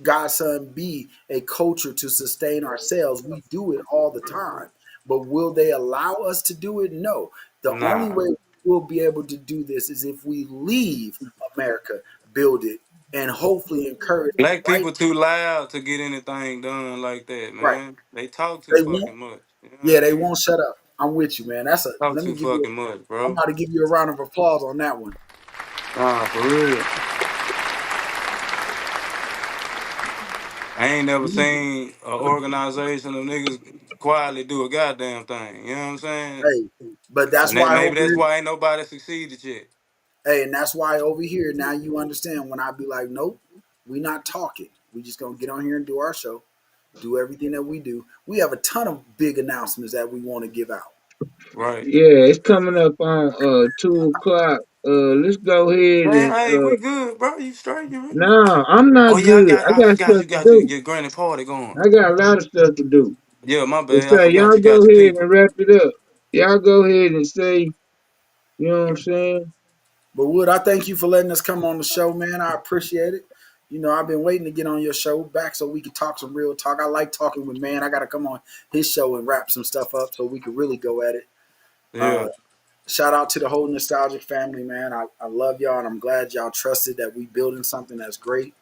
Godson be a culture to sustain ourselves. We do it all the time. But will they allow us to do it? No. The only Nah. way we'll be able to do this is if we leave America, build it, and hopefully encourage the Black right people too loud to get anything done like that, right. man. They talk too They won't fucking much. You know what yeah, I they mean? won't shut up. I'm with you, man. Talk Let me too give you fucking much, I'm bro. about to give you a round of applause on that one. Nah, for real. I ain't never seen an organization of niggas quietly do a goddamn thing. You know what I'm saying? Hey, but that's And that, why maybe over that's here why ain't nobody succeeded yet. Hey, and that's why over here now you understand when I be like, nope, we not talking. We just gonna get on here and do our show, do everything that we do. We have a ton of big announcements that we want to give out. Right. Yeah, it's coming up on 2 o'clock. Let's go ahead Man, and hey, we good, bro. You straight, you ready? no, I'm Oh not yeah, good. I I got forgot stuff you to got do. your granny party going. I got a lot of stuff to do. Yeah, my But bad. I say forgot y'all you got go your ahead people. and wrap it up. Y'all go ahead and say, you know what I'm saying? But Wood, I thank you for letting us come on the show, man. I appreciate it. You know, I've been waiting to get on your show back so we could talk some real talk. I like talking with man. I got to come on his show and wrap some stuff up so we could really go at it. Yeah. Shout out to the whole nostalgic family, man. I love y'all and I'm glad y'all trusted that we building something that's great.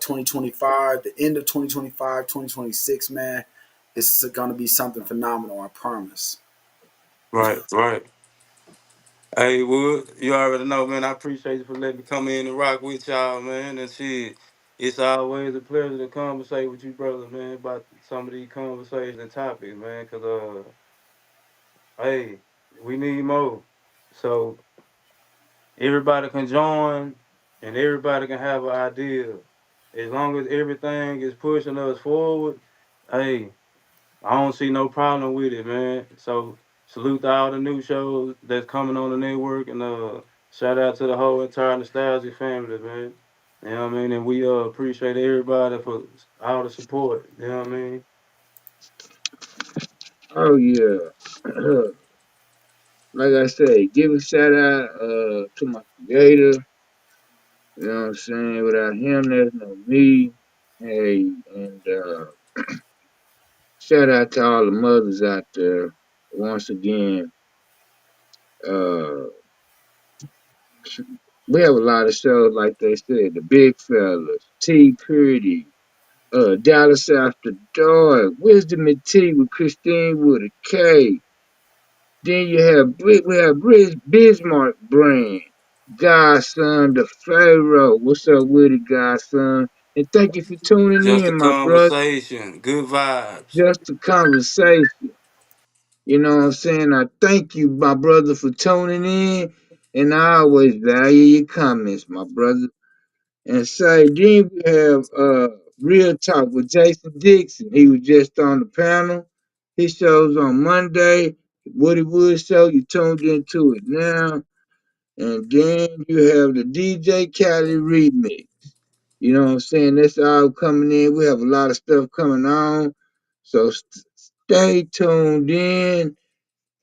2025, the end of 2025, 2026, man, it's going to be something phenomenal, I promise. Right, right. Hey, Wood, you already know, man. I appreciate you for letting me come in and rock with y'all, man. And shit, it's always a pleasure to conversate with you, brother, man, about some of these conversations and topics, man. Cause hey, we need more. So everybody can join, and everybody can have an idea. As long as everything is pushing us forward, hey, I don't see no problem with it, man. So salute to all the new shows that's coming on the network, and shout out to the whole entire nostalgia family, man. You know what I mean? And we appreciate everybody for all the support. You know what I mean? Oh yeah. Like I say, give a shout out to my creator. You know what I'm saying? Without him, there's no me. Hey, and shout out to all the mothers out there. Once again, uh, we have a lot of shows, like they said, the Big Fellas, T Pretty, Dallas After Dark, Wisdom and Tea with Christine with a K. Then you have Bismarck brand, Godson, the Pharaoh. What's up with it, Godson? And thank you for tuning Just a in, my brother. conversation, good vibes. Just a conversation. You know what I'm saying? I thank you, my brother, for tuning in. And I always value your comments, my brother. And say, then we have Real Talk with Jason Dixon. He was just on the panel. His show's on Monday. Woody Wood Show, you tuned into it now. And then you have the DJ Khaled remix. You know what I'm saying? That's all coming in. We have a lot of stuff coming on. So stay tuned in.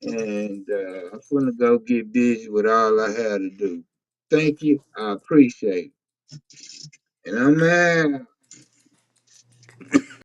And I'm gonna go get busy with all I had to do. Thank you. I appreciate it. And I'm out.